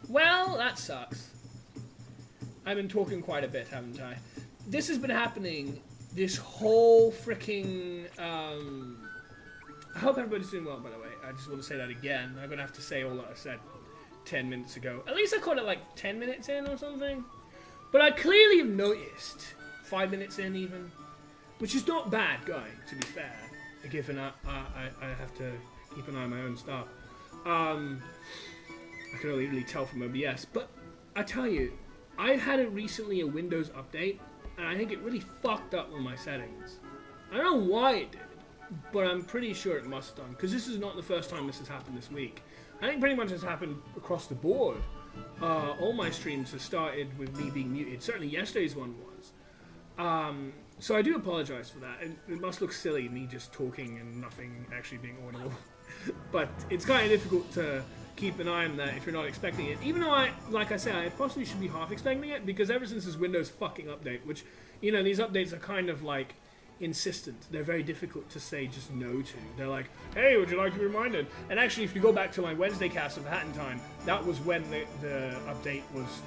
Well, that sucks. I've been talking quite a bit, haven't I? This has been happening this whole freaking... I hope everybody's doing well, by the way. I just want to say that again. I'm going to have to say all that I said 10 minutes ago. At least I caught it like 10 minutes in or something. But I clearly have noticed, 5 minutes in even, which is not bad going, to be fair, given I have to keep an eye on my own stuff. I can only really tell from OBS, but I tell you, I had recently a Windows update, and I think it really fucked up with my settings. I don't know why it did, but I'm pretty sure it must have done, because this is not the first time this has happened this week. I think pretty much it's happened across the board. All my streams have started with me being muted. Certainly yesterday's one was. So I do apologize for that. It must look silly, me just talking and nothing actually being audible. But it's kind of difficult to keep an eye on that if you're not expecting it. Even though like I say, I possibly should be half expecting it, because ever since this Windows fucking update, which, you know, these updates are kind of like insistent. They're very difficult to say just no to. They're like, hey, would you like to be reminded? And actually, if you go back to my Wednesday cast of Hat in Time, that was when the update was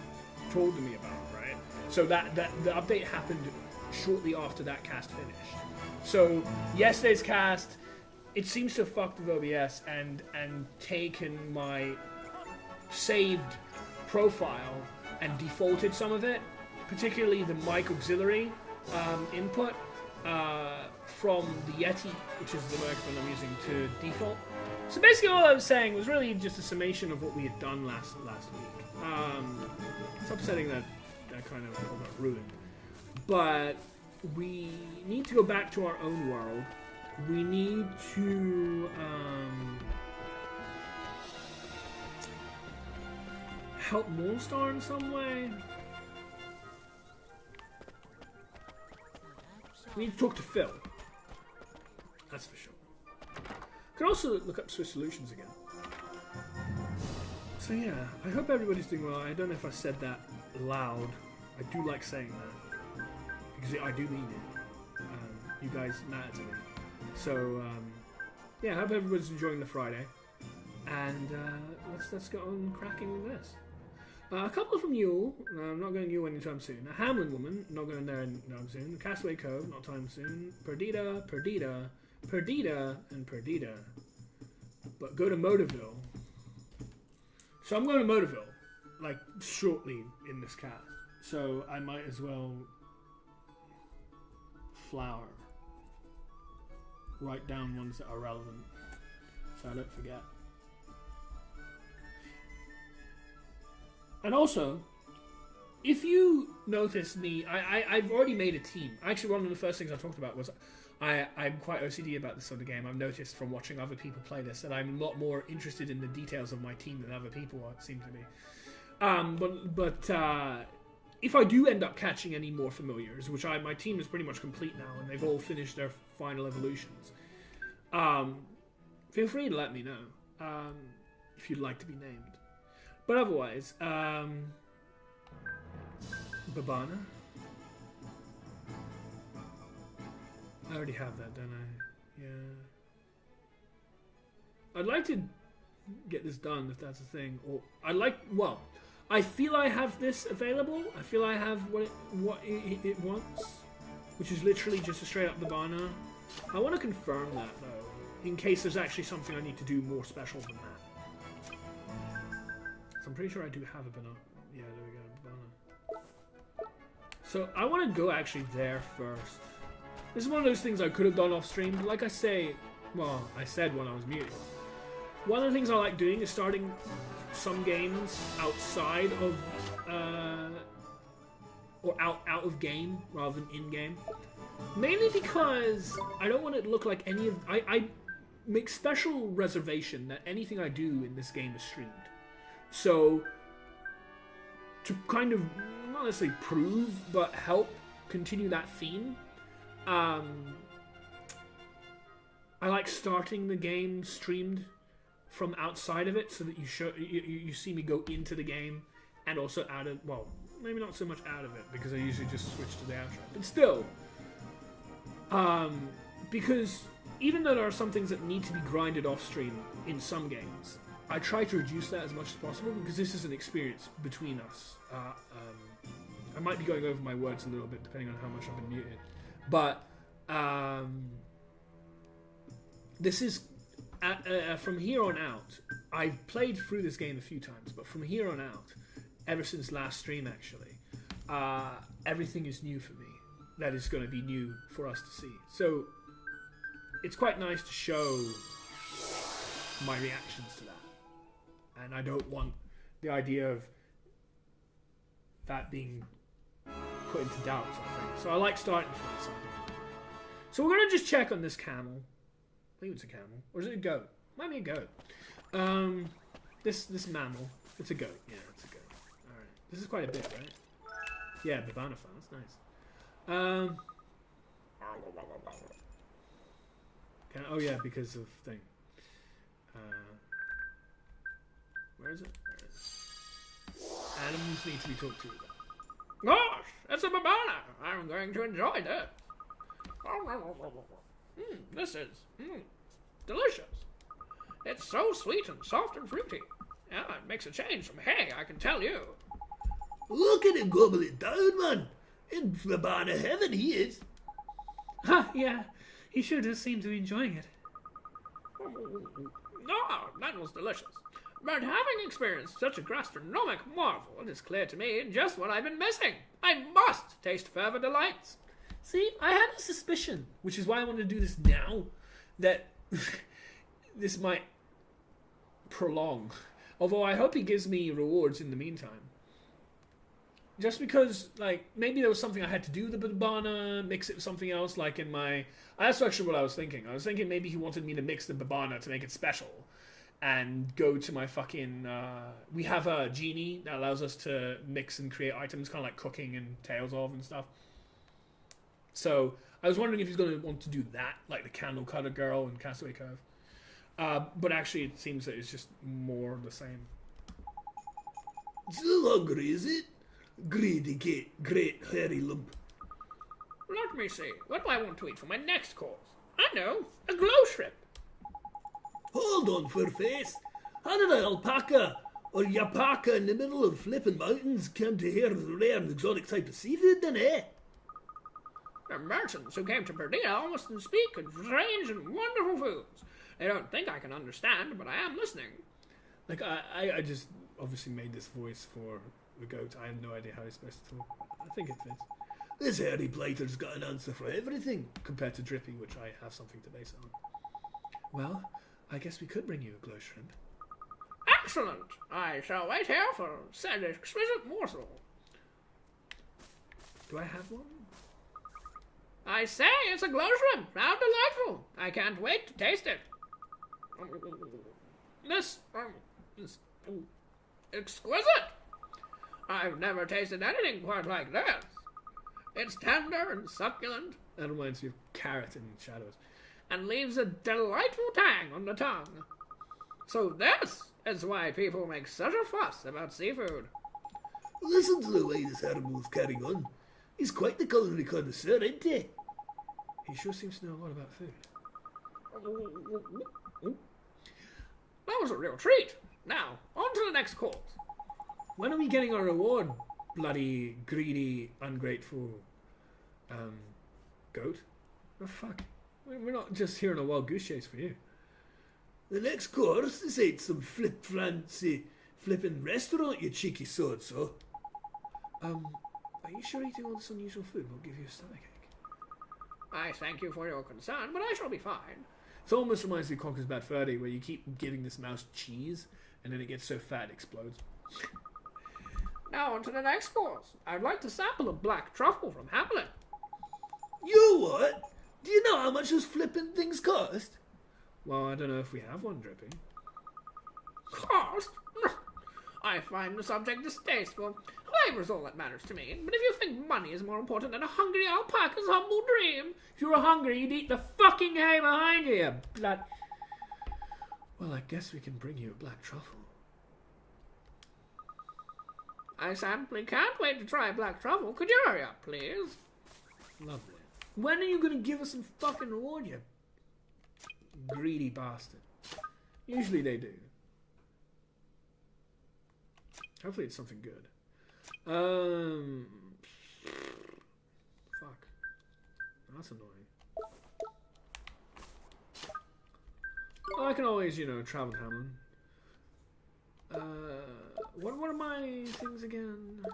told to me about, right? So that the update happened shortly after that cast finished. So yesterday's cast, it seems to have fucked with OBS and taken my saved profile and defaulted some of it, particularly the mic auxiliary input from the Yeti, which is the microphone I'm using, to default. So basically all I was saying was really just a summation of what we had done last week. It's upsetting that kind of all got ruined. But we need to go back to our own world. We need to help Mornstar in some way. We need to talk to Phil. That's for sure. Could also look up Swiss Solutions again. So yeah, I hope everybody's doing well. I don't know if I said that loud. I do like saying that, because I do mean it. You guys matter to me. So yeah, I hope everybody's enjoying the Friday. And let's get on cracking with this. A couple from Yule. I'm not going Yule anytime soon. A Hamlin Woman. Not going there anytime soon. Castaway Cove. Not time soon. Perdita, and Perdita. But go to Motorville. So I'm going to Motorville, like, shortly in this cast. So I might as well flower. Write down ones that are relevant, so I don't forget. And also, if you notice me, I've already made a team. Actually, one of the first things I talked about was I'm quite OCD about this sort of game. I've noticed from watching other people play this that I'm a lot more interested in the details of my team than other people seem to be. But if I do end up catching any more familiars, which my team is pretty much complete now, and they've all finished their final evolutions, feel free to let me know if you'd like to be named. But otherwise, Babana. I already have that, don't I? Yeah. I'd like to get this done, if that's a thing. Or I feel I have this available. I feel I have what it wants, which is literally just a straight up Babana. I want to confirm that though, in case there's actually something I need to do more special than that. So I'm pretty sure I do have a banana. Yeah, there we go, Babana. So I want to go actually there first. This is one of those things I could have done off stream, but like I said when I was muted. One of the things I like doing is starting some games outside of, or out of game rather than in game. Mainly because I don't want it to look like any of, I make special reservation that anything I do in this game is streamed. So, to kind of, not necessarily prove, but help continue that theme, I like starting the game streamed from outside of it, so that you see me go into the game and also out of, well, maybe not so much out of it, because I usually just switch to the outro, but still, because even though there are some things that need to be grinded off stream in some games, I try to reduce that as much as possible because this is an experience between us. I might be going over my words a little bit depending on how much I've been muted, but this is from here on out. I've played through this game a few times, but from here on out, ever since last stream actually, everything is new for me. That is going to be new for us to see. So it's quite nice to show my reactions to that. And I don't want the idea of that being put into doubt, sort of thing. So I like starting from that side. So we're going to just check on this camel. I think it's a camel. Or is it a goat? Might be a goat. This mammal. It's a goat. Yeah, it's a goat. Alright. This is quite a bit, right? Yeah, Babana farm. That's nice. Oh yeah, because of thing. Where is it? There it is. Animals need to be talked to. Gosh, that's a Babana. I'm going to enjoy this. This is delicious. It's so sweet and soft and fruity. Yeah, it makes a change from hay, I can tell you. Look at him gobble it down, man. In Babana heaven he is. Yeah. He sure does seem to be enjoying it. Oh, that was delicious. But having experienced such a gastronomic marvel, it is clear to me just what I've been missing. I must taste further delights. See, I had a suspicion, which is why I wanted to do this now, that this might prolong. Although I hope he gives me rewards in the meantime. Just because, like, maybe there was something I had to do with the Babana, mix it with something else, like in my... That's actually what I was thinking. I was thinking maybe he wanted me to mix the Babana to make it special. And go to my fucking... we have a genie that allows us to mix and create items, kind of like cooking and Tales of and stuff. So, I was wondering if he's going to want to do that, like the Candle Cutter Girl and Castaway Cove. But actually, it seems that it's just more the same. Still hungry, is it? Greedy great hairy lump. Let me see. What do I want to eat for my next course? I know. A glow shrimp. Hold on, Furface. How did an alpaca or yapaka in the middle of flipping mountains come to here with a rare and exotic type of seafood then, eh? The merchants who came to Perdita almost speak of strange and wonderful foods. They don't think I can understand, but I am listening. Like, I just obviously made this voice for the goat. I have no idea how he's supposed to talk. I think it fits. This hairy blighter's got an answer for everything. Compared to Drippy, which I have something to base it on. Well, I guess we could bring you a glow shrimp. Excellent! I shall wait here for said exquisite morsel. Do I have one? I say it's a glow shrimp. How delightful! I can't wait to taste it. This is exquisite. I've never tasted anything quite like this. It's tender and succulent. That reminds me of carrot in Shadows. And leaves a delightful tang on the tongue. So this is why people make such a fuss about seafood. Listen to the way this animal is carrying on. He's quite the culinary connoisseur, ain't he? He sure seems to know a lot about food. That was a real treat. Now, on to the next course. When are we getting our reward, bloody, greedy, ungrateful, goat? Oh, fuck. We're not just here on a wild goose chase for you. The next course, this ain't some fancy flippin' restaurant, you cheeky so-and-so. Are you sure eating all this unusual food will give you a stomachache? I thank you for your concern, but I shall be fine. It almost reminds me of Conker's Bad Fur Day, where you keep giving this mouse cheese, and then it gets so fat it explodes. Now on to the next course. I'd like to sample a black truffle from Hamlet. You what? Do you know how much those flippin' things cost? Well, I don't know if we have one, Drippy. Cost? I find the subject distasteful. Flavor's all that matters to me. But if you think money is more important than a hungry alpaca's humble dream... If you were hungry, you'd eat the fucking hay behind you, you blood... Well, I guess we can bring you a black truffle. I simply can't wait to try black truffle. Could you hurry up, please? Lovely. When are you going to give us some fucking reward, you greedy bastard? Usually they do. Hopefully it's something good. Fuck. That's annoying. Well, I can always, travel to Hamlin. What are my things again?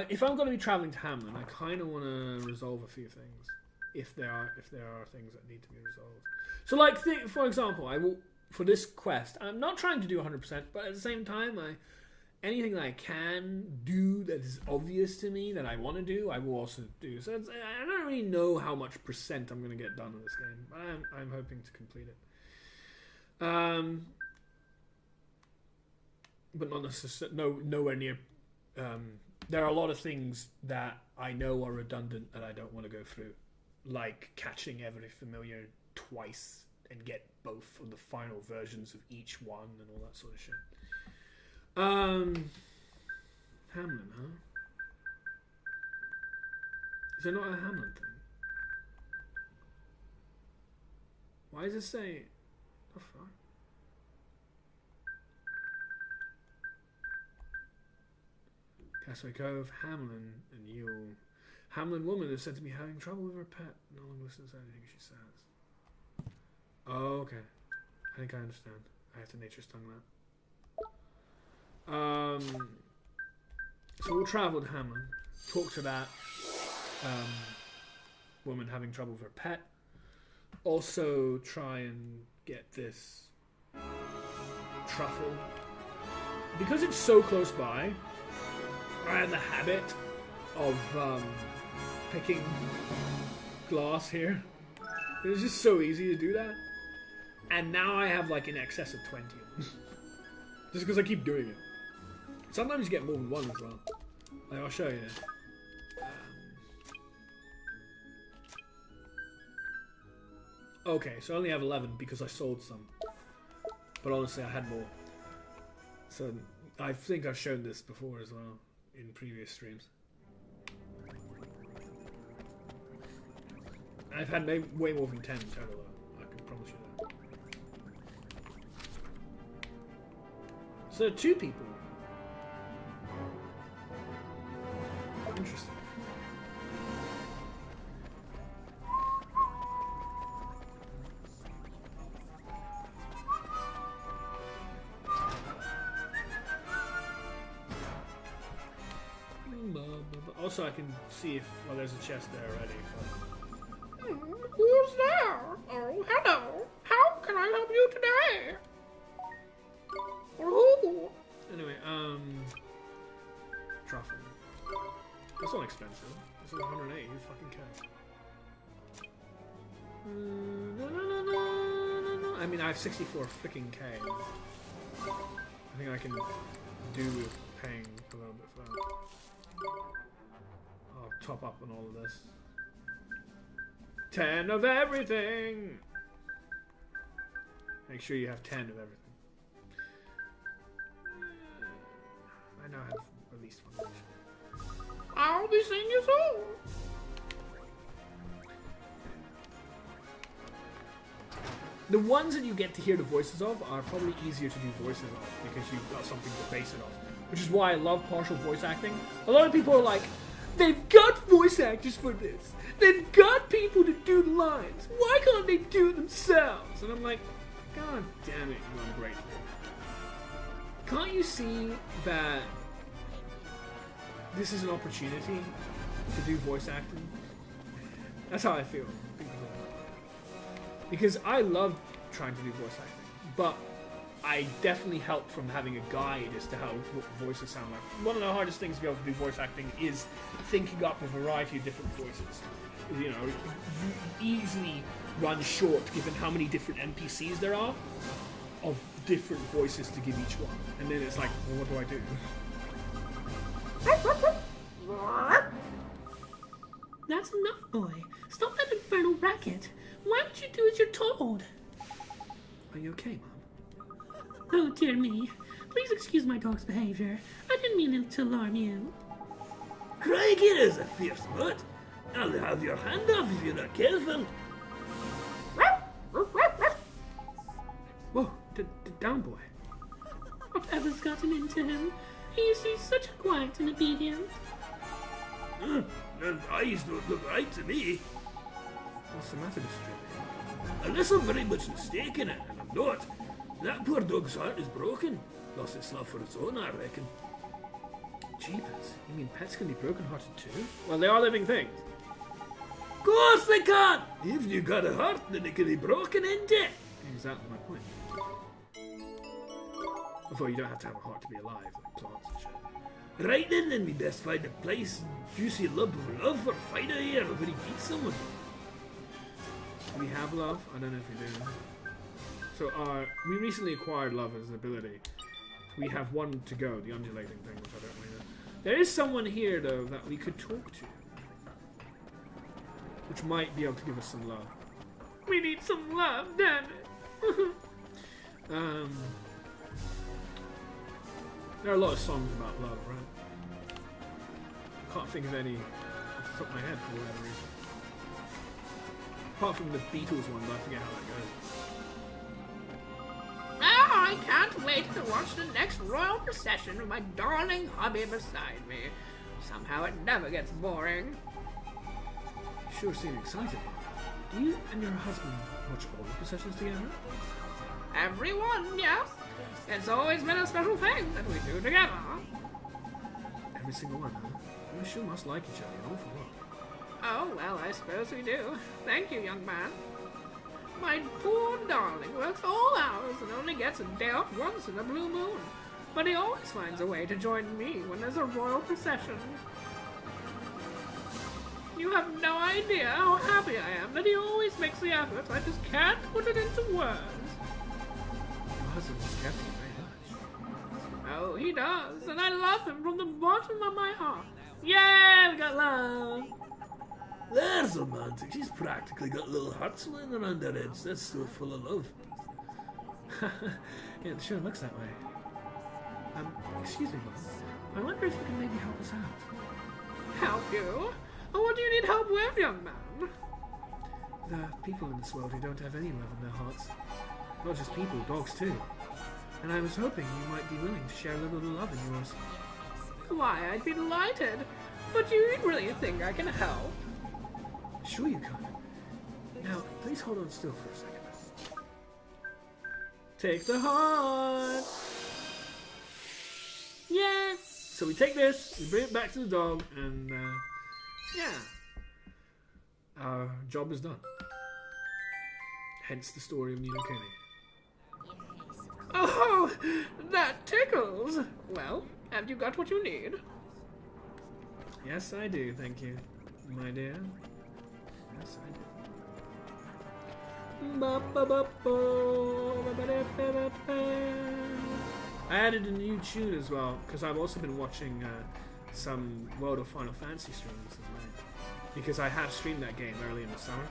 If I'm going to be traveling to Hamlin, I kind of want to resolve a few things. If there are things that need to be resolved. So, like, for example, I will, for this quest, I'm not trying to do 100%, but at the same time, anything that I can do that is obvious to me that I want to do, I will also do. So I don't really know how much percent I'm going to get done in this game, but I'm hoping to complete it. But not necessarily, nowhere near. There are a lot of things that I know are redundant that I don't want to go through, like catching every familiar twice and get both of the final versions of each one and all that sort of shit. Hamlin, huh? Is there not a Hamlin thing? Why does it say... Oh, fuck. Castaway Cove, Hamlin, and Yule. Hamlin woman is said to be having trouble with her pet. No one listens to anything she says. Oh, okay. I think I understand. I have to nature's tongue that. So we'll travel to Hamlin, talk to that woman having trouble with her pet. Also try and get this truffle. Because it's so close by, I have the habit of picking glass here. It's just so easy to do that. And now I have like in excess of 20 of them. Just because I keep doing it. Sometimes you get more than one as well. Like, I'll show you. Okay, so I only have 11 because I sold some. But honestly, I had more. So I think I've shown this before as well in previous streams. I've had way more than 10 in total though. I can promise you that. So 2 people. Interesting. Also, I can see if there's a chest there already. Who's there? Oh, hello. How can I help you today? Oh. Anyway, truffle. That's not expensive. This is 108. You fucking can. I mean, I have 64 freaking K. I think I can do with paying a little bit for that. I'll top up on all of this. 10 of everything! Make sure you have 10 of everything. I now have at least one mission. I'll be seeing you soon. The ones that you get to hear the voices of are probably easier to do voices of because you've got something to base it off. Which is why I love partial voice acting. A lot of people are like, they've got voice actors for this. They've got people to do the lines. Why can't they do it themselves? And I'm like, God damn it, you ungrateful. Can't you see that this is an opportunity to do voice acting? That's how I feel. Because I love trying to do voice acting, but I definitely help from having a guide as to how voices sound like. One of the hardest things to be able to do voice acting is thinking up a variety of different voices. You know, you easily run short given how many different NPCs there are of different voices to give each one. And then it's like, well, what do I do? That's enough, boy. Stop that infernal racket. Why don't you do as you're told? Are you okay, Mom? Oh, dear me. Please excuse my dog's behavior. I didn't mean it to alarm you. Crikey is a fierce mutt. I'll have your hand off if you're not careful. Whoa, down, boy. Whatever's gotten into him? He used to be such a quiet and obedient. And eyes don't look right to me. What's the matter, Mr. Drippy? Unless I'm very much mistaken, and I'm not. That poor dog's heart is broken. Lost its love for its own, I reckon. Jeepers, you mean pets can be broken-hearted too? Well, they are living things. Of course they can! If you got a heart, then it can be broken into. Exactly my point. Although you don't have to have a heart to be alive, like plants and shit. Right then we best find a place juicy lump of love for fighter here before he beats someone. Do we have love? I don't know if we do. So we recently acquired love as an ability. We have one to go, the undulating thing, which I don't really know. There is someone here, though, that we could talk to. Which might be able to give us some love. We need some love, damn it. There are a lot of songs about love, right? Can't think of any off the top of my head for whatever reason. Apart from the Beatles one, but I forget how that goes. Oh, I can't wait to watch the next royal procession with my darling hubby beside me. Somehow it never gets boring. You sure seem excited. Do you and your husband watch all the processions together? Everyone, yes. It's always been a special thing that we do together. Every single one, huh? You sure must like each other an awful lot. Oh, well, I suppose we do. Thank you, young man. My poor darling works all hours and only gets a day off once in a blue moon. But he always finds a way to join me when there's a royal procession. You have no idea how happy I am that he always makes the effort. I just can't put it into words. Your husband must care for you very much. Oh, he does, and I love him from the bottom of my heart. Yeah, we got love. There's romantic. She's practically got little hearts laying around her heads. That's so full of love. Yeah, it sure looks that way. Excuse me, Mom. I wonder if you can maybe help us out. Help you? Oh, what do you need help with, young man? There are people in this world who don't have any love in their hearts. Not just people, dogs too. And I was hoping you might be willing to share a little love in yours. Why, I'd be delighted. But you really think I can help? Sure you can. Now, please hold on still for a second. Take the heart! Yeah! So we take this, we bring it back to the dog, and yeah. Our job is done. Hence the story of Nino Kuni. Oh, that tickles. Well, have you got what you need? Yes, I do, thank you, my dear. Yes, I do. I added a new tune as well, because I've also been watching some World of Final Fantasy streams as well. Because I have streamed that game early in the summer,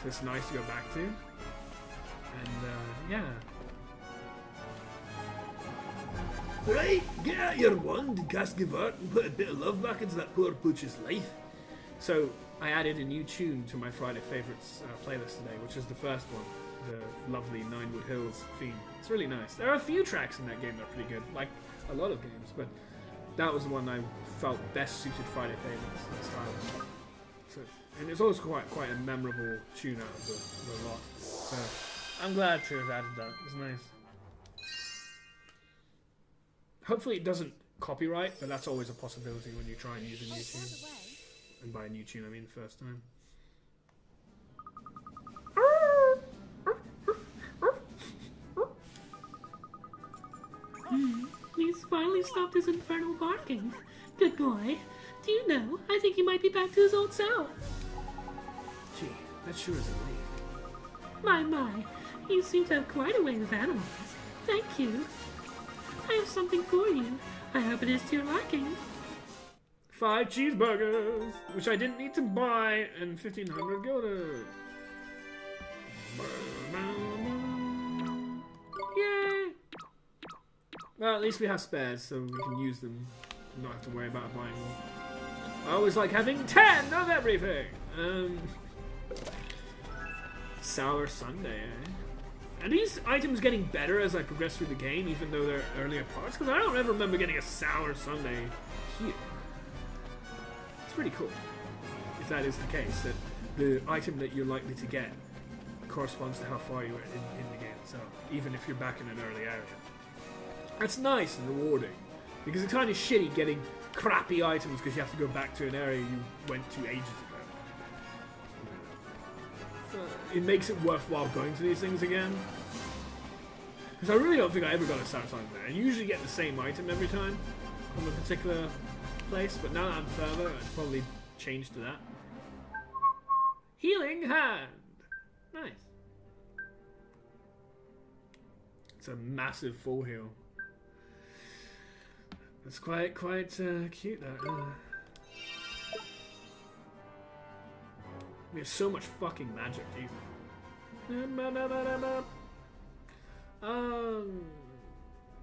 so it's nice to go back to. And yeah. Right, get out your wand and cast give art and put a bit of love back into that poor pooch's life. So I added a new tune to my Friday Favorites playlist today, which is the first one, the lovely Ninewood Hills theme. It's really nice. There are a few tracks in that game that are pretty good, like a lot of games, but that was the one I felt best suited Friday Favorites in style. So, and it's also quite a memorable tune out of the lot. So I'm glad to have added that. It's nice. Hopefully it doesn't copyright, but that's always a possibility when you try and use a new tune. And by a new tune, I mean the first time. He's finally stopped his infernal barking. Good boy. Do you know, I think he might be back to his old self. Gee, that sure is a relief. My. You seem to have quite a way with animals. Thank you. I have something for you. I hope it is to your liking. 5 cheeseburgers, which I didn't need to buy, and 1,500 guilders. Yay! Well, at least we have spares, so we can use them. Not have to worry about buying more. I always like having 10 of everything. Sour Sunday, eh? Are these items getting better as I progress through the game, even though they're earlier parts? Because I don't ever remember getting a sour sundae here. It's pretty cool, if that is the case, that the item that you're likely to get corresponds to how far you are in the game itself, even if you're back in an early area. That's nice and rewarding, because it's kind of shitty getting crappy items because you have to go back to an area you went to ages ago. So it makes it worthwhile going to these things again. Because I really don't think I ever got a sour sundae there. I usually get the same item every time from a particular place, but now that I'm further, I'd probably change to that. Healing Hand! Nice. It's a massive full heal. It's quite cute, that. We have so much fucking magic, Jesus.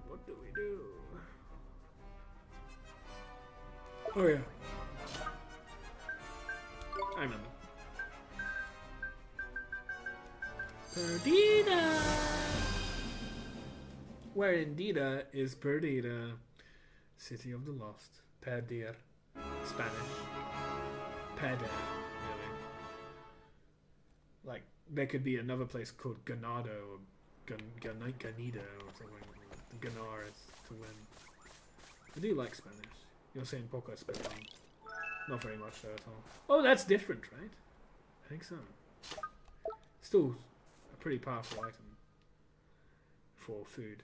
What do we do? Oh yeah. I remember. Perdita! Where Indida is Perdita. City of the Lost. Perdir. Spanish. Perder, really. Like, there could be another place called Ganado or Ganida or something. Ganar is to win. I do like Spanish. You're saying poco español. Not very much though at all. Oh, that's different, right? I think so. Still a pretty powerful item for food.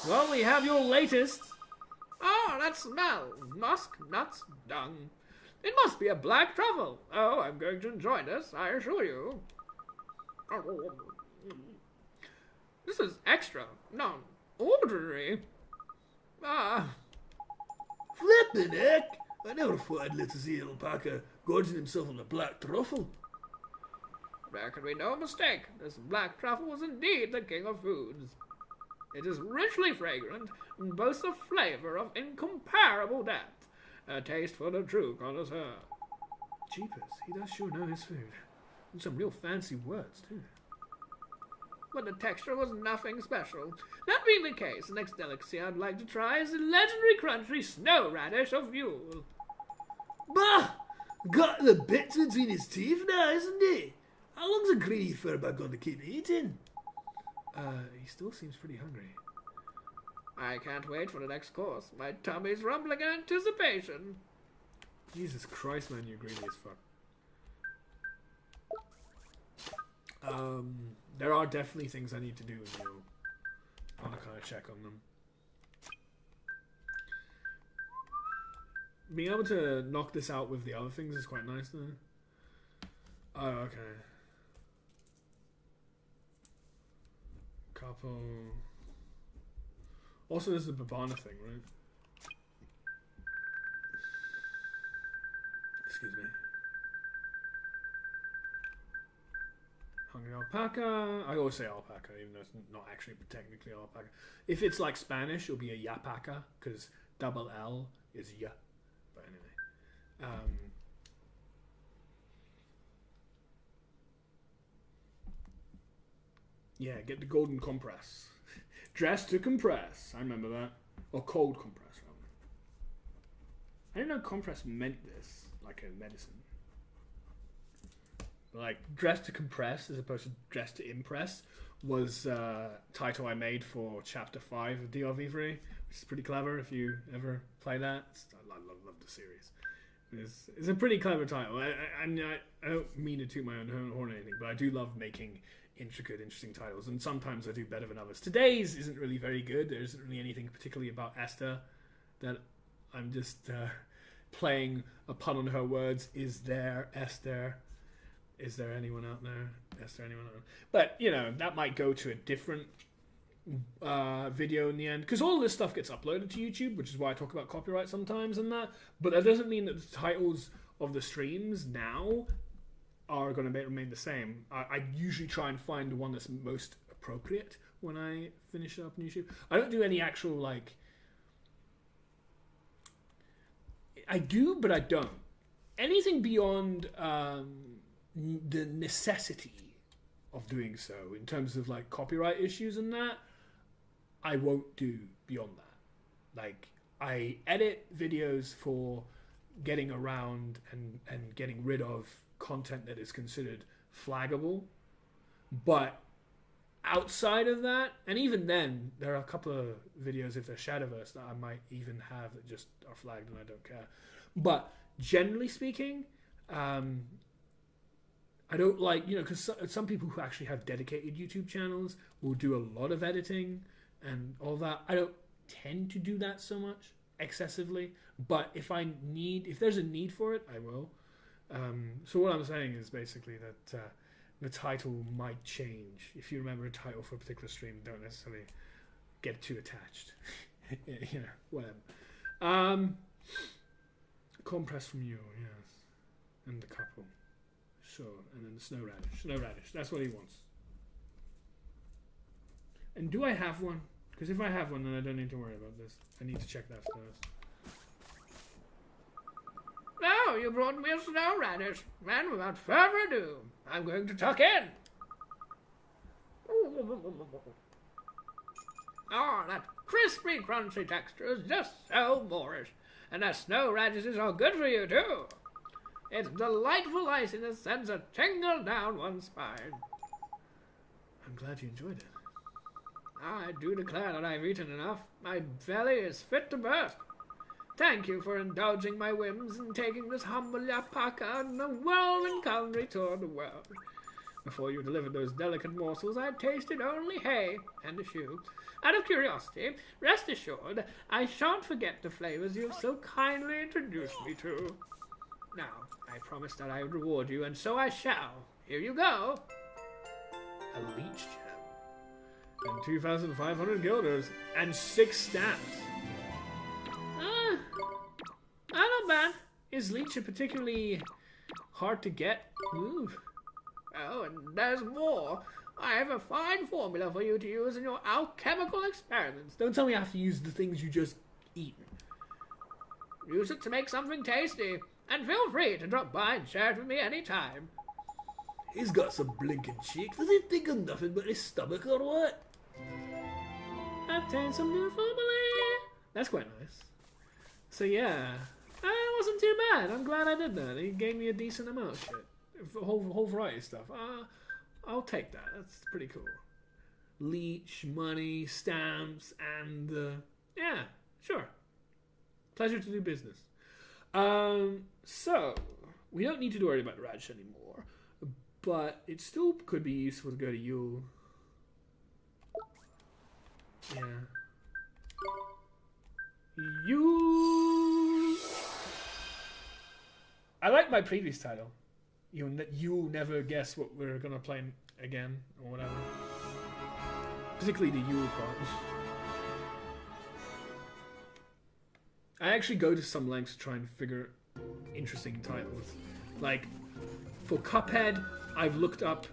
Well, we have your latest. Oh, that smell! Musk, nuts, dung. It must be a black truffle. Oh, I'm going to enjoy this, I assure you. This is extra, non-ordinary. Ah. Flippin' heck! I never thought I'd live to see an alpaca gorging himself on a black truffle. There can be no mistake. This black truffle was indeed the king of foods. It is richly fragrant and boasts a flavor of incomparable depth. A taste for the true connoisseur. Jeepers, he does sure know his food. And some real fancy words, too. But the texture was nothing special. That being the case, the next delicacy I'd like to try is the legendary crunchy snow radish of Yule. Bah! Got the bits between his teeth now, isn't he? How long's a greedy furback going to keep eating? He still seems pretty hungry. I can't wait for the next course. My tummy's rumbling in anticipation. Jesus Christ, man, you're greedy as fuck. There are definitely things I need to do with you. I want to kind of check on them. Being able to knock this out with the other things is quite nice, though. Oh, okay. Couple. Also, there's the Babana thing, right? Excuse me. Hungry alpaca. I always say alpaca, even though it's not actually technically alpaca. If it's like Spanish, it'll be a yapaca, because double L is ya. But anyway. Yeah, get the golden compress. Dress to compress. I remember that. Or cold compress, rather. I didn't know compress meant this, like a medicine. But like, dress to compress as opposed to dress to impress was a title I made for Chapter 5 of DRV3, which is pretty clever if you ever play that. I love the series. It's a pretty clever title. I don't mean to toot my own horn or anything, but I do love making intricate, interesting titles, and sometimes I do better than others. Today's isn't really very good. There isn't really anything particularly about Esther that I'm just playing a pun on her words. Is there Esther? Is there anyone out there? Esther, anyone out there? But, you know, that might go to a different video in the end, because all this stuff gets uploaded to YouTube, which is why I talk about copyright sometimes and that, but that doesn't mean that the titles of the streams now are going to remain the same. I usually try and find the one that's most appropriate when I finish up on YouTube. I don't do any actual, like... I do, but I don't. anything beyond the necessity of doing so, in terms of like copyright issues and that, I won't do beyond that. Like, I edit videos for getting around and getting rid of content that is considered flaggable, but outside of that, and even then, there are a couple of videos, if they're Shadowverse, that I might even have that just are flagged and I don't care. But generally speaking, I don't like, because some people who actually have dedicated YouTube channels will do a lot of editing and all that. I don't tend to do that so much excessively, but if there's a need for it, I will. So what I'm saying is basically that the title might change. If you remember a title for a particular stream, don't necessarily get too attached. Whatever. Compress from you, yes. And the couple. Sure. And then the snow radish. Snow radish. That's what he wants. And do I have one? Because if I have one, then I don't need to worry about this. I need to check that first. Now you brought me a snow radish. And without further ado, I'm going to tuck in. Oh, that crispy, crunchy texture is just so Moorish. And that snow radishes are good for you, too. It's delightful iciness sends a tingle down one's spine. I'm glad you enjoyed it. I do declare that I've eaten enough. My belly is fit to burst. Thank you for indulging my whims and taking this humble yapaka on a whirling culinary tour of the world. Before you delivered those delicate morsels, I tasted only hay and a shoe. Out of curiosity, rest assured, I shan't forget the flavors you've so kindly introduced me to. Now, I promised that I would reward you, and so I shall. Here you go. A leech gem. And 2,500 guilders. And 6 stamps. Not bad. Is leech a particularly hard to get move? Oh, and there's more. I have a fine formula for you to use in your alchemical experiments. Don't tell me I have to use the things you just eat. Use it to make something tasty. And feel free to drop by and share it with me any time. He's got some blinking cheeks. Does he think of nothing but his stomach or what? Obtain some new formulae. That's quite nice. So yeah, it wasn't too bad. I'm glad I did that. He gave me a decent amount of shit. A whole variety of stuff. I'll take that. That's pretty cool. Leech, money, stamps, and yeah, sure. Pleasure to do business. So we don't need to worry about the radish anymore, but it still could be useful to go to Yule. Yeah. Yule. I like my previous title. You'll never guess what we're gonna play again or whatever. Particularly the Yule part. I actually go to some lengths to try and figure interesting titles. Like, for Cuphead, I've looked up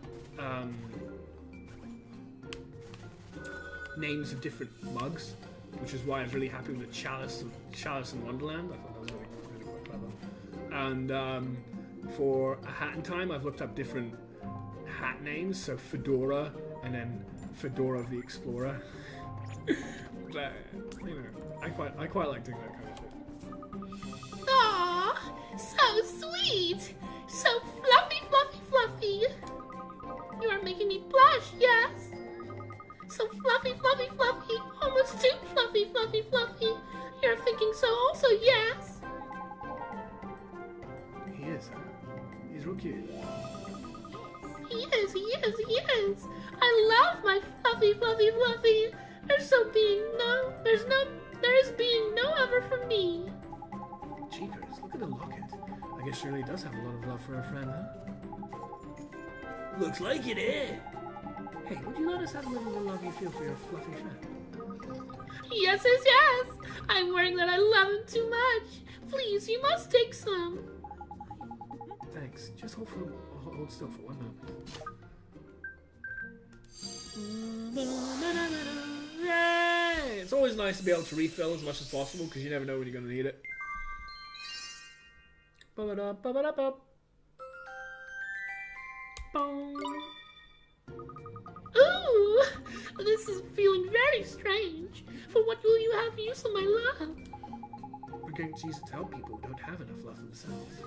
names of different mugs, which is why I was really happy with the Chalice in Wonderland. I thought that was really quite clever. And for A Hat in Time, I've looked up different hat names, so Fedora, and then Fedora the Explorer. But, I quite like doing that kind of shit. Aww, so sweet! So fluffy, fluffy, fluffy! You are making me blush, yes? So fluffy, fluffy, fluffy, almost too fluffy, fluffy, fluffy. You're thinking so also, yes? He is, huh? He's real cute. He is, he is, he is. I love my fluffy, fluffy, fluffy. There is being no other for me. Jeepers, look at the locket. I guess she really does have a lot of love for her friend, huh? Looks like it, eh? Hey, would you let us have a little love you feel for your fluffy friend? Yes, yes, yes. I'm worrying that I love him too much. Please, you must take some. Thanks. Just hold still for 1 moment. Yay! It's always nice to be able to refill as much as possible because you never know when you're going to need it. Ba-ba-da-ba-ba-da-ba. Boom. Ooh, this is feeling very strange. For what will you have use of my love? We're going to use it to help people who don't have enough love themselves.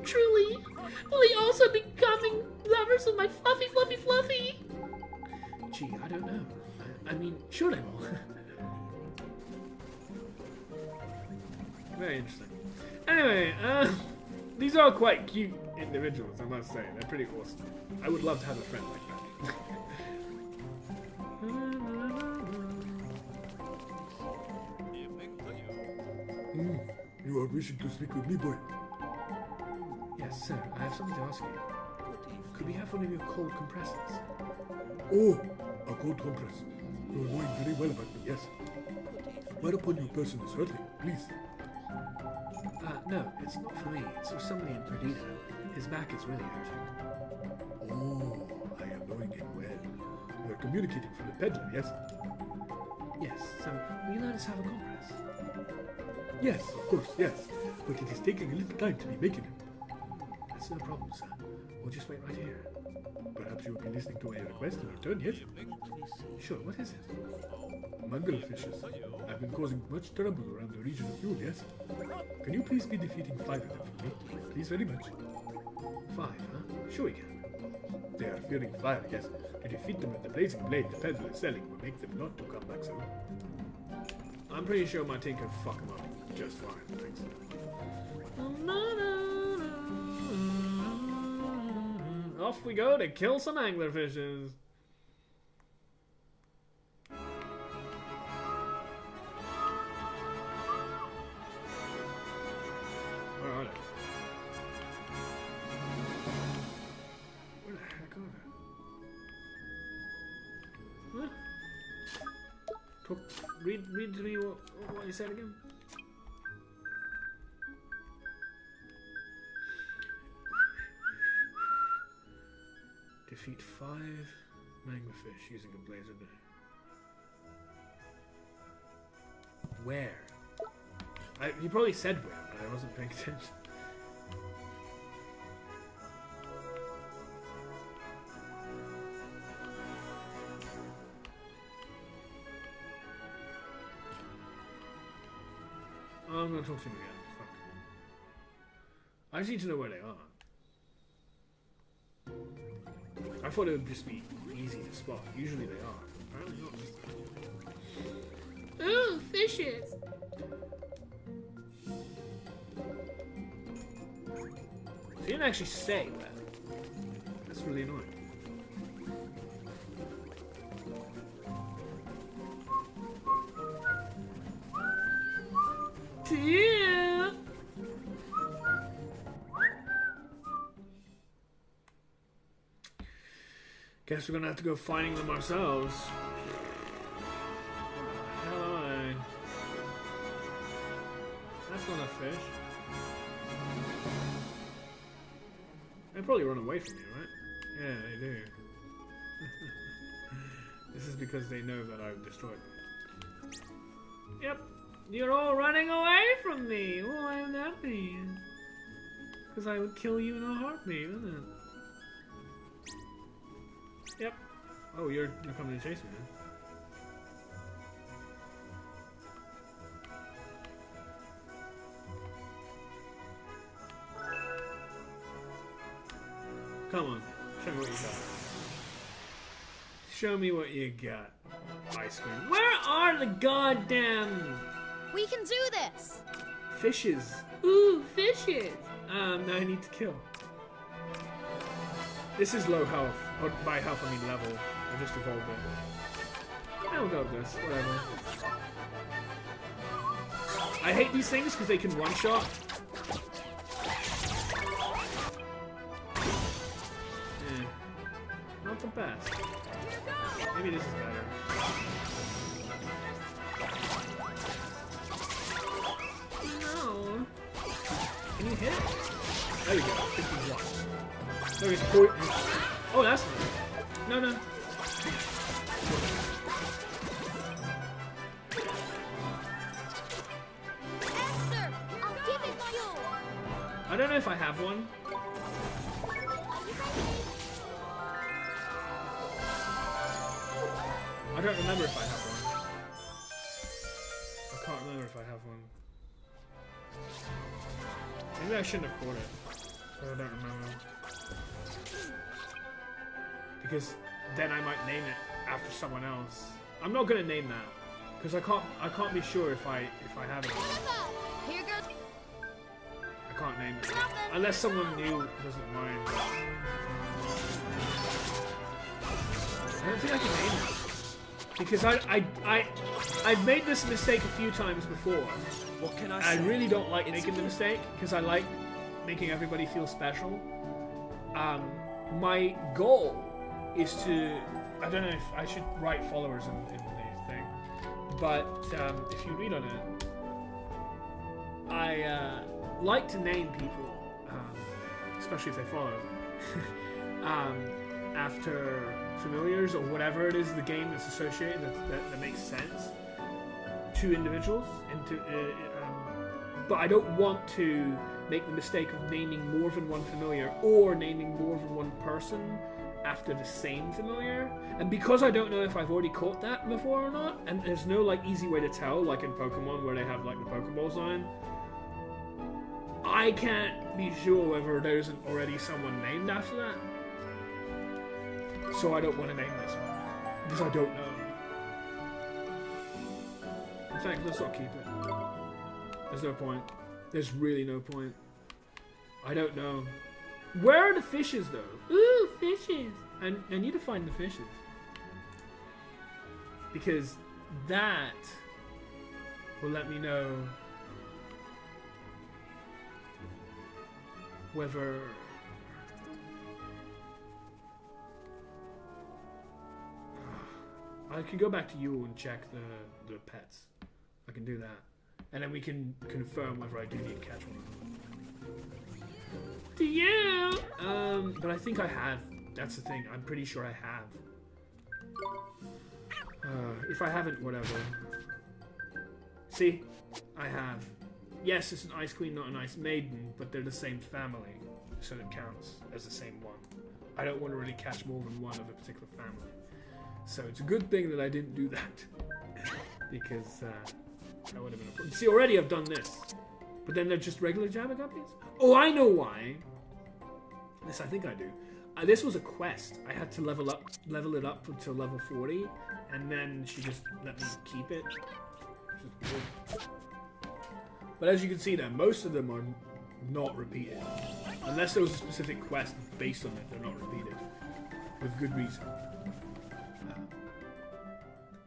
Truly, will they also be becoming lovers of my fluffy, fluffy, fluffy? Gee, I don't know. I mean, sure they will. Very interesting. Anyway, these are quite cute individuals, I must say. They're pretty awesome. I would love to have a friend like that. You are wishing to speak with me, boy? Yes, sir. I have something to ask you. Could we have one of your cold compressors? Oh, a cold compress. You are knowing very well about me, yes. Whereupon your person is hurting, please. No, it's not for me. It's for somebody in Perdido. His back is really hurting. Oh, I am knowing him well. You are communicating from the peddler, yes? Yes, so will you let us have a compress? Yes, of course, yes. But it is taking a little time to be making it. That's no problem, sir. We'll just wait right here. Perhaps you will be listening to a request in return, yes? Sure, what is it? Manglerfishes have been causing much trouble around the region of Yule, yes? Can you please be defeating 5 of them for me? Please very much. 5, huh? Sure we can. They are fearing fire, yes. To defeat them with the blazing blade the peddler is selling will make them not to come back soon. I'm pretty sure my team can fuck him up just fine, thanks. Off we go to kill some anglerfishes. Where are they? Where the heck are they? Huh? Read to me what you said again. Defeat 5 manglerfish using a blazer blade. Where? You probably said where, but I wasn't paying attention. Oh, I'm gonna talk to him again. Fuck. I just need to know where they are. I thought it would just be easy to spot. Usually they are. Apparently not this time. Ooh, fishes. He didn't actually say where. That's really annoying. Yeah. Guess we're gonna have to go finding them ourselves. Where the hell am I? That's not a fish. They probably run away from you, right? Yeah, they do. This is because they know that I've destroyed them. Yep. You're all running away from me. Why would that be? Because I would kill you in a heartbeat, wouldn't it? Yep. Oh, you're coming to chase me, man. Come on, show me what you got. Show me what you got. Ice cream. Where are the goddamn We can do this! fishes? Ooh, fishes. That I need to kill. This is low health. Or by health, I mean level. I just evolved it. I'll go with this. Whatever. I hate these things because they can one-shot. Eh. Not the best. Maybe this is better. No. Can you hit? There you go. 51. There is point. Oh, that's nice. No, no. Esther, I'll give it my all! I don't don't know if I have one. I don't remember if I have one. I can't remember if I have one. Maybe I shouldn't have bought it. I don't remember. Because then I might name it after someone else. I'm not gonna name that because I can't be sure if I have it. Here goes. I can't name it unless someone new doesn't mind. I don't think I can name it because I've made this mistake a few times before. What can I I say? really don't like making the mistake because I like making everybody feel special. My goal is to, I don't know if I should write followers in the thing, but if you read on it, I like to name people, especially if they follow, after familiars or whatever it is the game that's associated that makes sense to individuals. But I don't want to make the mistake of naming more than one familiar or naming more than one person after the same familiar. And because I don't know if I've already caught that before or not, and there's no like easy way to tell, like in Pokemon where they have like the Pokeball sign, I can't be sure whether there isn't already someone named after that. So I don't want to name this one because I don't know. In fact, let's not keep it. There's no point. There's really no point. I don't know. Where are the fishes, though? Ooh, fishes! I need to find the fishes. Because that will let me know whether... I can go back to you and check the pets. I can do that. And then we can confirm whether I do need to catch one. Do you? But I think I have. That's the thing. I'm pretty sure I have. If I haven't, whatever. See? I have. Yes, it's an Ice Queen, not an Ice Maiden, but they're the same family, so it counts as the same one. I don't want to really catch more than one of a particular family. So it's a good thing that I didn't do that. Because, that would have been a problem. See, already I've done this. But then they're just regular Jabba Guppies? Oh, I know why. Yes, I think I do. This was a quest. I had to level it up until level 40, and then she just let me keep it. Which is good. But as you can see there, most of them are not repeated. Unless there was a specific quest based on it, they're not repeated. With good reason.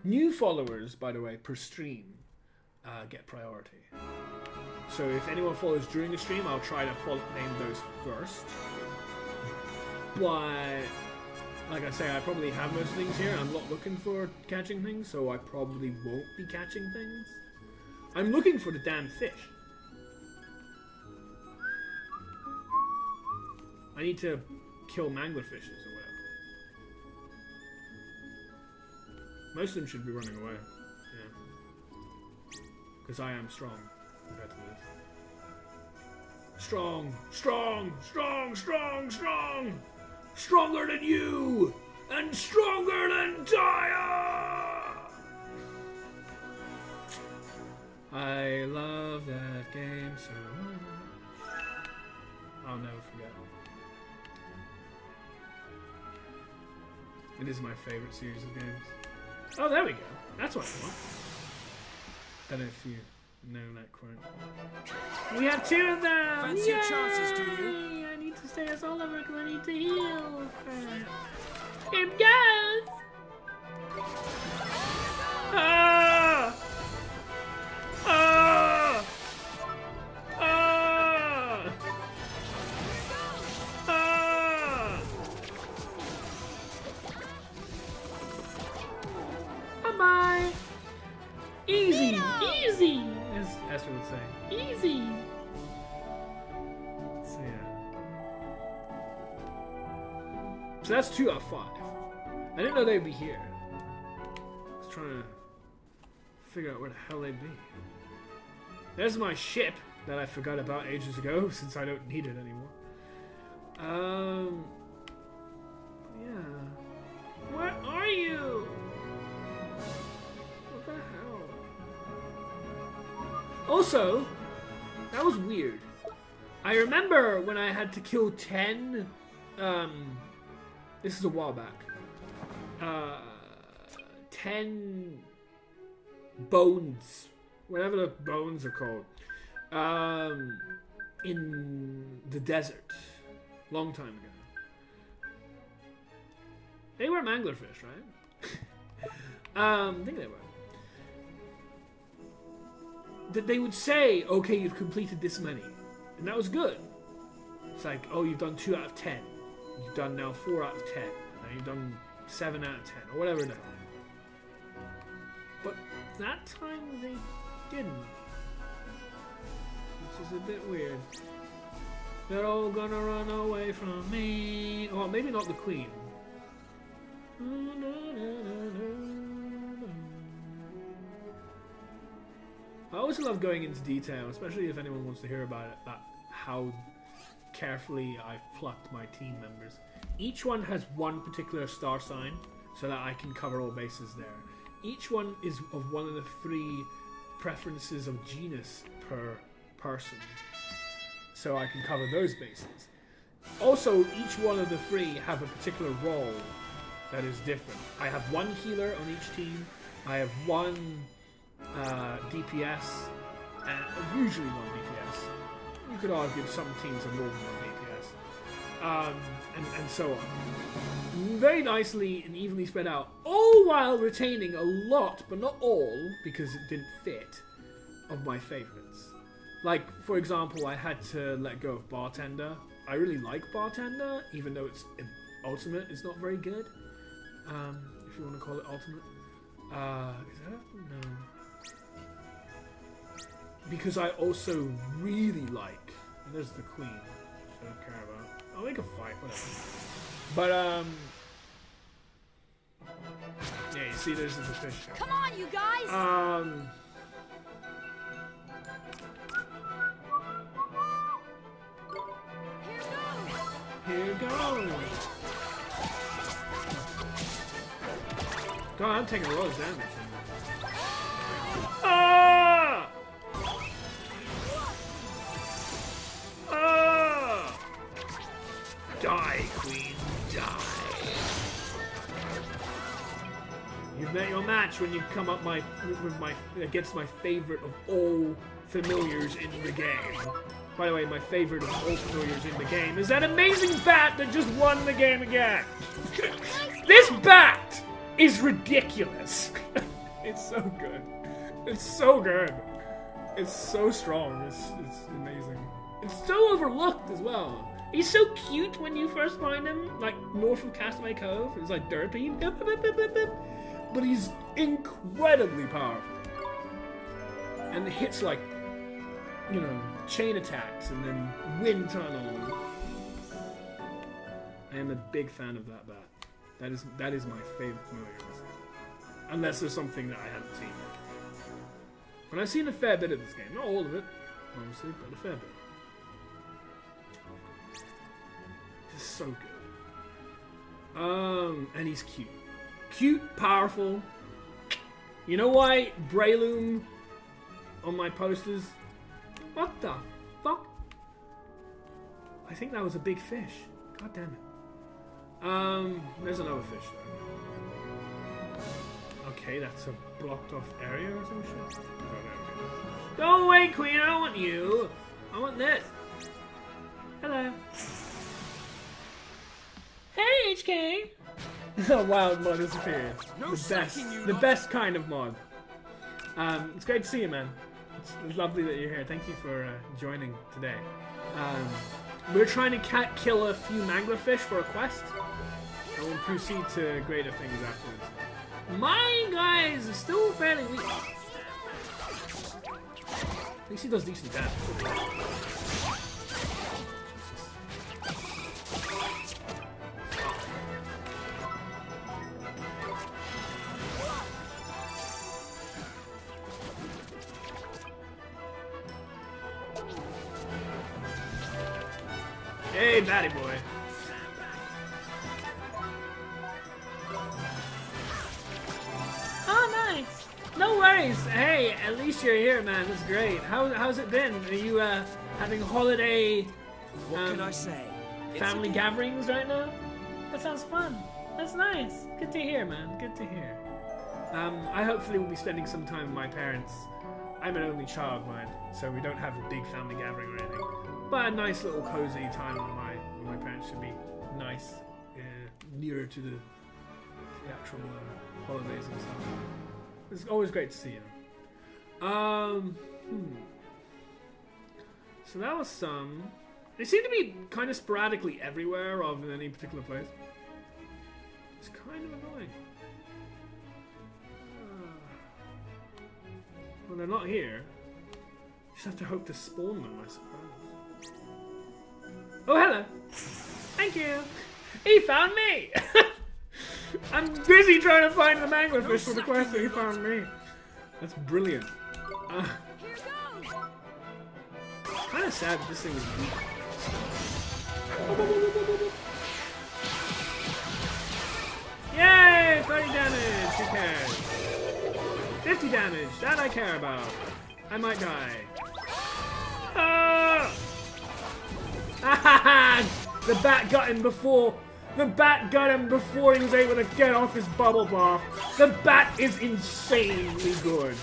New followers, by the way, per stream, get priority. So if anyone follows during a stream, I'll try to name those first. But, like I say, I probably have most things here. I'm not looking for catching things, so I probably won't be catching things. I'm looking for the damn fish. I need to kill manglerfishes or whatever. Most of them should be running away. Yeah. Because I am strong compared to this. Strong, strong, strong, strong, strong! Stronger than you! And stronger than Daya! I love that game so much. I'll never forget. It is my favorite series of games. Oh, there we go. That's what I want. Don't know if you know that quote. We have two of them! Fancy your chances, do you? I need to stay as Oliver because I need to heal. Here it goes! Ah! Ah! Ah! Ah! Bye-bye! Easy! Easy! As Esther would say. Easy! So yeah. So that's 2 out of 5. I didn't know they'd be here. I was trying to figure out where the hell they'd be. There's my ship. that I forgot about ages ago since I don't need it anymore. Yeah. Where are you? What the hell? Also, that was weird. I remember when I had to kill 10, this is a while back, 10 bones, whatever the bones are called, in the desert, long time ago. They were manglerfish, right? I think they were. That they would say, okay, you've completed this many. And that was good. It's like, oh, you've done 2 out of 10. You've done now 4 out of 10. And you've done 7 out of 10. Or whatever the hell. But that time they didn't. Which is a bit weird. They're all gonna run away from me. Oh, maybe not the queen. I always love going into detail, especially if anyone wants to hear about it, about how carefully I've plucked my team members. Each one has one particular star sign, so that I can cover all bases there. Each one is of one of the 3 preferences of genus per person, so I can cover those bases. Also, each one of the 3 have a particular role that is different. I have 1 healer on each team. I have 1 DPS, and usually 1 DPS. You could argue some teams have more than 1 DPS, and so on. Very nicely and evenly spread out, all while retaining a lot, but not all, because it didn't fit, of my favorites. Like, for example, I had to let go of Bartender. I really like Bartender, even though it's ultimate. It's not very good, if you want to call it ultimate. Is that no? Because I also really like, and there's the queen, which I don't care about. I'll make a fight, whatever. But, yeah, you see there's the fish. Come on, you guys! Here goes! God, I'm taking a lot of damage. Ah! Ah! Die, queen, die. You've met your match when you come up against my favorite of all familiars in the game. By the way, my favorite of all familiars in the game is that amazing bat that just won the game again. This bat is ridiculous. It's so good. It's so good. It's so strong. It's amazing. It's so overlooked as well. He's so cute when you first find him, like north of Castaway Cove. It's like derpy, but he's incredibly powerful. And the hits like, you know, chain attacks and then wind tunnel. I am a big fan of that bat. That is my favorite familiar in this game. Unless there's something that I haven't seen yet. But I've seen a fair bit of this game. Not all of it, obviously, but a fair bit. It's so good. And he's cute. Cute, powerful. You know why Breloom on my posters? What the fuck? I think that was a big fish. God damn it. There's another fish there. Okay, that's a blocked off area or some shit. Oh, there we go. Go away, queen! I don't want you! I want this! Hello. Hey, HK! A wild mod has appeared. The best kind of mod. It's great to see you, man. It's lovely that you're here. Thank you for joining today. We're trying to kill a few manglerfish for a quest, and we'll proceed to greater things afterwards. My guy is still fairly weak. At least he does decent damage. Hey, batty boy. Oh, nice. No worries. Hey, at least you're here, man. That's great. How's it been? Are you having holiday What can I say? family gatherings right now? That sounds fun. That's nice. Good to hear, man. Good to hear. I hopefully will be spending some time with my parents. I'm an only child, mind, so we don't have a big family gathering or anything. But a nice little cozy time with my parents should be nice, nearer to the actual holidays and stuff. It's always great to see them. So that was some. They seem to be kind of sporadically everywhere rather than any particular place. It's kind of annoying. Well, they're not here. Just have to hope to spawn them, I suppose. Oh, hello. Thank you. He found me. I'm busy trying to find the anglerfish for the quest, and he found me. That's brilliant. Kind of sad that this thing is weak. Yay! 30 damage. Who cares? 50 damage. That I care about. I might die. Ah! The bat got him before. The bat got him before he was able to get off his bubble bath. The bat is insanely good.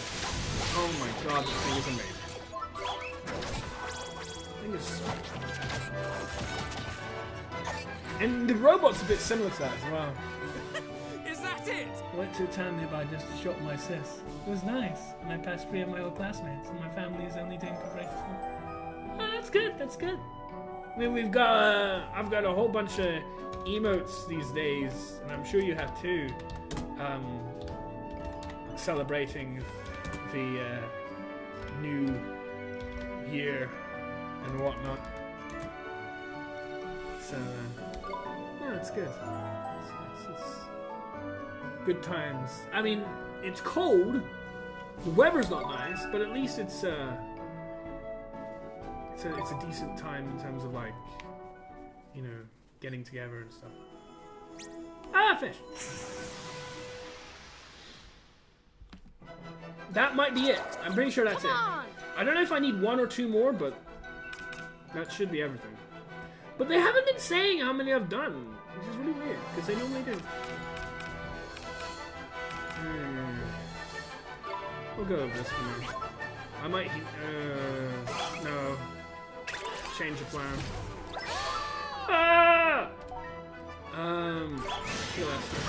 Oh my god, this thing is amazing. And the robot's a bit similar to that as well. Is that it? I went to a town nearby just to shop my sis. It was nice, and I passed 3 of my old classmates, and my family is only doing preparations for. Oh, that's good. That's good. I mean, we've got. I've got a whole bunch of emotes these days, and I'm sure you have too. Celebrating the new year and whatnot. So, yeah, it's good. It's good times. I mean, it's cold. The weather's not nice, but at least it's a decent time in terms of, like, you know, getting together and stuff. Ah, fish. That might be it. I'm pretty sure that's it. I don't know if I need 1 or 2 more, but that should be everything. But they haven't been saying how many I've done, which is really weird, because they normally do. We'll go over this for now. I might... no. Change the plan. Ah! Kill Esther.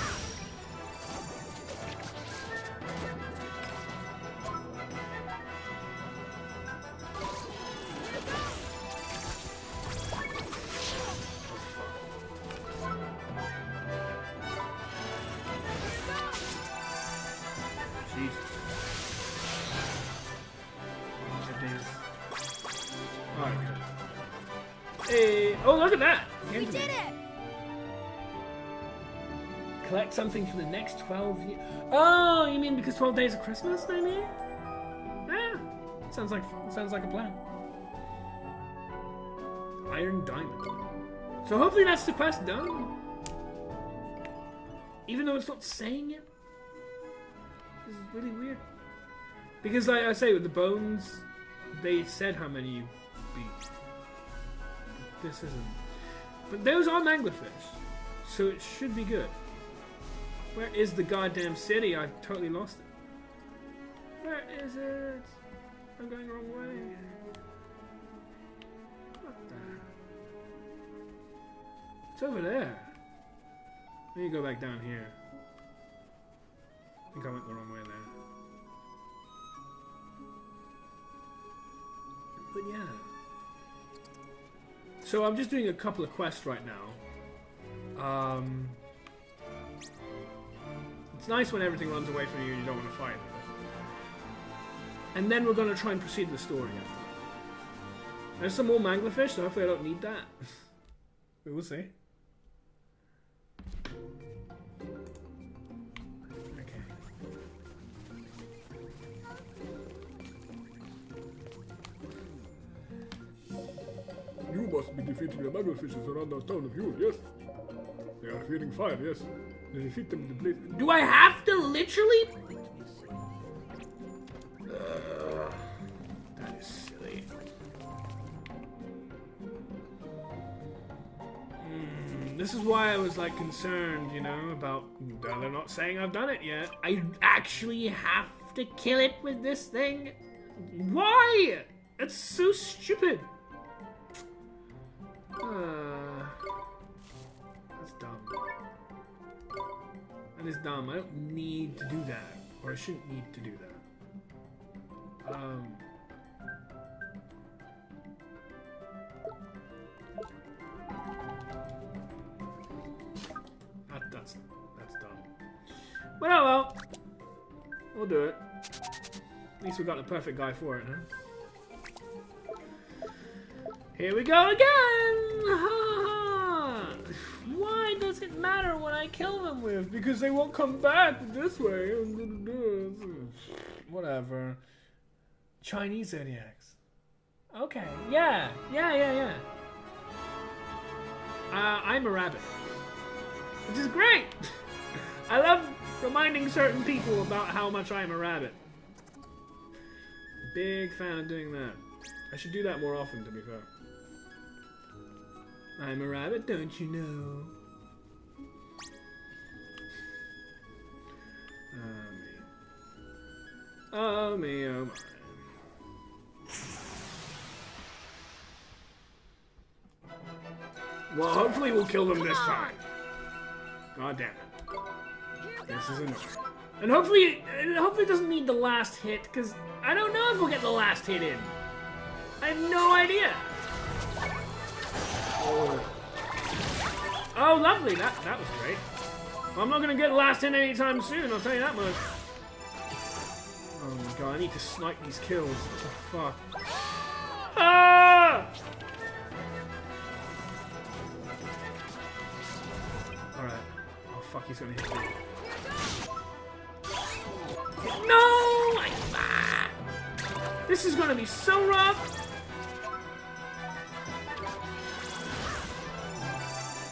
Hey, oh, look at that! We did it! Collect something for the next 12 years. Oh, you mean because 12 days of Christmas, maybe? Yeah, sounds like a plan. Iron Diamond. So hopefully that's the quest done. Even though it's not saying it. This is really weird. Because, like I say, with the bones, they said how many you beat. This isn't. But those are anglerfish, so it should be good. Where is the goddamn city? I totally lost it. Where is it? I'm going the wrong way. What the? It's over there. Let me go back down here. I think I went the wrong way there. But yeah. So I'm just doing a couple of quests right now. It's nice when everything runs away from you and you don't want to fight. And then we're going to try and proceed with the story after that. There's some more anglerfish, so hopefully I don't need that. We will see. Okay. You must be defeating the Mugglefish around the town of Yule, yes? They are feeling fire, yes. They defeat them in the place. Do I have to literally? That is silly. This is why I was like concerned, you know, about they're not saying I've done it yet. I actually have to kill it with this thing. Why? That's so stupid. That's dumb. That is dumb. I don't need to do that, or I shouldn't need to do that. That's dumb. But oh well. We'll do it. At least we got the perfect guy for it, huh? Here we go again! Why does it matter what I kill them with? Because they won't come back this way. Whatever. Chinese zodiacs. Okay. Yeah. I'm a rabbit. Which is great! I love reminding certain people about how much I'm a rabbit. Big fan of doing that. I should do that more often, to be fair. I'm a rabbit, don't you know? Oh me, oh my. Well, hopefully we'll kill them this time. God damn it. This is annoying. And hopefully it doesn't need the last hit, because I don't know if we'll get the last hit in. I have no idea. Oh, lovely. That was great. Well, I'm not going to get the last hit anytime soon, I'll tell you that much. Oh my god, I need to snipe these kills. What the fuck? Ah! Alright. Oh fuck, he's gonna hit me. No! This is gonna be so rough!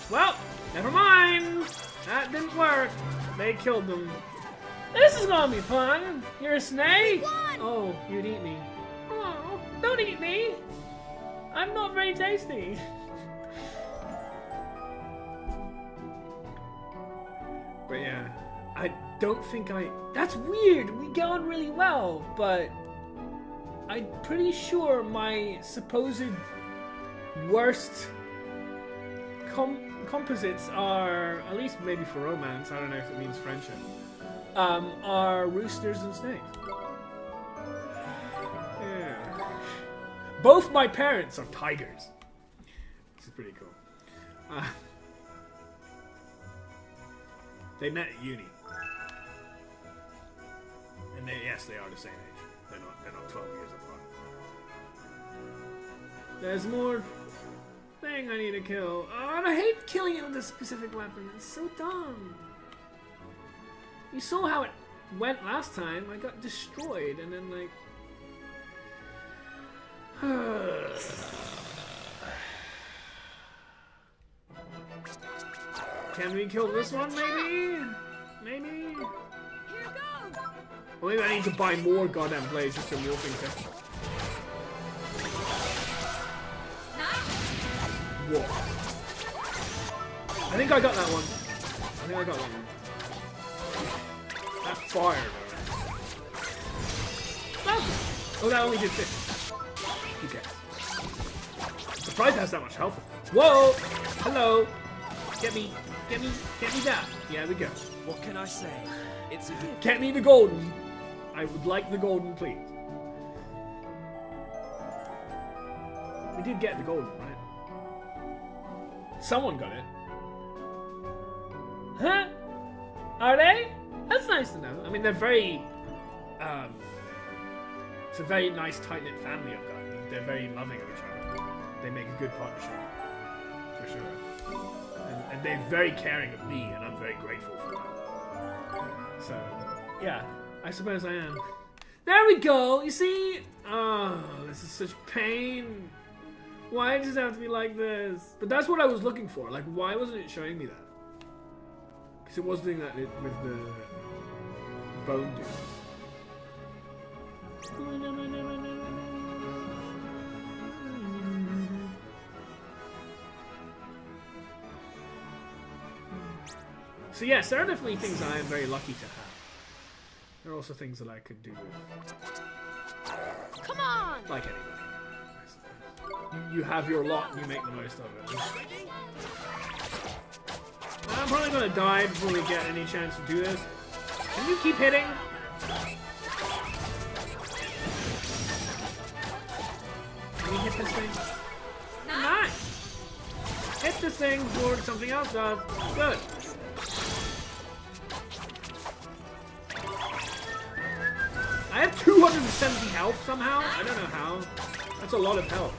Well, never mind! That didn't work. They killed them. This is gonna be fun! You're a snake? Oh, you'd eat me. Oh, don't eat me! I'm not very tasty. But yeah, I don't think that's weird! We get on really well, but I'm pretty sure my supposed worst composites are, at least maybe for romance, I don't know if it means friendship, are roosters and snakes. Yeah. Both my parents are tigers. This is pretty cool. They met at uni. And yes, they are the same age. They're not 12 years apart. There's more thing I need to kill. Oh, and I hate killing it with a specific weapon. It's so dumb. You saw how it went last time. I got destroyed, and then like... Can we kill this one, maybe? Maybe? Or maybe I need to buy more goddamn blades just for morphing tests. Whoa. I think I got that one. That fire, though. Oh, that only did 6. Okay. Surprised it has that much health. Whoa! Hello! Get me down. Yeah, there we go. What can I say? It's a gift. Get me the golden. I would like the golden, please. We did get the golden, right? Someone got it. Huh? Are they? That's nice to know. I mean, they're very... it's a very nice, tight-knit family I've got. They're very loving of each other. They make a good partnership. For sure. And they're very caring of me, and I'm very grateful for that. So, yeah, I suppose I am. There we go! You see? Oh, this is such pain. Why does it have to be like this? But that's what I was looking for. Like, why wasn't it showing me that? Because it was doing that with the bone dude. So yes, there are definitely things I am very lucky to have. There are also things that I could do with. Come on! Like anybody. You have your lot and you make the most of it. I'm probably gonna die before we get any chance to do this. Can you keep hitting? Can you hit this thing? Nice! Hit this thing before something else does. Good. I have 270 health somehow. I don't know how. That's a lot of health.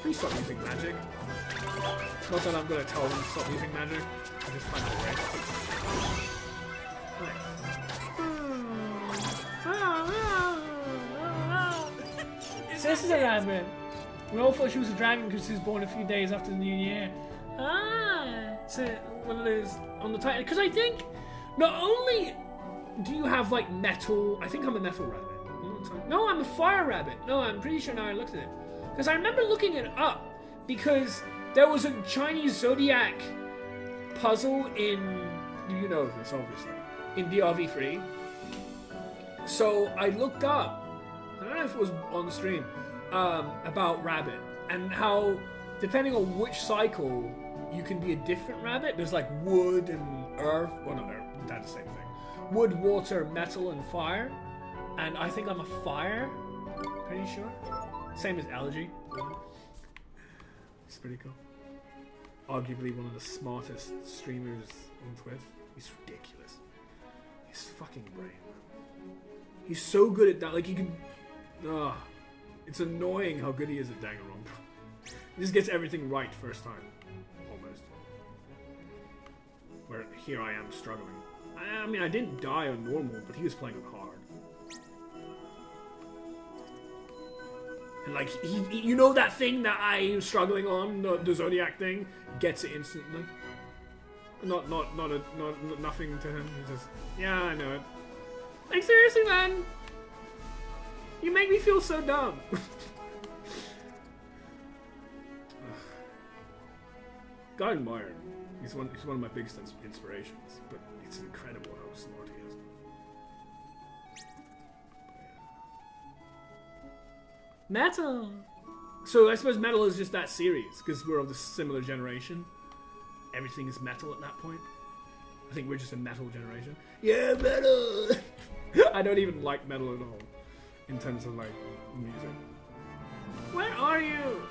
Please stop using magic. Not that I'm gonna tell them to stop using magic. I just find it right. So this is a rabbit. We all thought she was a dragon because she was born a few days after the New Year. Ah, so one of those on the title. Because I think not only do you have like metal, I think I'm a metal rabbit. No, I'm a fire rabbit. No, I'm pretty sure now I looked at it. Because I remember looking it up because there was a Chinese zodiac puzzle in, you know this obviously, in DRV3. So I looked up, I don't know if it was on the stream, about rabbit and how depending on which cycle you can be a different rabbit. There's like wood and earth, well not earth, that's the same thing. Wood, water, metal and fire. And I think I'm a fire, pretty sure. Same as Allergy. It's pretty cool. Arguably one of the smartest streamers on Twitch. He's ridiculous. He's fucking brain. He's so good at that. Like, he can... it's annoying how good he is at Danganronpa. He just gets everything right first time. Almost. Where here I am struggling. I mean, I didn't die on normal, but he was playing on hard. And like, you know that thing that I was struggling on, the Zodiac thing? Gets it instantly. Nothing to him. He's just, yeah, I know it. Like, seriously, man? You make me feel so dumb. Guy admire him. He's one of my biggest inspirations, but it's incredible how smart he is. Metal! So I suppose metal is just that series, because we're of the similar generation. Everything is metal at that point. I think we're just a metal generation. Yeah, metal! I don't even like metal at all, in terms of, like, music. Where are you?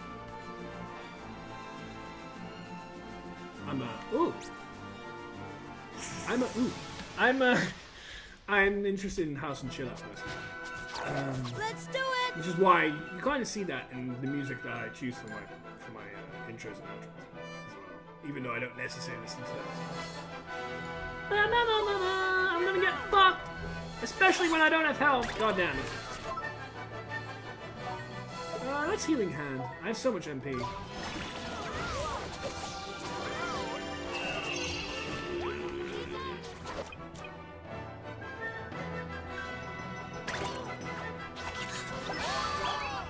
I'm interested in house and chill out personally. Let's do it! Which is why you kind of see that in the music that I choose for my intros and outros as well. Even though I don't necessarily listen to those. I'm gonna get fucked! Especially when I don't have health. God damn it. That's Healing Hand. I have so much MP.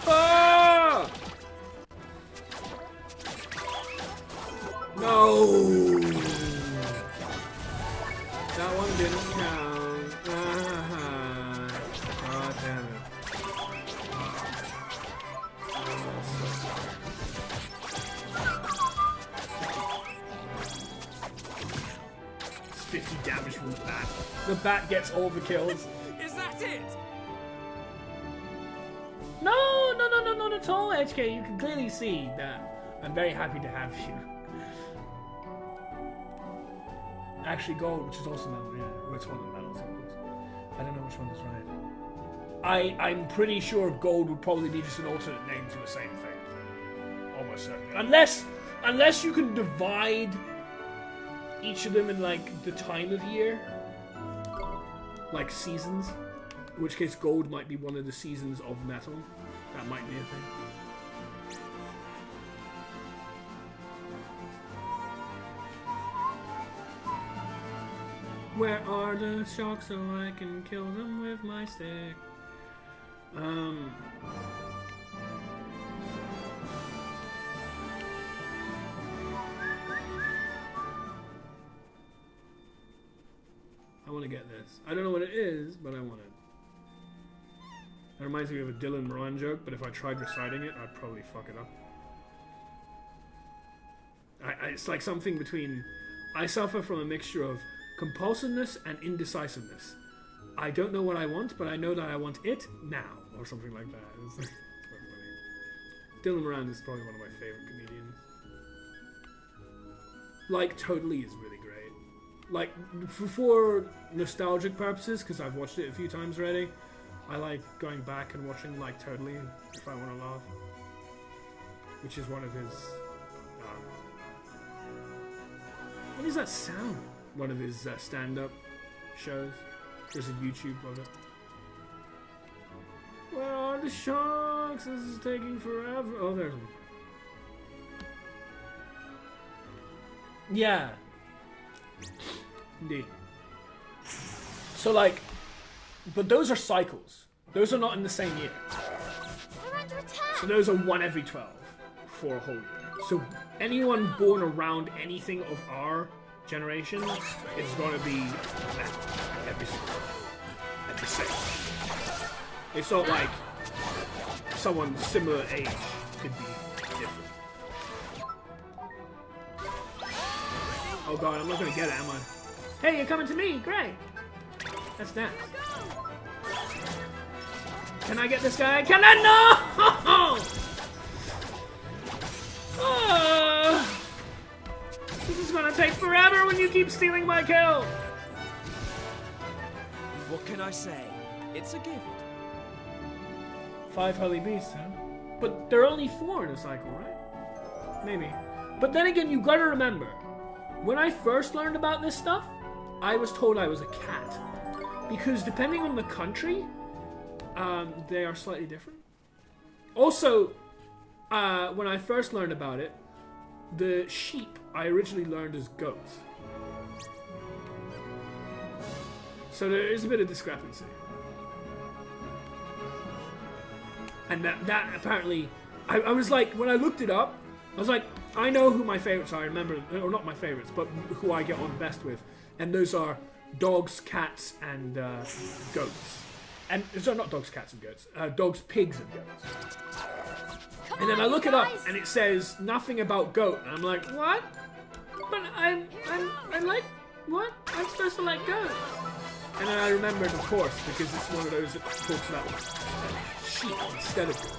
Ah! No! That one didn't count. God damn it. It's 50 damage from the bat. The bat gets all the kills. Is that it? No, not at all, HK. You can clearly see that I'm very happy to have you. Actually, gold, which is also metal, yeah. Well, it's one of the metals, of course. I don't know which one is right. I'm pretty sure gold would probably be just an alternate name for the same thing. Almost certainly. Unless you can divide each of them in, like, the time of year. Like seasons. In which case, gold might be one of the seasons of metal. That might be a thing. Where are the sharks so I can kill them with my stick? I want to get this. I don't know what it is, but I want it. That reminds me of a Dylan Moran joke, but if I tried reciting it, I'd probably fuck it up. It's like something between... I suffer from a mixture of compulsiveness and indecisiveness. I don't know what I want, but I know that I want it now, or something like that. It's quite funny. Dylan Moran is probably one of my favorite comedians. Like, Totally is really great. Like, for nostalgic purposes, because I've watched it a few times already, I like going back and watching Like Totally if I want to laugh. Which is one of his... what is that sound? One of his stand-up shows. There's a YouTube of it. Where are the sharks? This is taking forever. Oh, there's one. Yeah. Indeed. So, like, but those are cycles. Those are not in the same year. We're under attack. So those are 1 every 12 for a whole year. So anyone born around anything of our generation is going to be every single at the same. It's not like someone similar age could be different. Oh god, I'm not going to get it, am I? Hey, you're coming to me! Great! That's next. Can I get this guy? Can I? No! This is gonna take forever when you keep stealing my kill! What can I say? It's a gift. 5 holy beasts, huh? But there are only 4 in a cycle, right? Maybe. But then again, you gotta remember, when I first learned about this stuff, I was told I was a cat. Because depending on the country, they are slightly different. Also, when I first learned about it, the sheep I originally learned as goats. So there is a bit of discrepancy. And that apparently... I was like, when I looked it up, I was like, I know who my favorites are. I remember, or not my favorites, but who I get on best with. And those are dogs, cats, and goats. And so not dogs, cats, and goats. Dogs, pigs, and goats. And then I look it up, and it says nothing about goat, and I'm like, what? But I like what? I'm supposed to like goats. And then I remembered, of course, because it's one of those that talks about sheep instead of goats.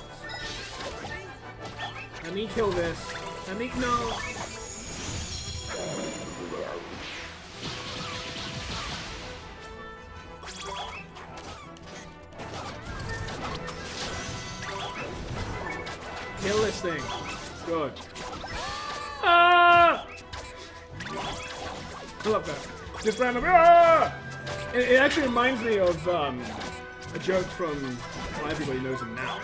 Let me kill this. Let me no. Kill this thing. Good. Ah! I love that. Just random. Ah! It actually reminds me of a joke from, well, everybody knows him now.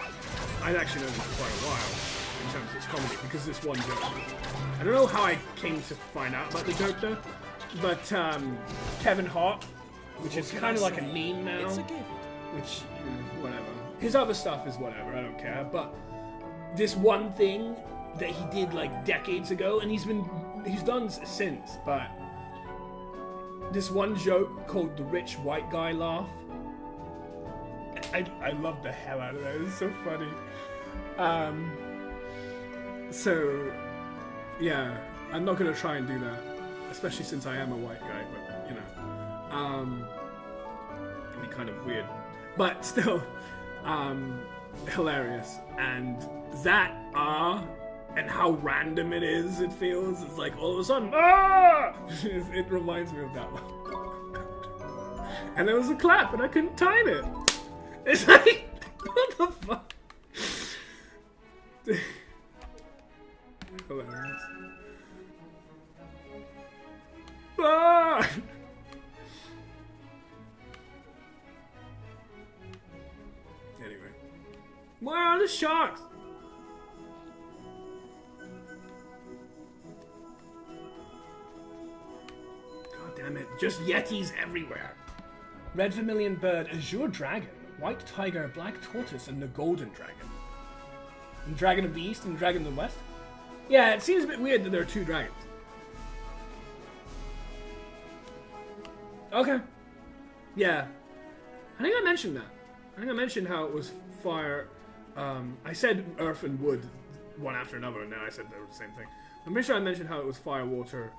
I've actually known him for quite a while in terms of his comedy because this one joke. I don't know how I came to find out about the joke though, but Kevin Hart, which is kind of like a meme now, It's a gift. which whatever. His other stuff is whatever. I don't care, but. This one thing that he did like decades ago, and he's done since, but this one joke called the rich white guy laugh. I love the hell out of that. It's so funny. So yeah, I'm not gonna try and do that, especially since I am a white guy. But you know, it'd be kind of weird, but still, hilarious. And that and how random it is, it feels. It's like all of a sudden, it reminds me of that one. And there was a clap, and I couldn't time it. It's like, what the fuck? Hilarious. Where are the sharks? God damn it. Just yetis everywhere. Red vermilion bird, azure dragon, white tiger, black tortoise, and the golden dragon. And dragon of the east and dragon of the west? Yeah, it seems a bit weird that there are two dragons. Okay. Yeah. I think I mentioned that. I think I mentioned how it was fire. I said earth and wood one after another, and then I said they were the same thing. I'm pretty sure I mentioned how it was fire, water,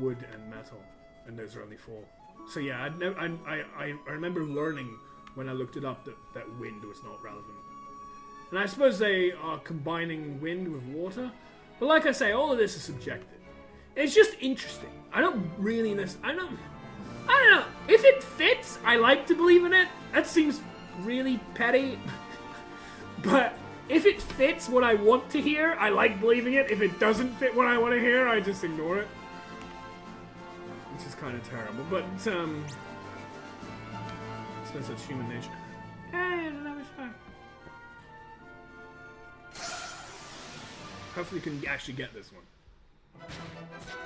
wood, and metal, and those are only 4. So yeah, I remember learning when I looked it up that wind was not relevant. And I suppose they are combining wind with water. But like I say, all of this is subjective. It's just interesting. I don't know. If it fits, I like to believe in it. That seems really petty. But if it fits what I want to hear, I like believing it. If it doesn't fit what I want to hear, I just ignore it. Which is kind of terrible. But, I suppose that's human nature. Hey, another shark. Hopefully we can actually get this one.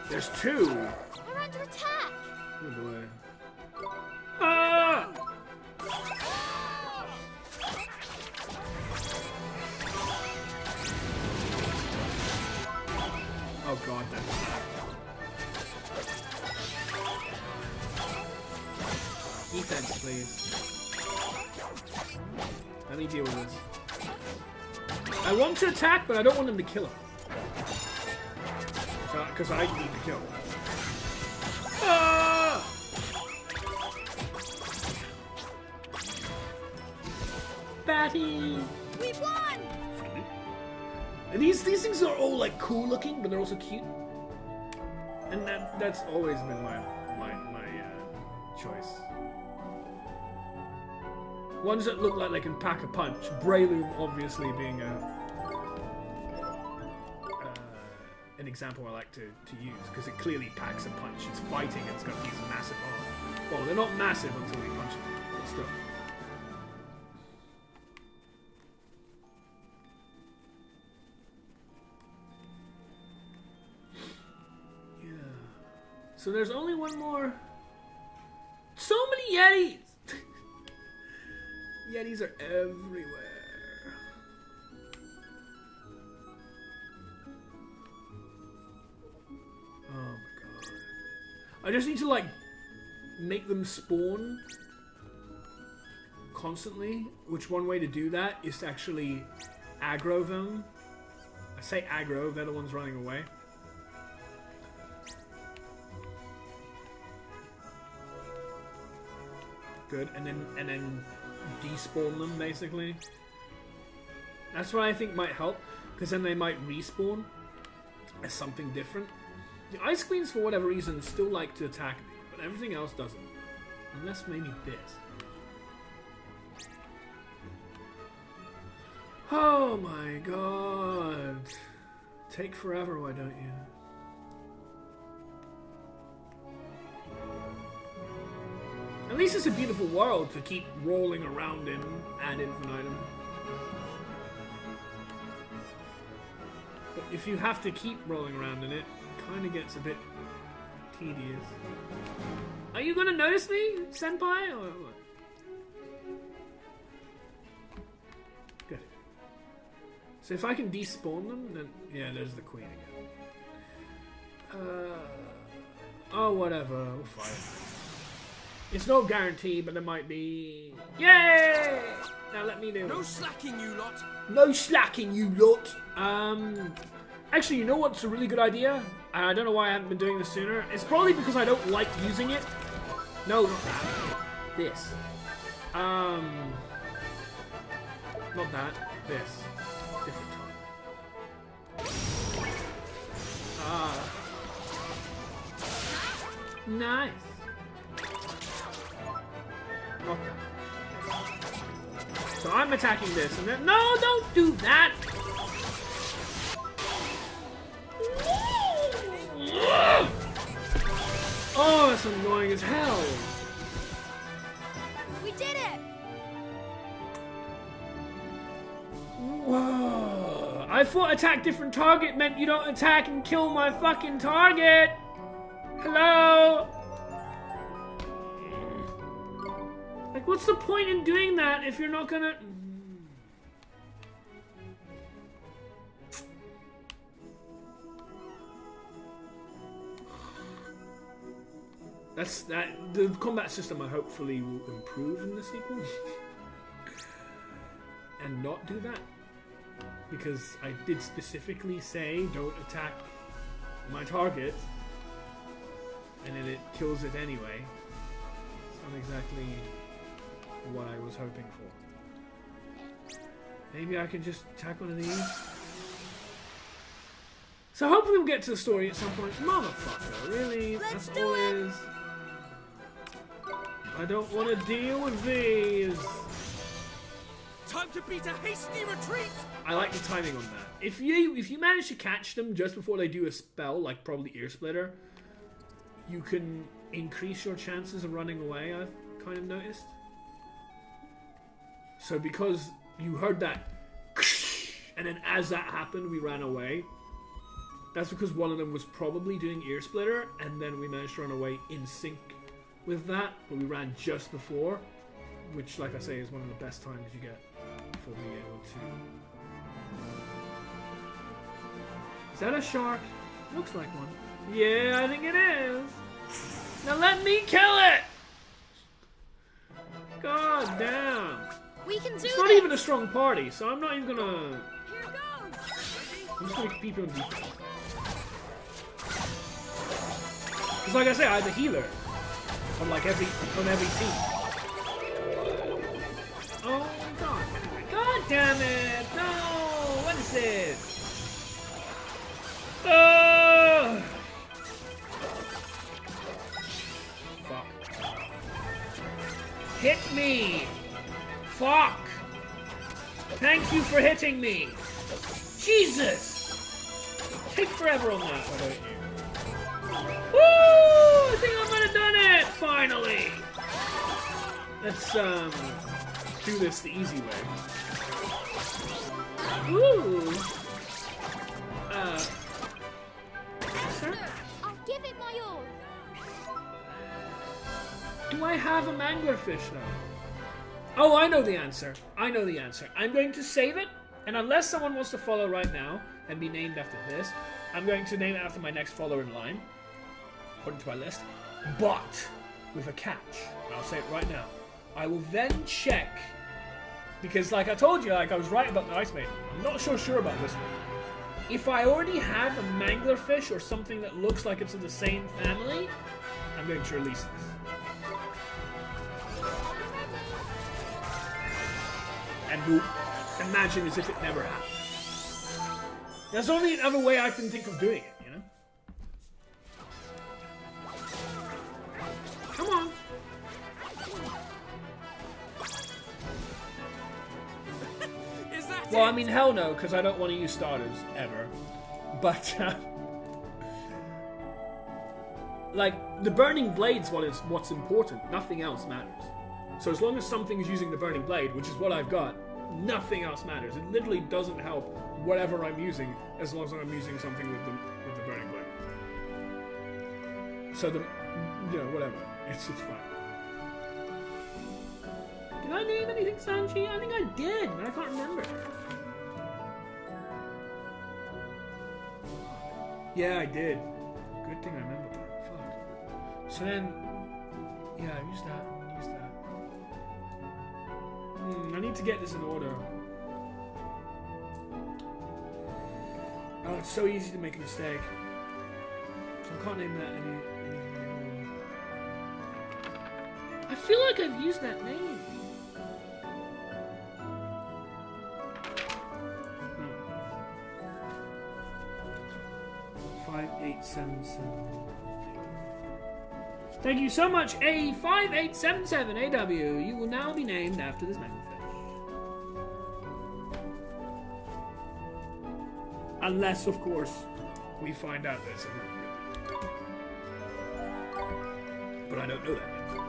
There's 2! We're under attack! Oh boy. Ah! Oh god, that's bad. Defense, please. Let me deal with this. I want to attack, but I don't want him to kill him. Because I need to kill him. Ah! Batty! We won! And these things are all like cool looking, but they're also cute. And that's always been my choice. Ones that look like they can pack a punch. Breloom obviously being an example I like to use, because it clearly packs a punch. It's fighting, it's got these massive arms. Well, they're not massive until we punch them, but still. So there's only one more. So many Yetis! Yetis are everywhere. Oh my god. I just need to like make them spawn constantly, which one way to do that is to actually aggro them. I say aggro, they're the ones running away. Good, and then despawn them basically. That's what I think might help, because then they might respawn as something different. The Ice Queens, for whatever reason, still like to attack me, but everything else doesn't. Unless maybe this. Oh my god. Take forever, why don't you? At least it's a beautiful world to keep rolling around in ad infinitum. But if you have to keep rolling around in it, it kind of gets a bit tedious. Are you gonna notice me, senpai, or what? Good. So if I can despawn them, then yeah, there's the queen again. Oh, whatever. We'll fight. It's no guarantee, but there might be. Yay! Now let me do. No slacking, you lot. No slacking, you lot. Actually, you know what's a really good idea? I don't know why I haven't been doing this sooner. It's probably because I don't like using it. No, not that. This. Not that. This. Different time. Ah. Nice. Not that. So I'm attacking this, and then no, don't do that. Oh, that's annoying as hell. We did it! I thought attack different target meant you don't attack and kill my fucking target. Hello? Like, what's the point in doing that if you're not gonna... The combat system I hopefully will improve in the sequel. And not do that. Because I did specifically say don't attack my target. And then it kills it anyway. It's not exactly what I was hoping for. Maybe I can just attack one of these. So hopefully we'll get to the story at some point. Motherfucker, really? Let's That's do all it. it is. I don't want to deal with these. Time to beat a hasty retreat! I like the timing on that. If you manage to catch them just before they do a spell, like probably Ear Splitter, you can increase your chances of running away, I've kind of noticed. So because you heard that, and then as that happened, we ran away, that's because one of them was probably doing Ear Splitter, and then we managed to run away in sync with that, but we ran just before, which, like I say, is one of the best times you get for being able to... Is that a shark? Looks like one. Yeah, I think it is. Now let me kill it! God damn. We can do It's not this. even a strong party, so I'm not even gonna... Here goes. I'm just gonna keep it on defense. Because like I say, I have a healer on like every team. Oh god. God damn it! No! What is this? Oh! Fuck. Hit me! Fuck! Thank you for hitting me! Jesus! Take forever on that, why don't you? Woo! I think I might have done it! Finally! Let's, do this the easy way. Ooh! Sir? I'll give it my all. Do I have a manglerfish now? Oh, I know the answer. I know the answer. I'm going to save it, and unless someone wants to follow right now and be named after this, I'm going to name it after my next follower in line, according to my list, but with a catch. And I'll say it right now. I will then check, because like I told you, like I was right about the Ice Maiden. I'm not so sure about this one. If I already have a manglerfish or something that looks like it's in the same family, I'm going to release this. And we'll imagine as if it never happened. There's only another way I can think of doing it, you know? Come on. Is that Well, it? I mean, hell no, because I don't want to use starters, ever. But, like, the Burning Blade's what's important. Nothing else matters. So as long as something is using the Burning Blade, which is what I've got, nothing else matters. It literally doesn't help whatever I'm using, as long as I'm using something with the Burning Blade. So whatever. It's fine. Did I name anything Sanji? I think I did, but I can't remember. Yeah, I did. Good thing I remember that. Fuck. So then, yeah, I used that. I need to get this in order. Oh, it's so easy to make a mistake. So I can't name that anything anymore. I feel like I've used that name. No. 5877. Thank you so much, A5877AW. You will now be named after this manglerfish. Unless, of course, we find out there's a but I don't know that yet.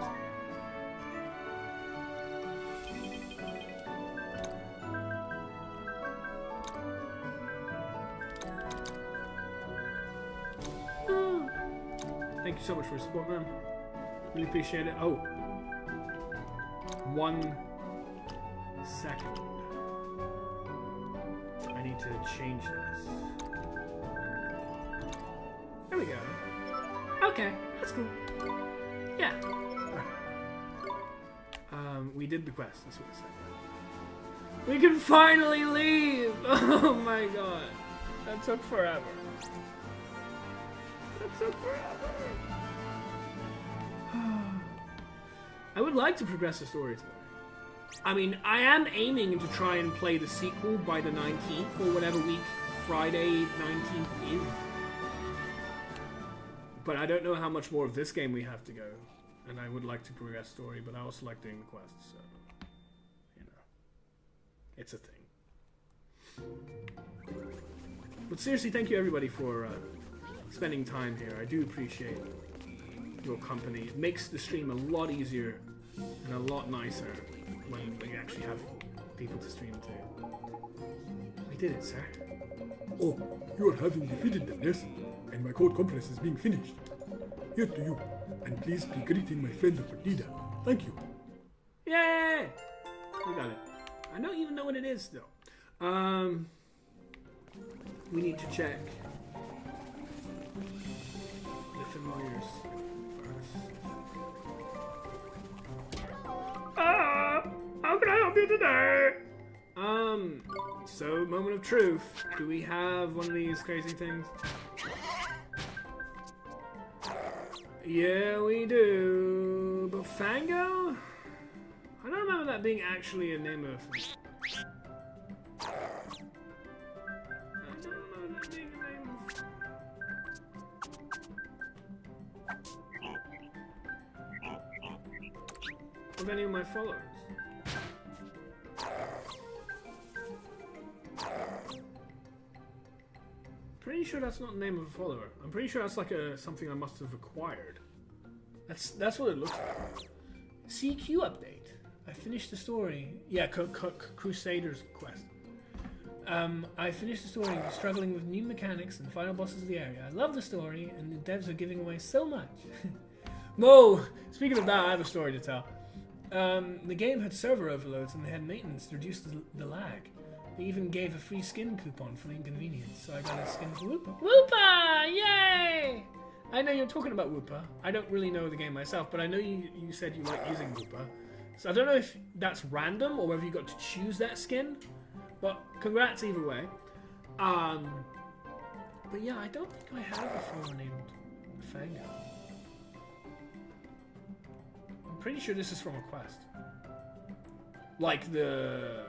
Thank you so much for your support, man. Really appreciate it. Oh. 1 second. I need to change this. There we go. Okay, that's cool. Yeah. We did the quest, that's what it said. We can finally leave! Oh my god. That took forever. That took forever. I would like to progress the story today. I mean, I am aiming to try and play the sequel by the 19th, or whatever week Friday 19th is. But I don't know how much more of this game we have to go. And I would like to progress story, but I also like doing the quests, so... You know. It's a thing. But seriously, thank you everybody for spending time here. I do appreciate your company. It makes the stream a lot easier and a lot nicer when we actually have people to stream to. We did it, sir. Oh, you are having defeated them, yes? And my code compress is being finished. Here to you. And please be greeting my friend Perdida. Thank you. Yay! We got it. I don't even know what it is, though. We need to check the familiars first. How can I help you today? So, moment of truth. Do we have one of these crazy things? Yeah, we do. But Fango? I don't remember that being actually a name of... I don't remember that being a name of any of my followers. Pretty sure that's not the name of a follower. I'm pretty sure that's like something I must have acquired. That's what it looks like. CQ update. I finished the story. Yeah, Crusader's quest. I finished the story, struggling with new mechanics and final bosses of the area. I love the story, and the devs are giving away so much. Mo! Speaking of that, I have a story to tell. The game had server overloads, and they had maintenance to reduce the lag. They even gave a free skin coupon for the inconvenience, so I got a skin for Woopa. Woopa! Yay! I know you're talking about Woopa. I don't really know the game myself, but I know you said you like using Woopa. So I don't know if that's random or whether you got to choose that skin. But congrats either way. But yeah, I don't think I have a follower named Fango. I'm pretty sure this is from a quest. Like the...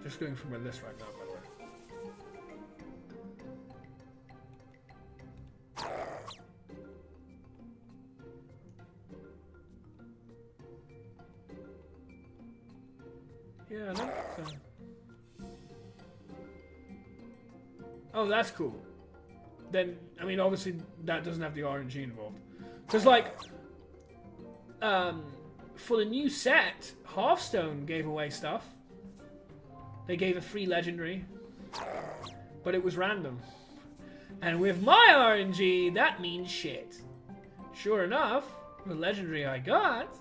Just going through my list right now, by the way. Yeah, I don't think so. Oh, that's cool. Then, I mean, obviously that doesn't have the RNG involved. Because, like, for the new set, Hearthstone gave away stuff. They gave a free legendary, but it was random. And with my RNG, that means shit. Sure enough, the legendary I got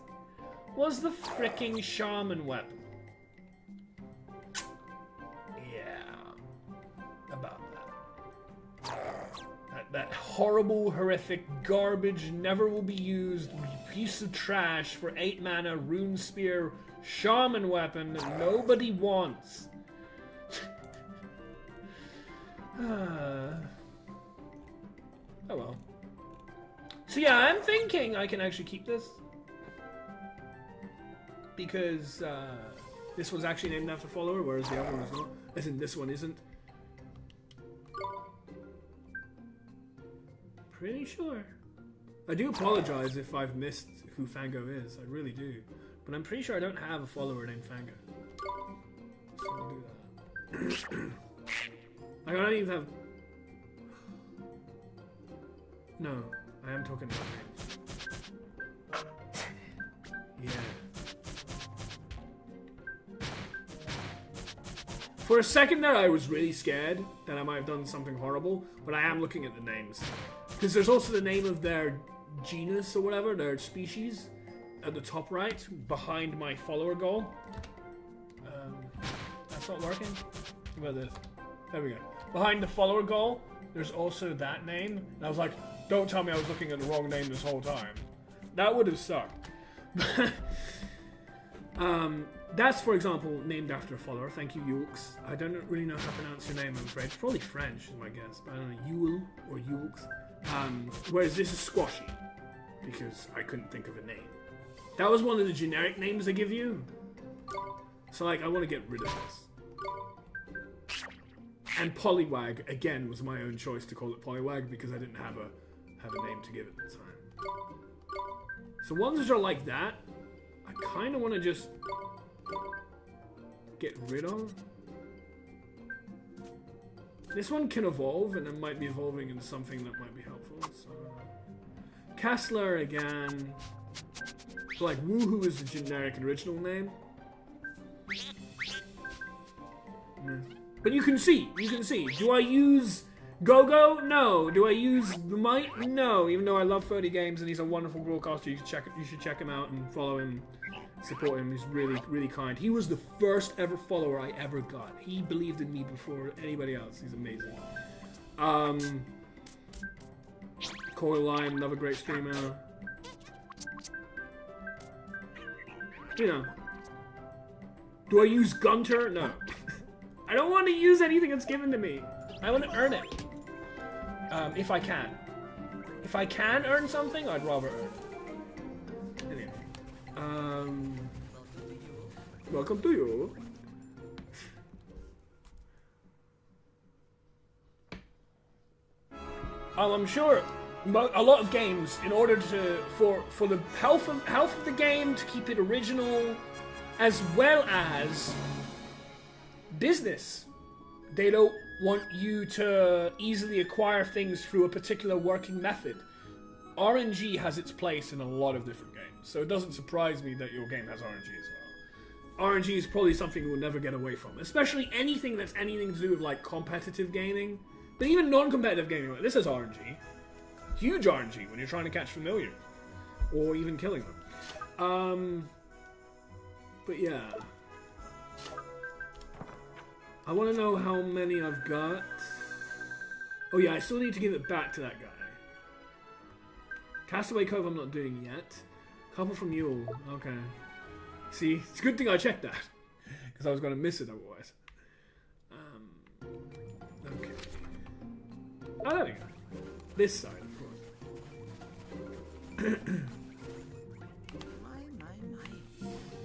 was the fricking shaman weapon. Yeah, about that. That horrible, horrific, garbage, never will be used piece of trash for 8 mana rune spear shaman weapon that nobody wants. Oh well. So yeah, I'm thinking I can actually keep this. Because this one's actually named after follower, whereas the other one is not. As in, this one isn't. Pretty sure. I do apologize if I've missed who Fango is. I really do. But I'm pretty sure I don't have a follower named Fango. So I'll do that. I don't even have... No, I am talking about names. Yeah. For a second there, I was really scared that I might have done something horrible, but I am looking at the names. Because there's also the name of their genus or whatever, their species, at the top right, behind my follower goal. That's not working. What about this? There we go. Behind the follower goal, there's also that name. And I was like, don't tell me I was looking at the wrong name this whole time. That would have sucked. That's, for example, named after a follower. Thank you, Yulks. I don't really know how to pronounce your name, I'm afraid. It's probably French, is my guess. But I don't know, Yule or Yulks. Whereas this is Squashy, because I couldn't think of a name. That was one of the generic names they give you. So, like, I want to get rid of this. And Poliwag, again, was my own choice to call it Poliwag because I didn't have a name to give it at the time. So ones that are like that, I kind of want to just get rid of. This one can evolve, and it might be evolving into something that might be helpful. So, Kessler again. So like Woohoo is the generic and original name. But you can see. Do I use Go-Go? No. Do I use the Might? No. Even though I love 30 games and he's a wonderful broadcaster, you should check him out and follow him, support him. He's really, really kind. He was the first ever follower I ever got. He believed in me before anybody else. He's amazing. Coraline, another great streamer. You know. Do I use Gunter? No. I don't want to use anything that's given to me. I want to earn it. If I can. If I can earn something, I'd rather earn it. Anyway. Welcome to you. I'm sure a lot of games, in order to for the health of the game, to keep it original, as well as business, they don't want you to easily acquire things through a particular working method. RNG has its place in a lot of different games, so it doesn't surprise me that your game has RNG as well. RNG is probably something we'll never get away from, especially anything that's anything to do with like competitive gaming, but even non-competitive gaming. Like, this is RNG, huge RNG when you're trying to catch familiars, or even killing them. But yeah. I want to know how many I've got. Oh yeah, I still need to give it back to that guy. Castaway Cove I'm not doing yet. Couple from Yule. Okay. See, it's a good thing I checked that. Because I was going to miss it otherwise. Okay. Oh, there we go. This side, of course.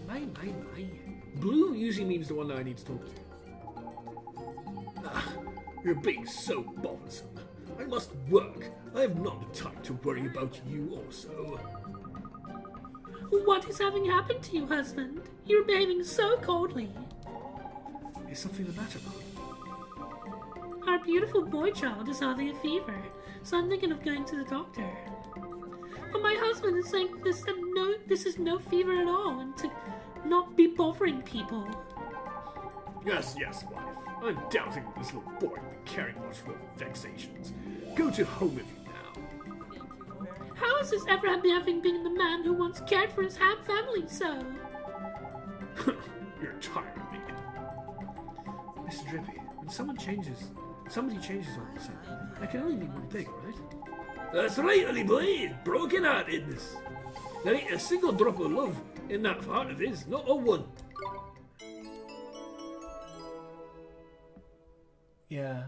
My. Blue usually means the one that I need to talk to. You're being so bothersome. I must work. I have not the time to worry about you also. What is having happened to you, husband? You're behaving so coldly. Is something the matter, Mom? Our beautiful boy child is having a fever, so I'm thinking of going to the doctor. But my husband is saying this is no fever at all, and to not be bothering people. Yes, wife. I'm doubting that this little boy will be carrying much for vexations. Go to home with you now. How is this ever having been the man who once cared for his family so? You're tired of me. Mr. Drippy, when somebody changes all of a sudden, that can only be one thing, right? That's right, honey boy. Broken-heartedness. There ain't a single drop of love in that heart of his, not a one. Yeah.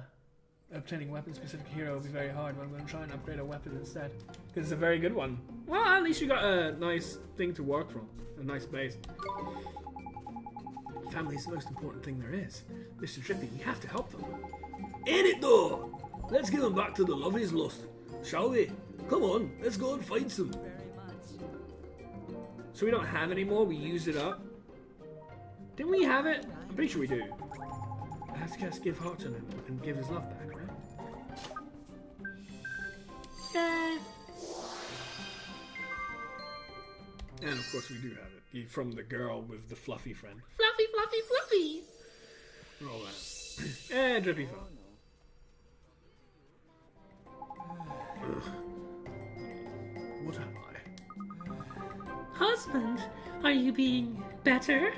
Obtaining weapon-specific hero will be very hard, but I'm going to try and upgrade a weapon instead. Because it's a very good one. Well, at least you got a nice thing to work from. A nice base. Family is the most important thing there is. Mr. Drippy, we have to help them. Ain't it though? Let's give them back to the love he's lost, shall we? Come on, let's go and find some. So we don't have any more? We used it up? Didn't we have it? I'm pretty sure we do. I have to just give heart to him and give his love back, right? And of course we do have it. From the girl with the fluffy friend. Fluffy, fluffy, fluffy! Roll that. And drippy phone. What am I? Husband, are you being better?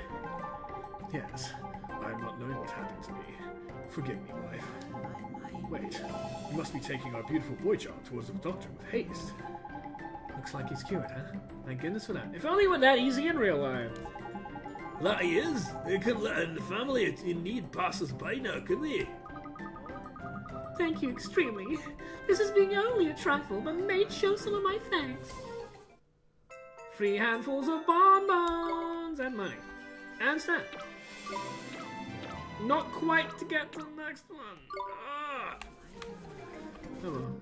Yes, I'm not knowing what happened to me. Forgive me, wife. Wait, you must be taking our beautiful boy child towards the doctor with haste. Looks like he's cured, huh? Thank goodness for that. If only it were that easy in real life. That he is. They could let the family in need pass us by now, could they? Thank you extremely. This is being only a trifle, but may show some of my thanks. Free handfuls of bonbons and money. And stamp. Not quite to get to the next one. Ah. Oh well.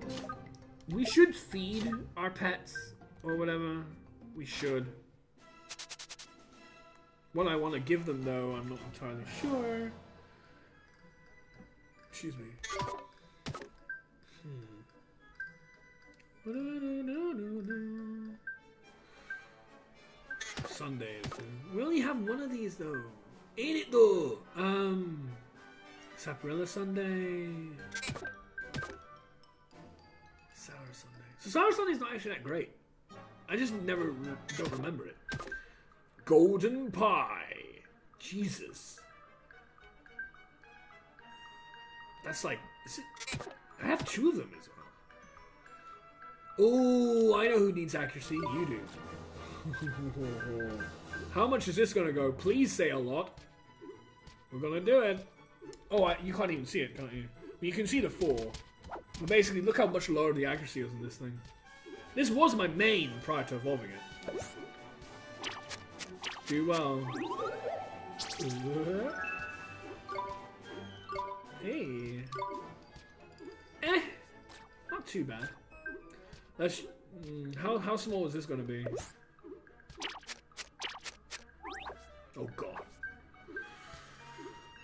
We should feed our pets or whatever. We should. What I want to give them though, I'm not entirely sure. Excuse me. Sundays. We only have one of these though. Ain't it though? Saparilla Sunday. Sour Sunday. So Sour Sunday's not actually that great. I just don't remember it. Golden Pie. Jesus. That's like... I have two of them as well. Oh, I know who needs accuracy. You do. How much is this going to go? Please say a lot. We're going to do it. Oh, you can't even see it, can't you? You can see the 4. But basically, look how much lower the accuracy is in this thing. This was my main prior to evolving it. Do well. Hey. Not too bad. Let's. How small is this going to be? Oh god.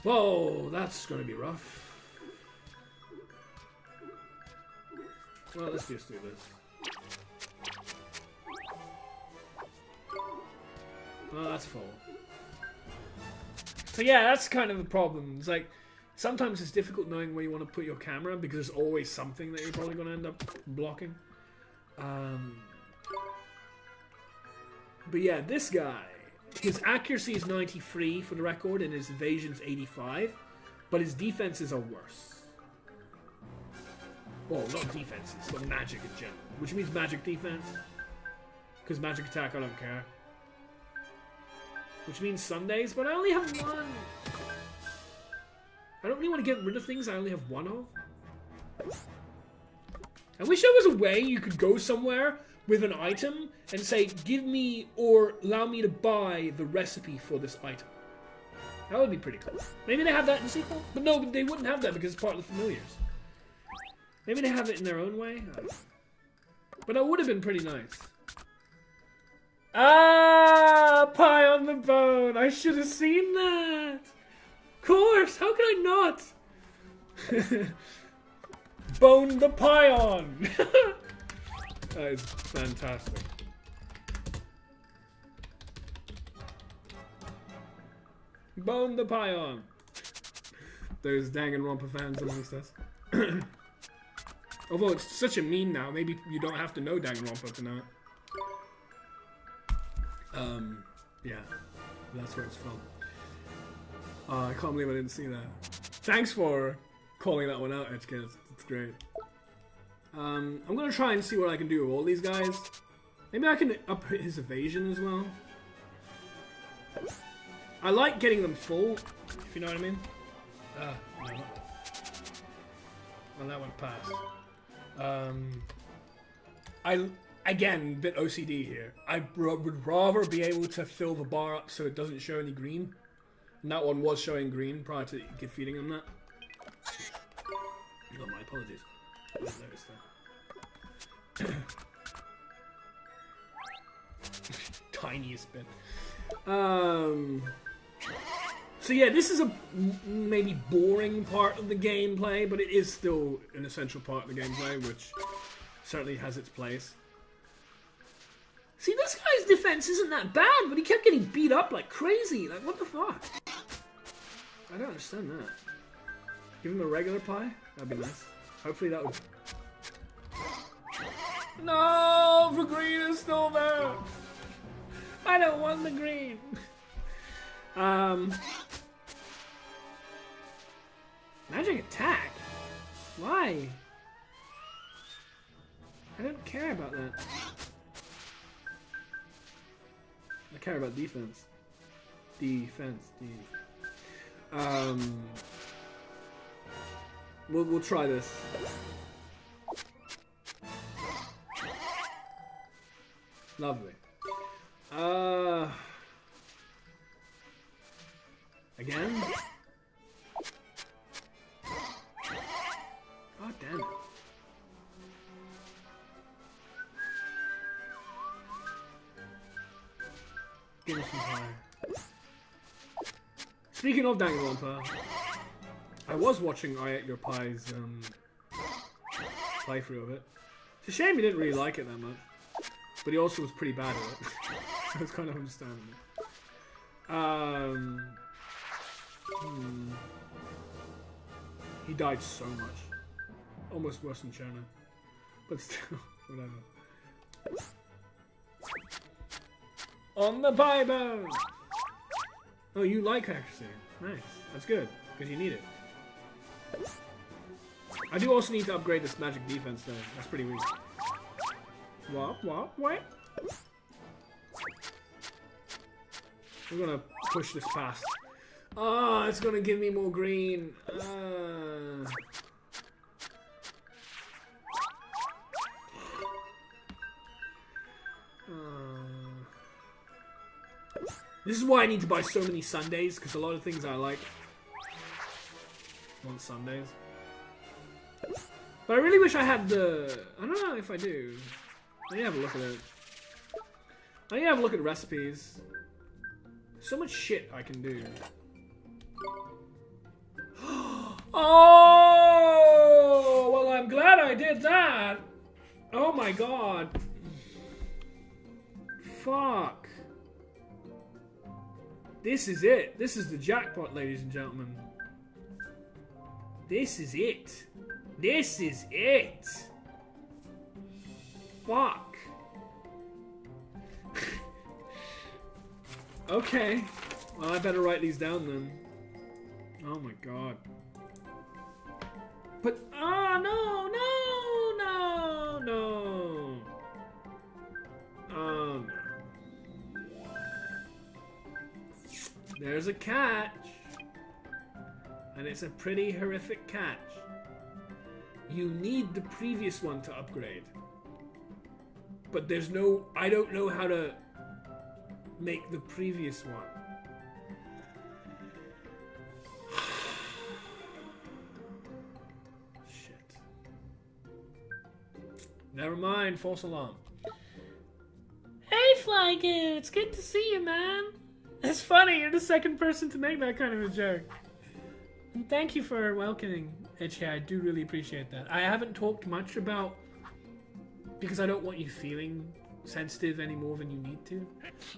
Whoa, that's going to be rough. Well, let's just do this. Oh, that's full. So yeah, that's kind of the problem. It's like, sometimes it's difficult knowing where you want to put your camera because there's always something that you're probably going to end up blocking. But yeah, this guy, his accuracy is 93 for the record and his evasion's 85, but his defenses are worse. Well, not defenses, but magic in general. Which means magic defense. Because magic attack, I don't care. Which means Sundays, but I only have one. I don't really want to get rid of things I only have one of. I wish there was a way you could go somewhere with an item and say, give me or allow me to buy the recipe for this item. That would be pretty cool. Maybe they have that in the sequel? But no, they wouldn't have that because it's part of the familiars. Maybe they have it in their own way? But that would have been pretty nice. Ah, pie on the bone. I should have seen that. Of course. How could I not? Bone the pie on. That is fantastic. Bone the pie on. There's Danganronpa fans amongst us. Although it's such a meme now, maybe you don't have to know Danganronpa to know it. Yeah, that's where it's from. I can't believe I didn't see that. Thanks for calling that one out, Edgekids. It's great. I'm gonna try and see what I can do with all these guys. Maybe I can up his evasion as well. I like getting them full, if you know what I mean. No. Well, that went past. Again, a bit OCD here. I would rather be able to fill the bar up so it doesn't show any green. And that one was showing green prior to feeding him that. Oh, my apologies. I didn't notice that. Tiniest bit. So yeah, this is a maybe boring part of the gameplay, but it is still an essential part of the gameplay, which certainly has its place. See, this guy's defense isn't that bad, but he kept getting beat up like crazy. Like, what the fuck? I don't understand that. Give him a regular pie? That'd be nice. Hopefully that would... No! The green is still there! I don't want the green! Magic attack? Why? I don't care about that. I care about defense. We'll try this. Lovely. Again? God damn it. Give us some pie. Speaking of Danganronpa, I was watching I Ate Your Pie's playthrough of it. It's a shame he didn't really like it that much, but he also was pretty bad at it. So it's kind of understandable. He died so much, almost worse than Shona, but still, whatever. On the pie bone! Oh, you like accuracy. Nice. That's good, because you need it. I do also need to upgrade this magic defense, though. That's pretty weak. What? We're gonna push this past. Oh, it's gonna give me more green. This is why I need to buy so many sundaes, because a lot of things I like want sundaes. But I really wish I had the... I don't know if I do. I need to have a look at it. I need to have a look at recipes. So much shit I can do. Oh! Well, I'm glad I did that. Oh my god. Fuck. This is it. This is the jackpot, ladies and gentlemen. This is it. This is it. Fuck. Okay. Well, I better write these down then. Oh my god. But, no. Oh, no. There's a catch. And it's a pretty horrific catch. You need the previous one to upgrade. But there's no... I don't know how to make the previous one. Shit. Never mind, false alarm. Hey, Flygoo, it's good to see you, man. It's funny, you're the second person to make that kind of a joke. And thank you for welcoming Itchy, I do really appreciate that. I haven't talked much about... because I don't want you feeling sensitive any more than you need to,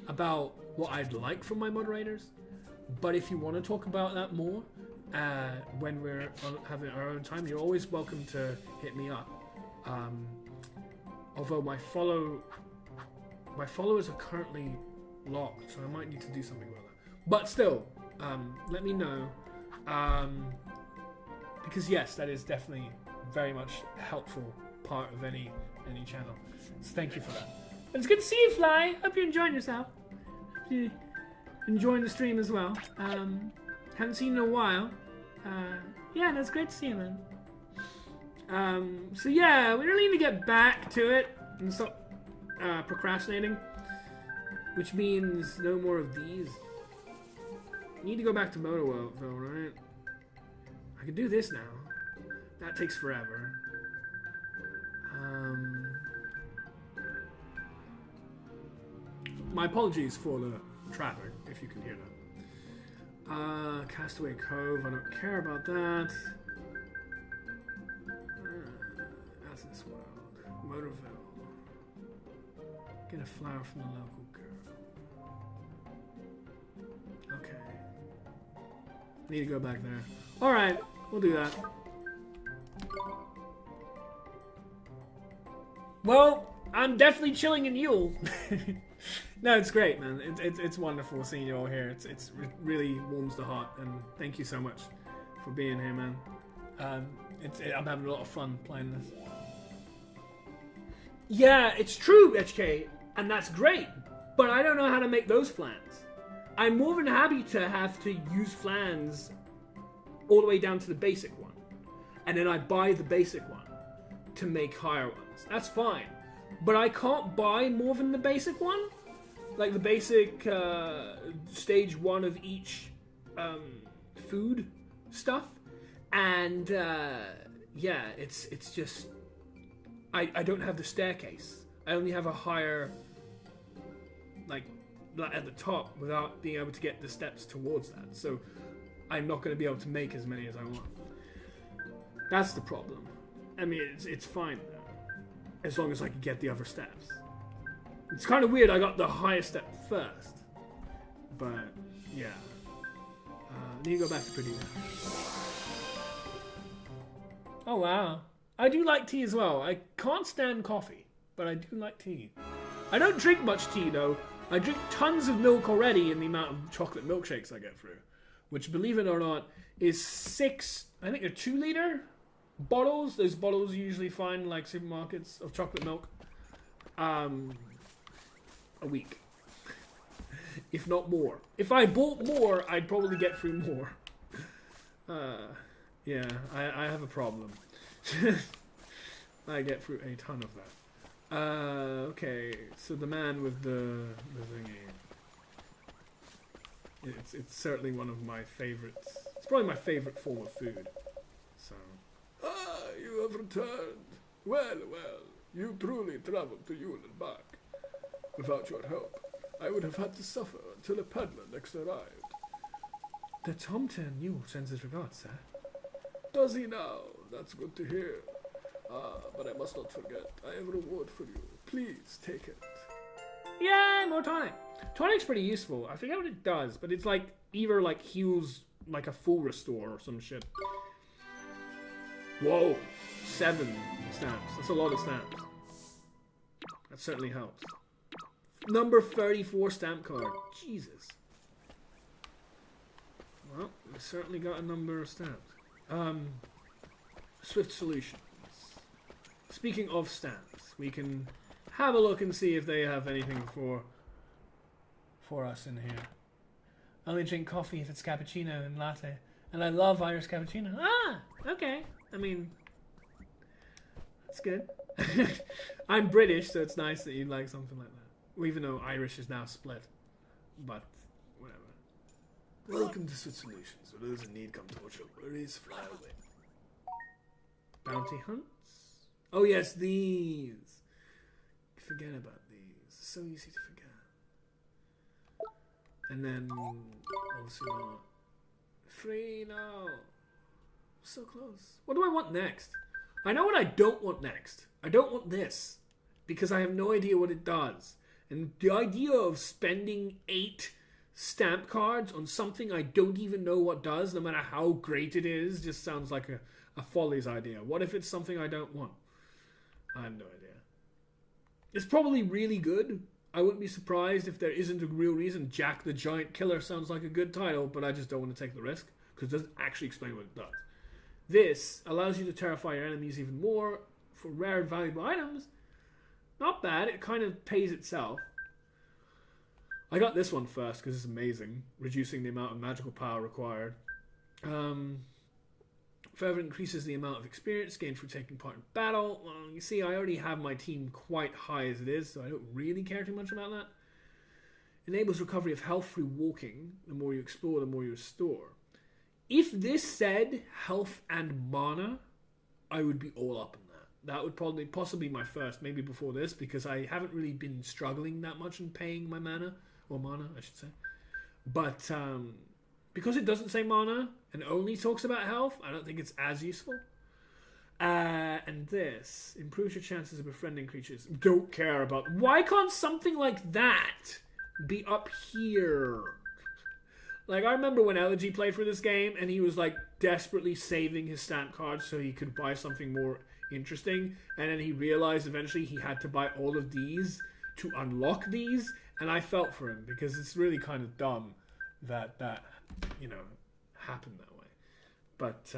about what I'd like from my moderators. But if you want to talk about that more, when we're having our own time, you're always welcome to hit me up. Although my followers are currently locked, so I might need to do something about that. But still, let me know. Because yes, that is definitely very much a helpful part of any channel. So thank you for that. But it's good to see you, Fly. Hope you're enjoying yourself. You're enjoying the stream as well. Haven't seen you in a while. Yeah, that's great to see you, man. So yeah, we really need to get back to it and stop procrastinating. Which means no more of these. Need to go back to Moto World, though, right? I can do this now. That takes forever. My apologies for the traffic, if you can hear that. Castaway Cove, I don't care about that. That's this world. Motorville. Get a flower from the local girl. Okay. need to go back there. Alright, we'll do that. Well, I'm definitely chilling in Yule. No, it's great, man. It's wonderful seeing you all here. It really warms the heart, and thank you so much for being here, man. I'm having a lot of fun playing this. Yeah, it's true, HK, and that's great, but I don't know how to make those flans. I'm more than happy to have to use flans all the way down to the basic one, and then I buy the basic one to make higher ones. That's fine, but I can't buy more than the basic one? Like the basic stage 1 of each food stuff? And yeah, it's just I don't have the staircase. I only have a higher, like at the top, without being able to get the steps towards that. So I'm not going to be able to make as many as I want. That's the problem. I mean, it's fine though, as long as I can get the other steps. It's kind of weird. I got the highest step first, but yeah. I need to go back to pretty now. Oh wow. I do like tea as well. I can't stand coffee, but I do like tea. I don't drink much tea though. I drink tons of milk already in the amount of chocolate milkshakes I get through. Which, believe it or not, is 6, I think they're 2-liter bottles. Those bottles you usually find in like supermarkets of chocolate milk. A week. If not more. If I bought more, I'd probably get through more. Yeah, I have a problem. I get through a ton of that. Okay, so the man with the thingy. It's certainly one of my favorites. It's probably my favorite form of food. So. Ah, you have returned. Well, you truly traveled to Yule and back. Without your help, I would have had to suffer until a peddler next arrived. The Tomten Yule sends his regards, sir. Does he now? That's good to hear. But I must not forget, I have a reward for you. Please take it. Yeah, more tonic. Tonic's pretty useful. I forget what it does, but it's like either like heals like a full restore or some shit. Whoa, 7 stamps. That's a lot of stamps. That certainly helps. Number 34 stamp card. Jesus. Well, we certainly got a number of stamps. Swift Solutions. Speaking of stamps, we can have a look and see if they have anything for us in here. I only drink coffee if it's cappuccino and latte. And I love Irish cappuccino. Ah, okay. I mean, that's good. I'm British, so it's nice that you like something like that. Well, even though Irish is now split. But, whatever. Welcome to Swift Solutions, where those in need come towards your worries fly away. Bounty hunts? Oh yes, these. Forget about these. So easy to forget. And then, obviously not. Free now. So close. What do I want next? I know what I don't want next. I don't want this. Because I have no idea what it does. And the idea of spending 8 stamp cards on something I don't even know what does, no matter how great it is, just sounds like a folly's idea. What if it's something I don't want? I have no idea. It's probably really good. I wouldn't be surprised if there isn't a real reason. Jack the Giant Killer sounds like a good title, but I just don't want to take the risk, because it doesn't actually explain what it does. This allows you to terrify your enemies even more for rare and valuable items. Not bad. It kind of pays itself. I got this one first because it's amazing. Reducing the amount of magical power required. Further increases the amount of experience gained through taking part in battle. Well, you see, I already have my team quite high as it is, so I don't really care too much about that. Enables recovery of health through walking. The more you explore, the more you restore. If this said health and mana, I would be all up in that. That would probably possibly my first, maybe before this, because I haven't really been struggling that much in paying my mana, or mana, I should say. But because it doesn't say mana and only talks about health, I don't think it's as useful. And this improves your chances of befriending creatures. Don't care about. Why can't something like that be up here? Like, I remember when Elegy played for this game, and he was, like, desperately saving his stamp cards so he could buy something more interesting, and then he realized eventually he had to buy all of these to unlock these, and I felt for him, because it's really kind of dumb that, you know, happened that way. But,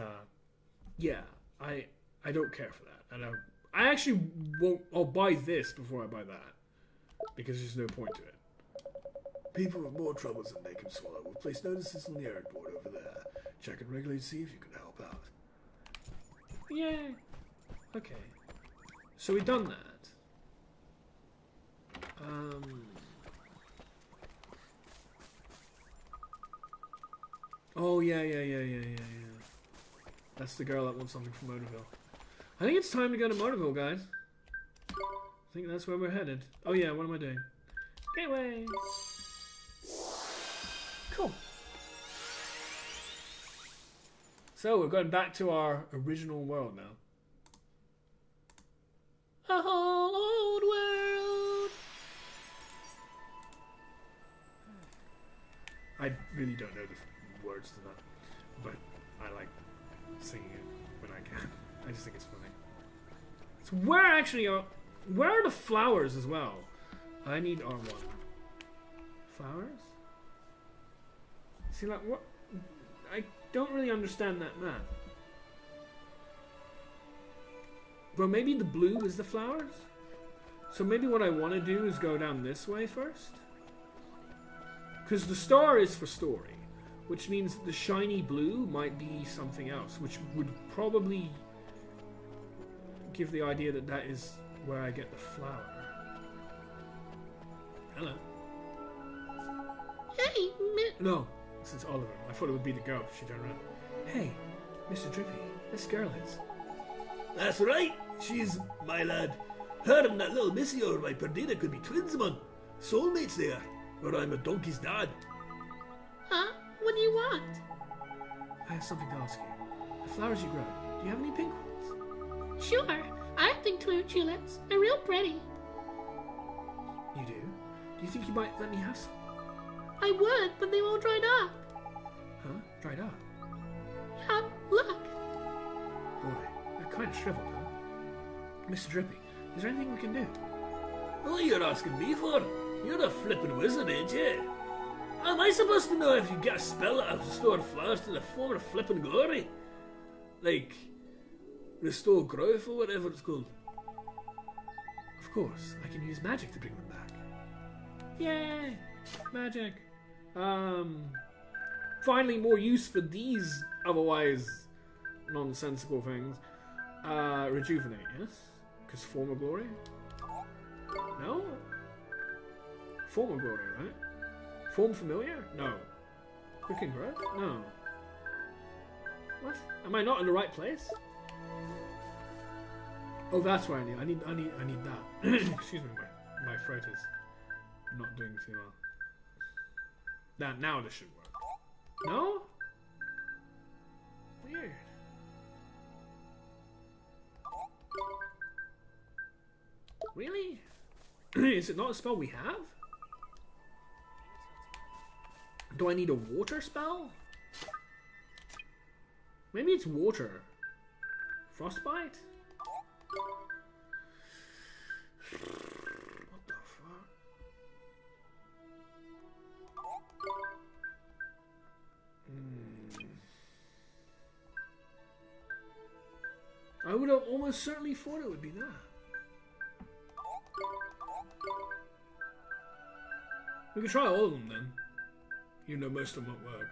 yeah, I don't care for that. I actually won't, I'll buy this before I buy that, because there's no point to it. People with more troubles than they can swallow will place notices on the errand board over there. Check it regularly to see if you can help out. Yeah. Okay. So we've done that. Oh, yeah. That's the girl that wants something from Motorville. I think it's time to go to Motorville, guys. I think that's where we're headed. Oh, yeah, what am I doing? Gateway! Cool. So, we're going back to our original world now. A whole old world! I really don't know the words to that, but I like singing it when I can. I just think it's funny. So where actually are... Where are the flowers as well? I need R1. Flowers? See, like, what? I don't really understand that map. But maybe the blue is the flowers? So maybe what I want to do is go down this way first? Because the star is for story, which means the shiny blue might be something else, which would probably give the idea that that is where I get the flower. Hello. Hey, No, it's Oliver. I thought it would be the girl. She turned around. Hey, Mr. Drippy, this girl is. That's right. She's my lad. Her and that little missy over by Perdita could be twins, man. Soulmates there. Or I'm a donkey's dad. Huh? What do you want? I have something to ask you. The flowers you grow, do you have any pink ones? Sure. I think blue tulips. They're real pretty. You do? Do you think you might let me have some? I would, but they all dried up. Huh? Dried up? Yeah, look. Boy, they're kind of shriveled, huh? Mr. Drippy, is there anything we can do? What are you asking me for? You're a flippin' wizard, ain't you? How am I supposed to know if you get a spell that restore flowers to the former flippin' glory? Like, restore growth or whatever it's called. Of course, I can use magic to bring them back. Yay! Magic. Finally more use for these otherwise nonsensical things. Rejuvenate, yes? Because former glory? No? Former glory, right? Form familiar? No. Quicken growth? No. What? Am I not in the right place? Oh, that's where I need that. Excuse me, my throat is not doing too well. Now this should work. No? Weird. Really? Is it not a spell we have? Do I need a water spell? Maybe it's water. Frostbite? What the fuck? I would have almost certainly thought it would be that. We can try all of them then. You know most of them won't work.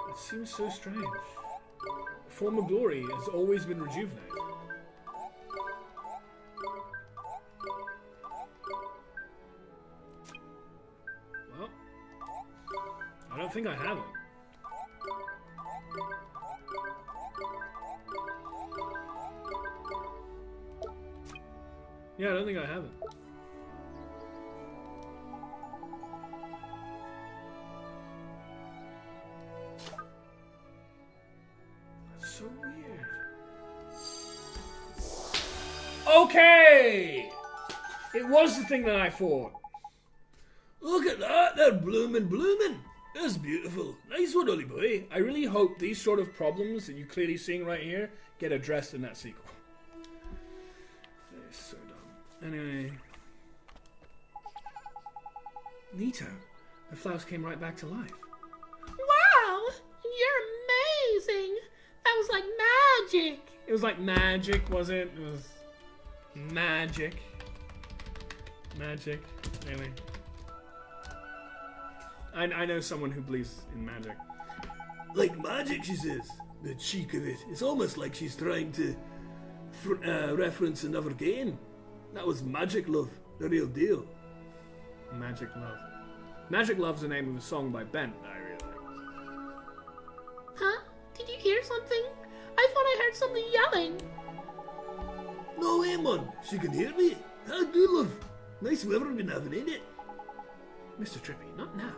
It seems so strange. Form of glory has always been rejuvenate. Well, I don't think I have it. Yeah, I don't think I have it. so weird. Okay! It was the thing that I thought. Look at that, they're blooming. That's beautiful. Nice one, Ollie boy. I really hope these sort of problems that you're clearly seeing right here get addressed in that sequel. They're so dumb. Anyway. Nito. The flowers came right back to life. Wow! You're amazing! That was like magic! It was like magic, was it? It was magic. Magic. Anyway. I know someone who believes in magic. Like magic, she says. The cheek of it. It's almost like she's trying to reference another game. That was Magic Love, the real deal. Magic Love. Magic Love's the name of a song by Ben that I really like. Huh? Did you hear something? I thought I heard something yelling. No way, man. She can hear me. How do, love? Nice weather we've been having, ain't it? Mr. Trippy, not now.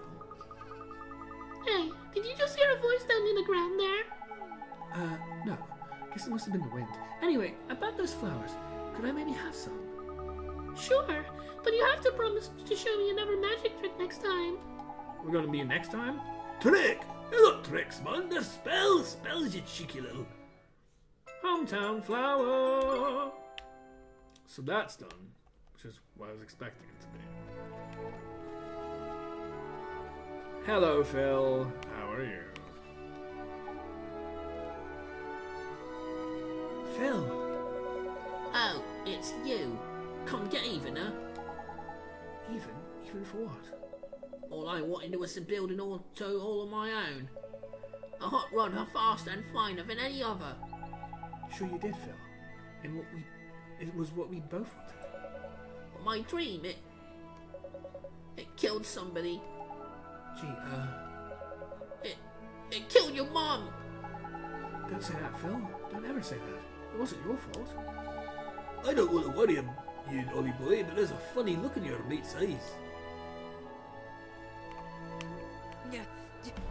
Hey, did you just hear a voice down in the ground there? No. Guess it must have been the wind. Anyway, about those flowers, could I maybe have some? Sure, but you have to promise to show me another magic trick next time. We're gonna be next time? Trick? They're not tricks, man. They're spells. Spells, you cheeky little. Hometown flower! So that's done, which is what I was expecting it to be. Hello, Phil. How are you? Phil! Oh, it's you. Come get even, huh? Even? Even for what? All I wanted was to build an auto all on my own. A hot rod faster and finer than any other. Sure you did, Phil. And it was what we both wanted. But my dream, it killed somebody. Gee, It killed your mom. don't say that, Phil. Don't ever say that. It wasn't your fault. I don't want to worry him, you Ollie boy, but there's a funny look in your mate's eyes.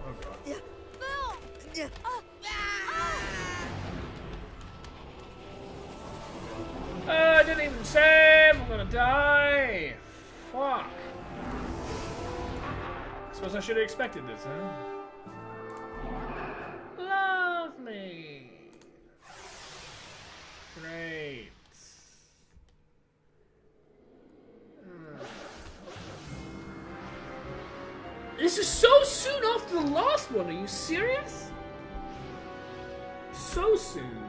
Oh, God. I didn't even save! I'm gonna die! Fuck. Suppose I should have expected this, huh? Lovely! Great. This is so soon after the last one, are you serious? So soon.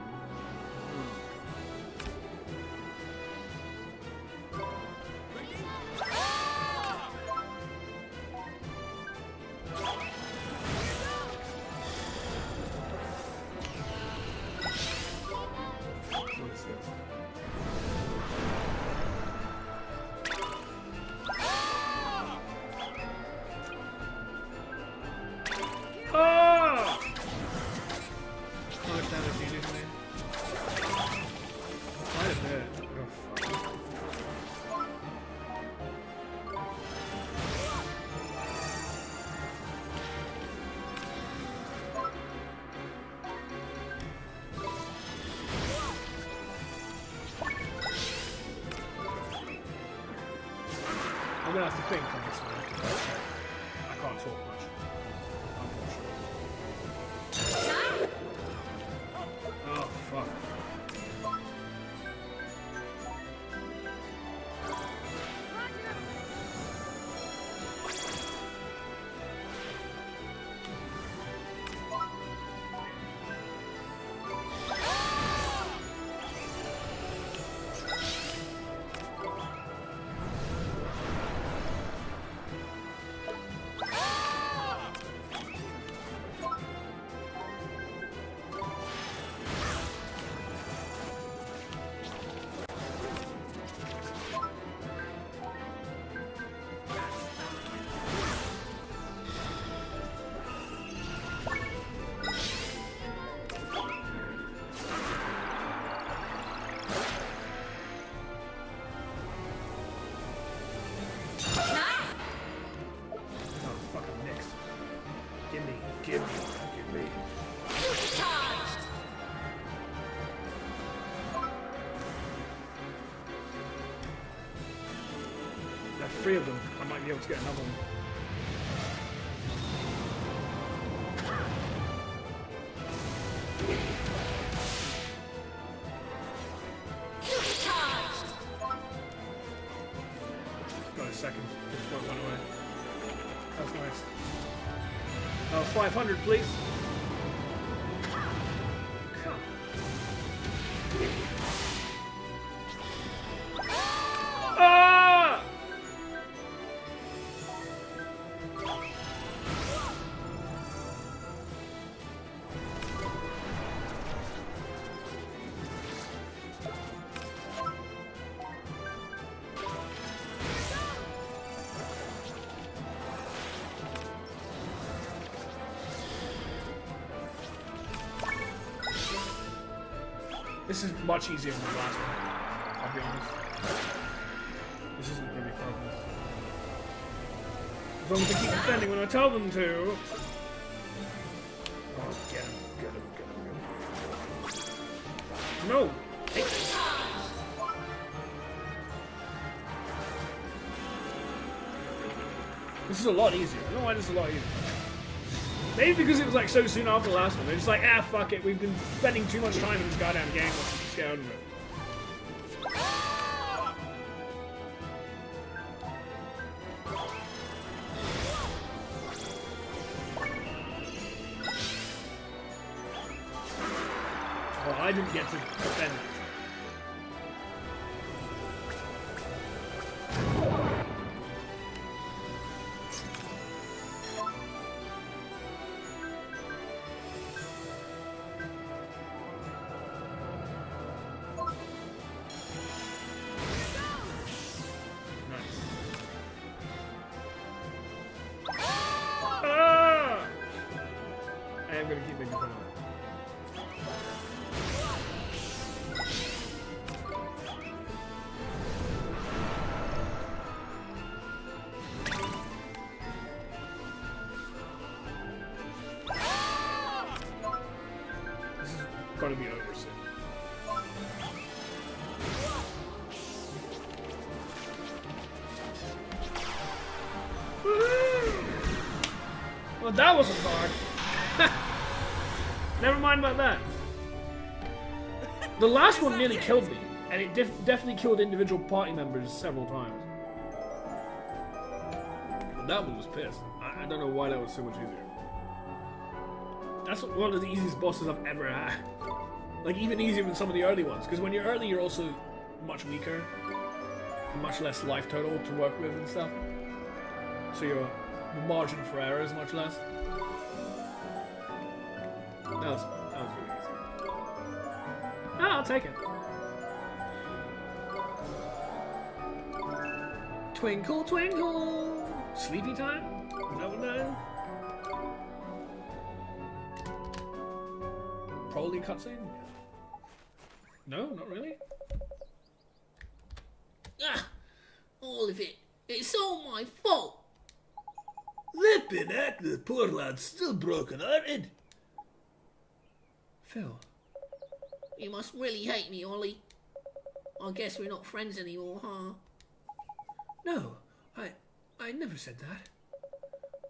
I'm gonna have to think on this one. I can't talk much. Unfortunately. Oh, fuck. 3 of them, I might be able to get another one. Got a second before it went away. That's nice. Oh, 500, please. Come. Ah! This is much easier than the last one, I'll be honest. This isn't really fun. As long as I keep defending when I tell them to. Oh, get him, get him, get him, get him. No! Hey. This is a lot easier. I don't know why this is a lot easier. Maybe because it was like so soon after the last one. They're just like, ah, fuck it. We've been spending too much time in this goddamn game. Let's just get out of it. Well, I didn't get to defend it. I'm gonna keep making fun of it. This is gonna be over soon. Well, that wasn't hard. Never mind about that. The last one nearly killed me, and it definitely killed individual party members several times. But that one was pissed. I don't know why that was so much easier. That's one of the easiest bosses I've ever had. Like, even easier than some of the early ones, because when you're early, you're also much weaker, and much less life total to work with and stuff. So your margin for error is much less. That was really easy. Oh, I'll take it. Twinkle, twinkle. Sleepy time? Is that what that is? Probably a cutscene? No, not really. Ah, all of it. It's all my fault. Flippin' heck, the poor lad's still broken-hearted. Phil. You must really hate me, Ollie. I guess we're not friends anymore, huh? No, I never said that.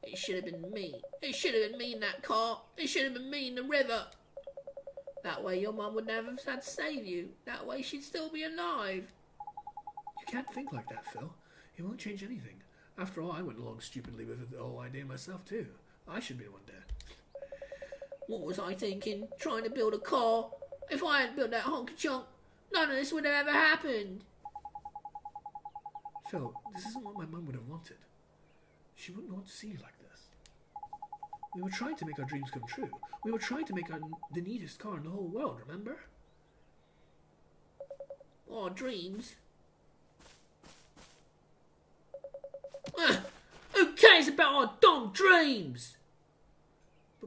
It should have been me. It should have been me in that car. It should have been me in the river. That way your mum would never have had to save you. That way she'd still be alive. You can't think like that, Phil. It won't change anything. After all, I went along stupidly with the whole idea myself, too. I should be the one dead. What was I thinking? Trying to build a car? If I hadn't built that honky chunk, none of this would have ever happened. Phil, this isn't what my mum would have wanted. She wouldn't want to see you like this. We were trying to make our dreams come true. We were trying to make the neatest car in the whole world, remember? Our dreams? Who cares about our dumb dreams?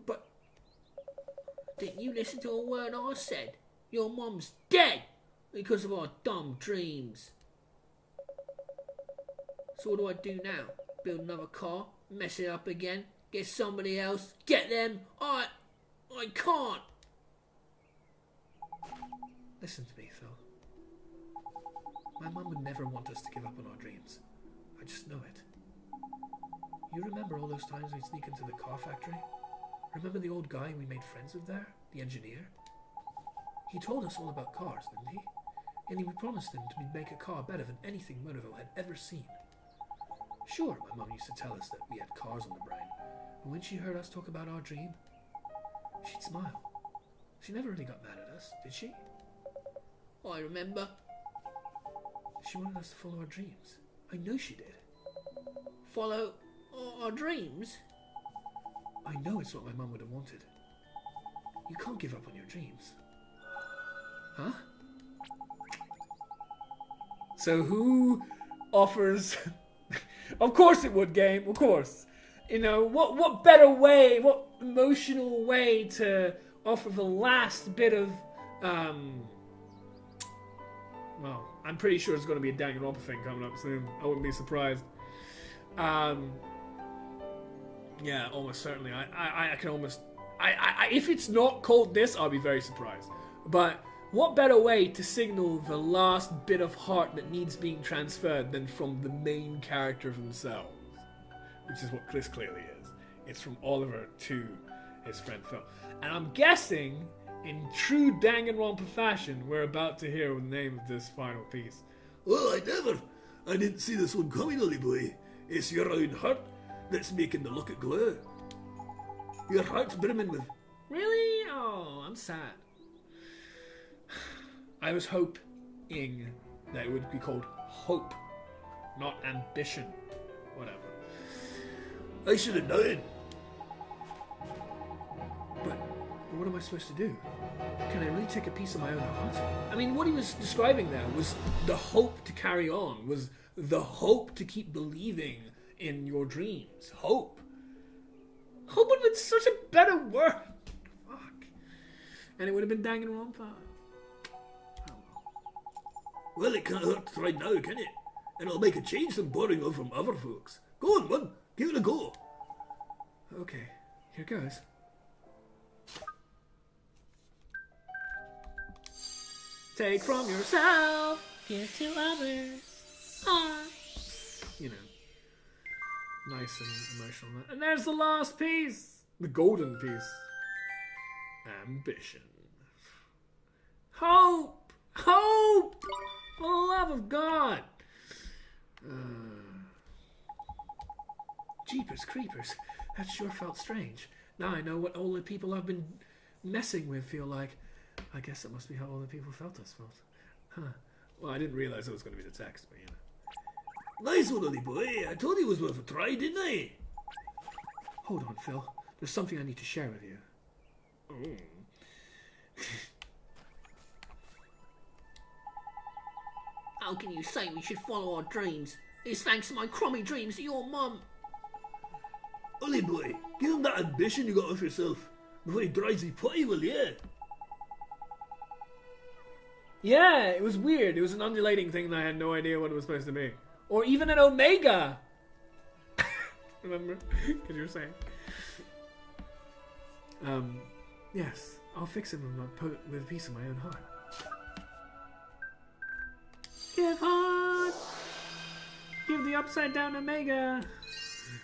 But didn't you listen to a word I said? Your mum's dead because of our dumb dreams. So what do I do now? Build another car? Mess it up again? Get somebody else? Get them? I can't. Listen to me, Phil. My mum would never want us to give up on our dreams. I just know it. You remember all those times we'd sneak into the car factory? Remember the old guy we made friends with there? The engineer? He told us all about cars, didn't he? And we promised him to make a car better than anything Murderville had ever seen. Sure, my mum used to tell us that we had cars on the brain, but when she heard us talk about our dream, she'd smile. She never really got mad at us, did she? I remember. She wanted us to follow our dreams. I know she did. Follow our dreams? I know it's what my mum would have wanted. You can't give up on your dreams. Huh? So who offers... Of course it would, game, of course. You know, what better way, what emotional way to offer the last bit of... Well, I'm pretty sure it's going to be a Danganronpa thing coming up soon. I wouldn't be surprised. Yeah, almost certainly. I can almost... if it's not called this, I'll be very surprised. But what better way to signal the last bit of heart that needs being transferred than from the main character themselves? Which is what this clearly is. It's from Oliver to his friend Phil. And I'm guessing, in true Danganronpa fashion, we're about to hear the name of this final piece. Well, I didn't see this one coming, Ollie boy. It's your own heart that's making the look at glue. Your heart's brimming with... Really? Oh, I'm sad. I was hoping that it would be called hope, not ambition. Whatever. I should have known. But what am I supposed to do? Can I really take a piece of my own heart? I mean, what he was describing there was the hope to carry on, was the hope to keep believing in your dreams. Hope. Hope would have been such a better word. Fuck. And it would have been Danganronpa. Well, it can't hurt to try now, can it? And it'll make a change from borrowing off from other folks. Go on, man. Give it a go. Okay, here goes. Take from yourself, give to others. Ah. You know, nice and emotional. And there's the last piece, the golden piece. Ambition. Hope! Hope! For the love of God! Jeepers creepers. That sure felt strange. Now I know what all the people I've been messing with feel like. I guess that must be how all the people felt us felt. Huh. Well, I didn't realize it was going to be the text, but you know. Nice one, Ollie boy. I told you it was worth a try, didn't I? Hold on, Phil. There's something I need to share with you. Oh. How can you say we should follow our dreams? It's thanks to my crummy dreams that your mum... Ollie boy, give him that ambition you got off yourself before he drives me potty, will you? Yeah, it was weird. It was an undulating thing that I had no idea what it was supposed to be. Or even an omega. Remember? Because you were saying. Yes. I'll fix him with a piece of my own heart. Give heart! Give the upside down omega!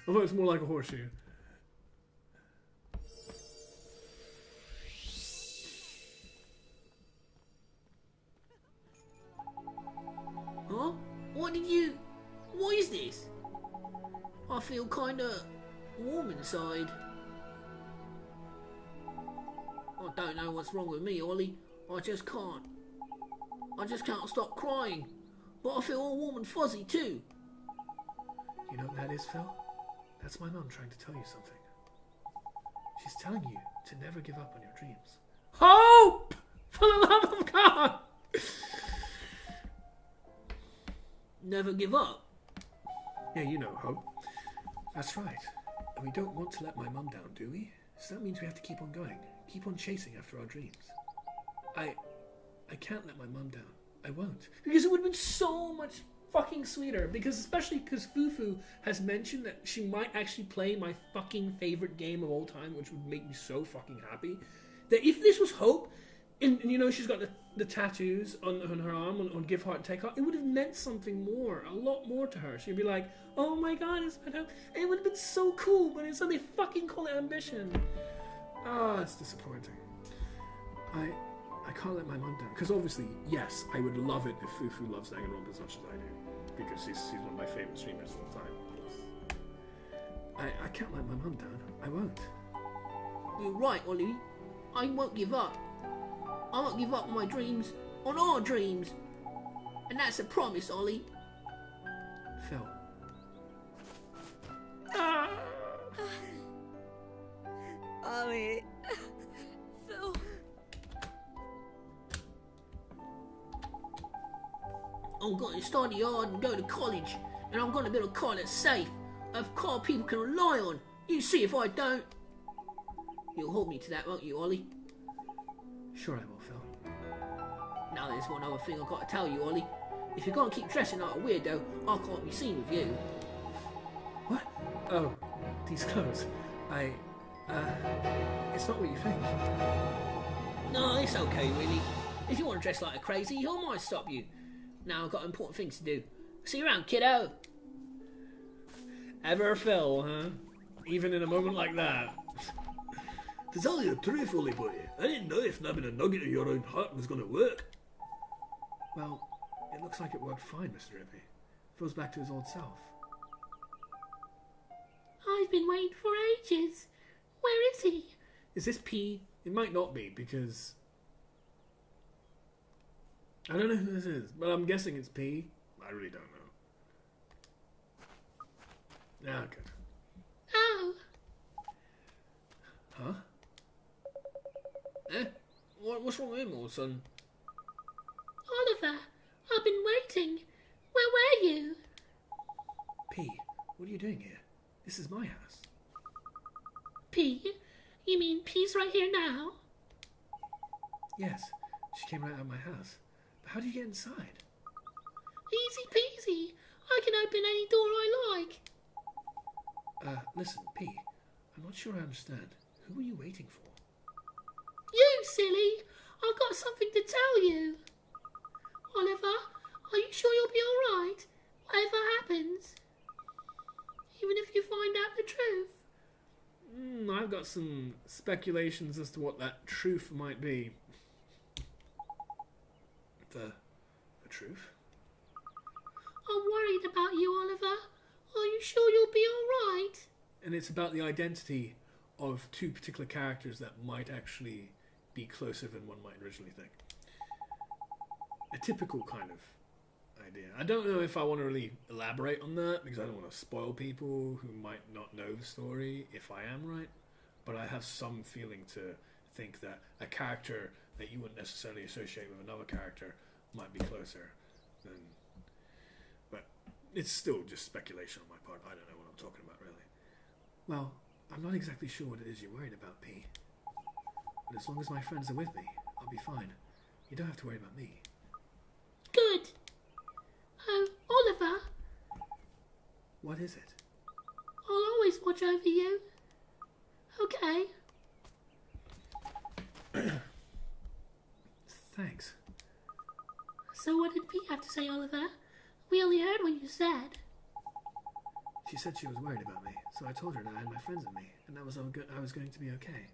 Although it's more like a horseshoe. Huh? What is this? I feel kinda warm inside. I don't know what's wrong with me, Ollie. I just can't stop crying. But I feel all warm and fuzzy too. You know what that is, Phil? That's my mum trying to tell you something. She's telling you to never give up on your dreams. Hope! For the love of God! Never give up. Yeah, you know, Hope. That's right. And we don't want to let my mum down, do we? So that means we have to keep on going. Keep on chasing after our dreams. I can't let my mum down. I won't. Because it would have been so much fucking sweeter. Especially because Fufu has mentioned that she might actually play my fucking favorite game of all time, which would make me so fucking happy. That if this was Hope, And you know, she's got the tattoos on her arm, on Give Heart and Take Heart. It would have meant something more, a lot more to her. She'd be like, oh my god, it's my home. It would have been so cool, but instead they fucking call it ambition. Ah, it's disappointing. I can't let my mum down. Because obviously, yes, I would love it if Fufu loves Danganronpa as much as I do. Because she's one of my favourite streamers of all time. I can't let my mum down. I won't. You're right, Ollie. I won't give up. I won't give up on my dreams, on our dreams. And that's a promise, Ollie. Phil. Ollie. Phil. I'm going to study hard and go to college. And I'm going to build a car that's safe. A car people can rely on. You see if I don't. You'll hold me to that, won't you, Ollie? Sure I will, Phil. Now there's one other thing I've got to tell you, Ollie. If you're going to keep dressing like a weirdo, I can't be seen with you. What? Oh, these clothes. It's not what you think. No, it's okay, really. If you want to dress like a crazy, who might stop you? Now I've got important things to do. See you around, kiddo. Ever Phil, huh? Even in a moment like that. To tell you the truth, Ollie boy, I didn't know if nabbing a nugget of your own heart was going to work. Well, it looks like it worked fine, Mr. Rippy. Phil's back to his old self. I've been waiting for ages. Where is he? Is this P? It might not be, because... I don't know who this is, but I'm guessing it's P. I really don't know. Ah, good. Oh. Huh? What's wrong with him, old son? Oliver, I've been waiting. Where were you? P, what are you doing here? This is my house. P? You mean P's right here now? Yes, she came right out of my house. But how do you get inside? Easy peasy. I can open any door I like. Listen, P, I'm not sure I understand. Who are you waiting for? You silly. I've got something to tell you. Oliver, are you sure you'll be alright? Whatever happens? Even if you find out the truth? I've got some speculations as to what that truth might be. The truth? I'm worried about you, Oliver. Are you sure you'll be alright? And it's about the identity of two particular characters that might actually be closer than one might originally think. A typical kind of idea. I don't know if I want to really elaborate on that because I don't want to spoil people who might not know the story if I am right, but I have some feeling to think that a character that you wouldn't necessarily associate with another character might be closer than... But it's still just speculation on my part. I don't know what I'm talking about really. Well, I'm not exactly sure what it is you're worried about, P. But as long as my friends are with me, I'll be fine. You don't have to worry about me. Good. Oh, Oliver, What is it? I'll always watch over you. Okay. Thanks. So what did P have to say, Oliver? We only heard what you said. She said she was worried about me, so I told her that I had my friends with me, and that was all good. I was going to be okay.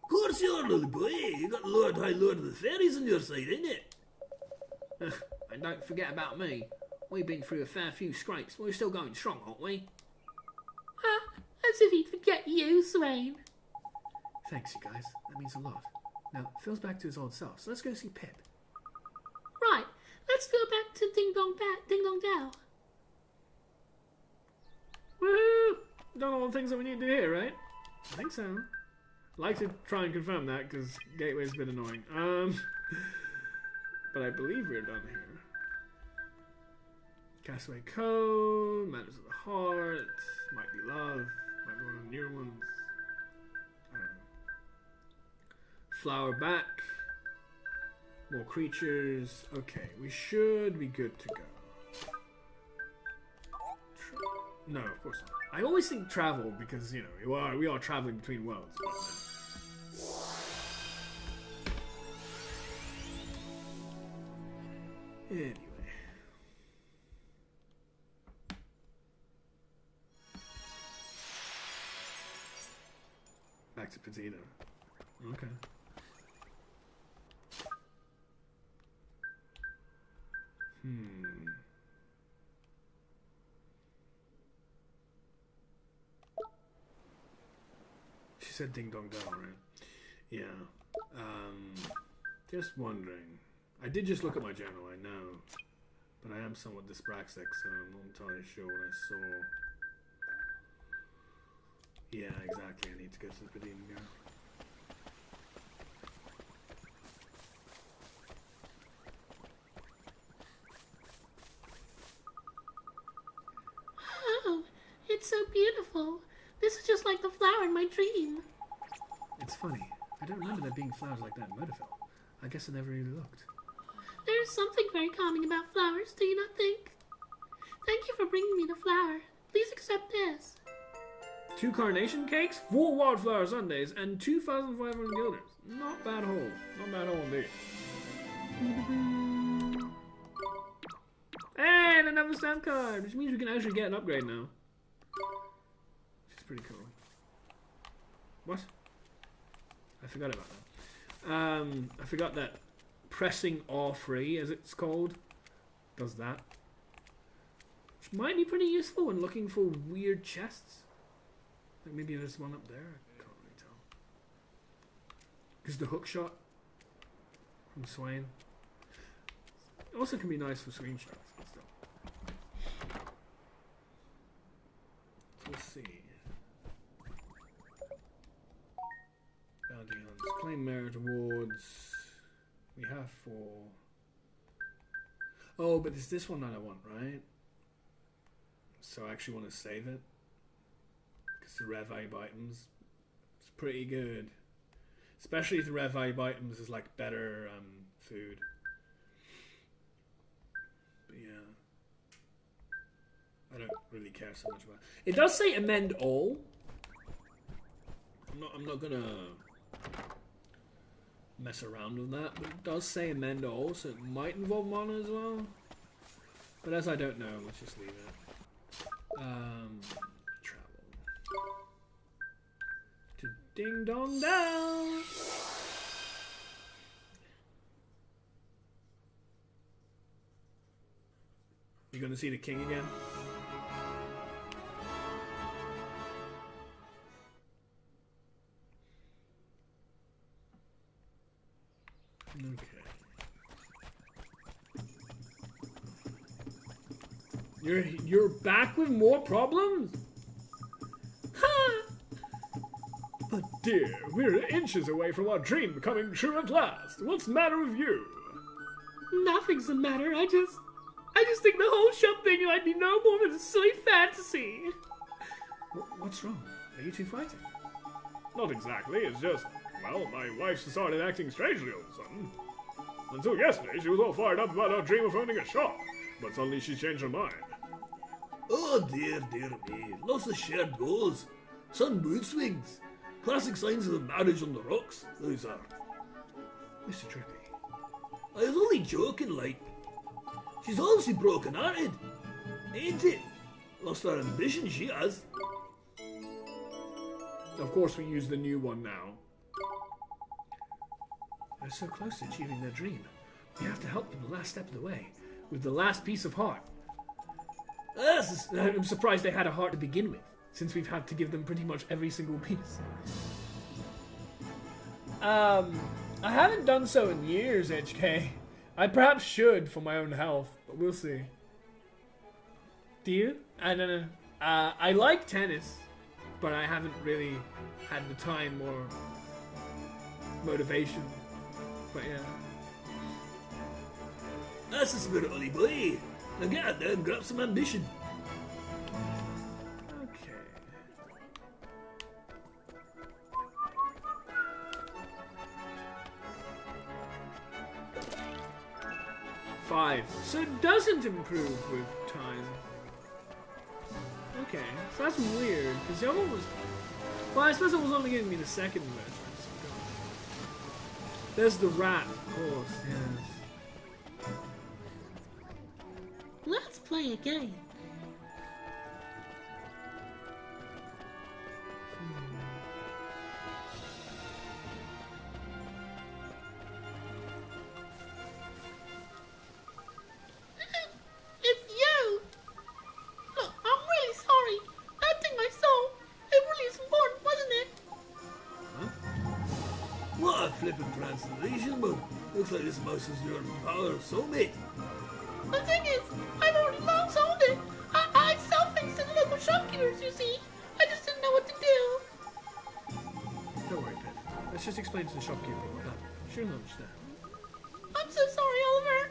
Of course you are, little boy. You got Lord High Lord of the Fairies on your side, ain't it? And don't forget about me. We've been through a fair few scrapes. We're still going strong, aren't we? As if he'd forget you, Swain. Thanks, you guys. That means a lot. Now, Phil's back to his old self, so let's go see Pip. Right, let's go back to Ding Dong Dell. Woohoo! Done all the things that we need to do here, right? I think so. I'd like to try and confirm that, because Gateway's a bit annoying. But I believe we're done here. Castaway Code, Matters of the Heart, Might Be Love, might be one of the newer ones. I don't know. Flower Back, more creatures. Okay, we should be good to go. No, of course not. I always think travel because, you know, we are traveling between worlds. But no. Anyway. Back to potato. Okay. She said ding dong dong, right? Yeah. Just wondering. I did just look at my journal, I know. But I am somewhat dyspraxic, so I'm not entirely sure what I saw. Yeah, exactly. I need to go to the Redeem Girl. Oh, it's so beautiful. This is just like the flower in my dream. It's funny. I don't remember there being flowers like that in Murderville. I guess I never really looked. There's something very calming about flowers, do you not think? Thank you for bringing me the flower. Please accept this. 2 carnation cakes, 4 wildflower sundaes, and 2,500 guilders. Not bad haul. Not bad haul indeed. And another stamp card, which means we can actually get an upgrade now. Which is pretty cool. What? I forgot about that. I forgot that pressing R3, as it's called, does that. Which might be pretty useful when looking for weird chests. Like maybe there's one up there. I can't really tell. Because the hook shot from Swain. It also can be nice for screenshots and stuff. So let's see. Bounty hunts. Claim merit awards. We have 4. Oh, but it's this one that I want, right? So I actually want to save it. Because the rev vibe items, it's pretty good. Especially if the rev vibe items is like better food. But yeah. I don't really care so much about it. It does say amend all. I'm not gonna mess around with that, but it does say amend all, so it might involve mana as well. But as I don't know, let's just leave it. Travel to Ding Dong Down. You gonna see the king again? Okay. You're back with more problems? Ha! But dear, we're inches away from our dream coming true at last. What's the matter with you? Nothing's the matter. I just think the whole shop thing might be no more than a silly fantasy. What's wrong? Are you two fighting? Not exactly, it's just, well, my wife started acting strangely all of a sudden. Until yesterday, she was all fired up about our dream of owning a shop, but suddenly she changed her mind. Oh dear, dear me. Lots of shared goals. Sudden mood swings. Classic signs of a marriage on the rocks, those are. Mr. Drippy. I was only joking, like. She's obviously broken-hearted. Ain't it? Lost her ambition, she has. Of course we use the new one now. They're so close to achieving their dream. We have to help them the last step of the way. With the last piece of heart. I'm surprised they had a heart to begin with, since we've had to give them pretty much every single piece. I haven't done so in years, HK. I perhaps should for my own health, but we'll see. Do you? I don't know. I like tennis, but I haven't really had the time or motivation. But yeah. That's the spirit, Ollie boy. Now get out there and grab some ambition. Okay. Five. So it doesn't improve with time. Okay, so that's weird, because the other one was... Well, I suppose it was only giving me the second measure. There's the rat, of course, yes. play a game. It's you! Look, I'm really sorry. That thing I saw, it really is important, wasn't it? What a flippin' translation, but looks like this mouse is your power of soulmate. The thing is, I've already long sold it. I sell things to the local shopkeepers, you see. I just didn't know what to do. Don't worry, Pip. Let's just explain to the shopkeeper what happened. She'll understand. I'm so sorry, Oliver.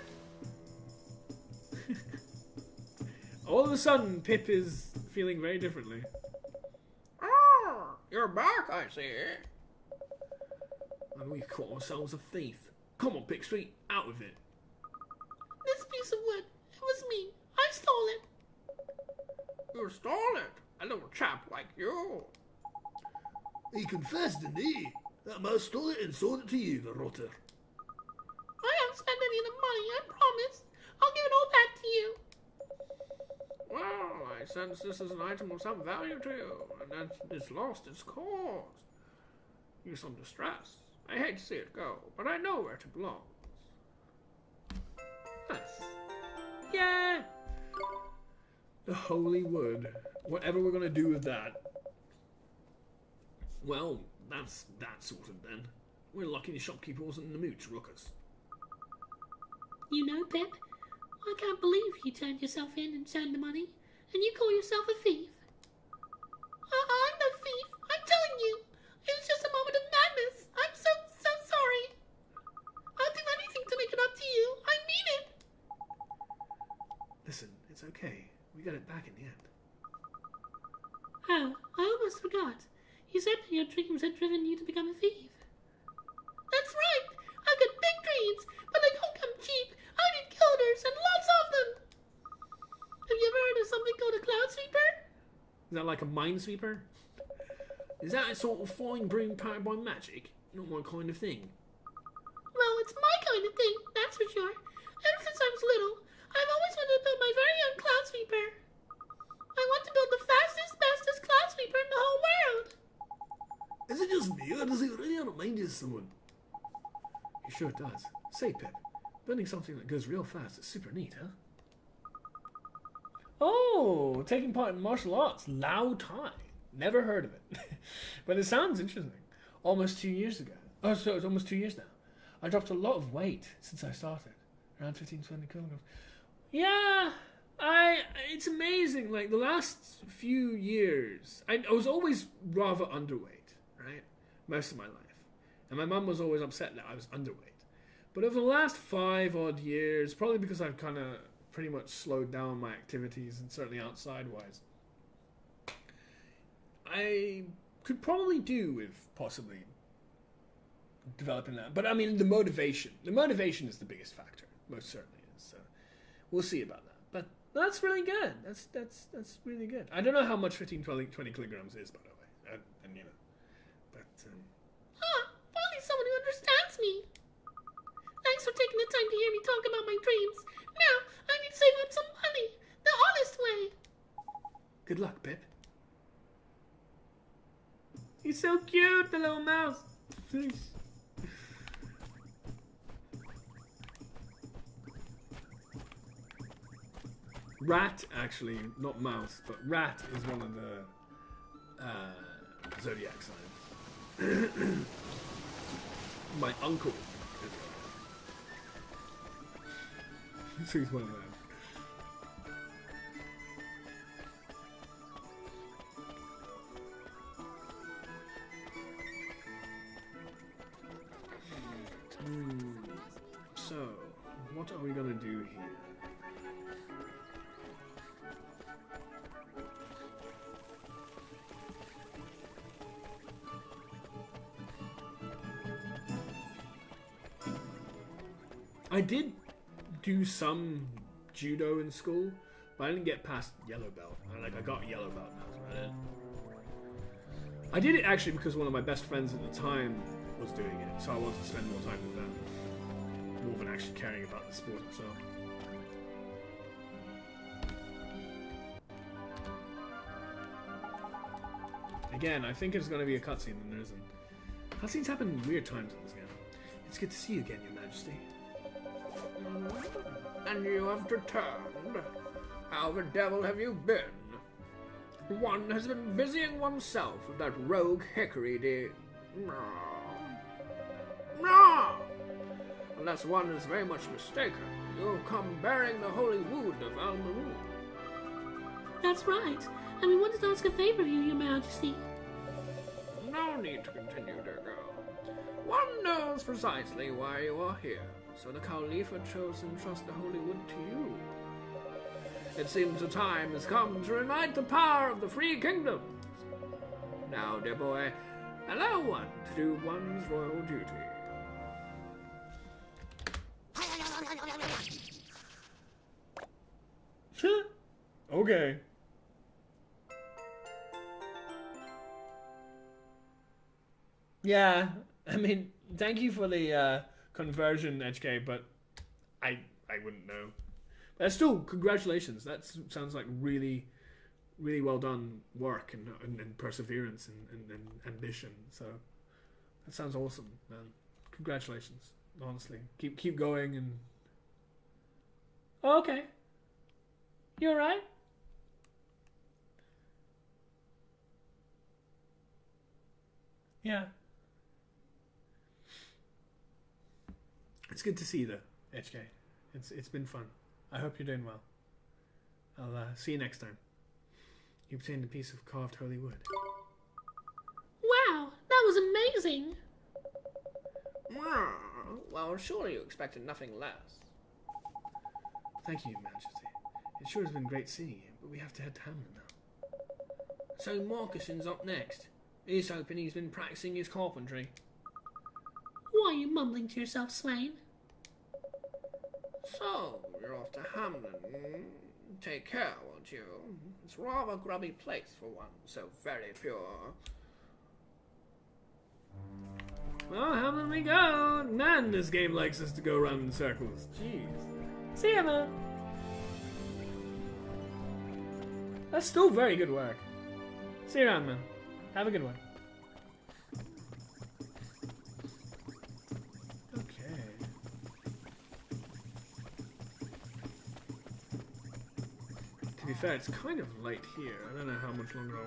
All of a sudden, Pip is feeling very differently. Oh, you're back, I see. And we caught ourselves a thief. Come on, Pick Street, out with it. This piece of wood, it was me. I stole it. You stole it. A little chap like you. He confessed, didn't he? That mouse stole it and sold it to you, the rotter. I haven't spent any of the money, I promise. I'll give it all back to you. Well, I sense this is an item of some value to you, and that it's lost its cause. You're some distress. I hate to see it go, but I know where it belongs. Nice. Yeah. The holy wood. Whatever we're gonna do with that. Well, that's that sorted then. We're lucky the shopkeeper wasn't in the mood to rook us. You know, Pip, I can't believe you turned yourself in and turned the money, and you call yourself a thief. I'm no thief, I'm telling you. It was just a moment of madness. I'm so sorry. I'll do anything to make it up to you. I mean it. Listen, it's okay. We got it back in the end. Oh, I almost forgot. You said that your dreams had driven you to become a thief. That's right. I've got big dreams, but they don't come cheap. I need killers and lots of them. Have you ever heard of something called a cloud sweeper? Is that like a minesweeper? Is that a sort of flying broom powered by magic? Not my kind of thing. Well, it's my kind of thing, that's for sure. Ever since I was little, I've always wanted to build my very own cloud sweeper. I want to build the fastest, bestest cloud sweeper in the whole world. Is it just me, or does it really remind you of someone? It sure does. Say, Pip, building something that goes real fast is super neat, huh? Oh, taking part in martial arts. Lao Tai. Never heard of it. But it sounds interesting. Almost 2 years ago. Oh, so it's almost 2 years now. I dropped a lot of weight since I started. Around 15, 20 kilograms. Yeah, it's amazing. Like, the last few years, I was always rather underweight, right? Most of my life. And my mum was always upset that I was underweight. But over the last 5 odd years, probably because I've kind of pretty much slowed down my activities, and certainly outside-wise, I could probably do with possibly developing that. But I mean, the motivation is the biggest factor. Most certainly is. So we'll see about that. But that's really good. That's really good. I don't know how much 20 kilograms is, by the way. And you know, but Finally someone who understands me. Thanks for taking the time to hear me talk about my dreams. Now, I need to save up some money. The honest way. good luck, Pip. He's so cute, the little mouse. Rat, actually, not mouse, but rat is one of the zodiac signs. My uncle is one. So he's one of them. So, what are we gonna do here? I did do some judo in school, but I didn't get past yellow belt. I got yellow belt now, so I did it actually because one of my best friends at the time was doing it, so I wanted to spend more time with them, more than actually caring about the sport itself. again, I think it's going to be a cutscene, and there isn't. Cutscenes happen in weird times in this game. It's good to see you again, Your Majesty. And you have returned. How the devil have you been? One has been busying oneself with that rogue hickory deed. No! Unless one is very much mistaken, you have come bearing the holy wound of Al-Maroon. That's right. And we wanted to ask a favor of you, Your Majesty. No need to continue, dear girl. One knows precisely why you are here, so the Caliph chose to entrust the holy wood to you. It seems the time has come to unite the power of the free kingdoms. Now, dear boy, allow one to do one's royal duty. Okay. Yeah, I mean, thank you for the conversion, HK, but I wouldn't know. But still, congratulations. That sounds like really, really well done work and perseverance and ambition. So that sounds awesome, man. Congratulations, honestly. Keep going and. Oh, okay. You alright? Yeah. It's good to see you, though, HK. It's been fun. I hope you're doing well. I'll see you next time. You obtained a piece of carved holy wood. Wow, that was amazing. Well, surely you expected nothing less. Thank you, Your Majesty. It sure has been great seeing you, but we have to head to Hamlin now. So Marcuson's up next. He's hoping he's been practicing his carpentry. Why are you mumbling to yourself, Swain? So, you're off to Hamlin. Take care, won't you? It's rather a grubby place for one so very pure. Well, Hamlin we go. Man, this game likes us to go around in circles. Jeez. See ya, man. That's still very good work. See you around, man. Have a good one. Okay. To be fair, it's kind of late here. I don't know how much longer I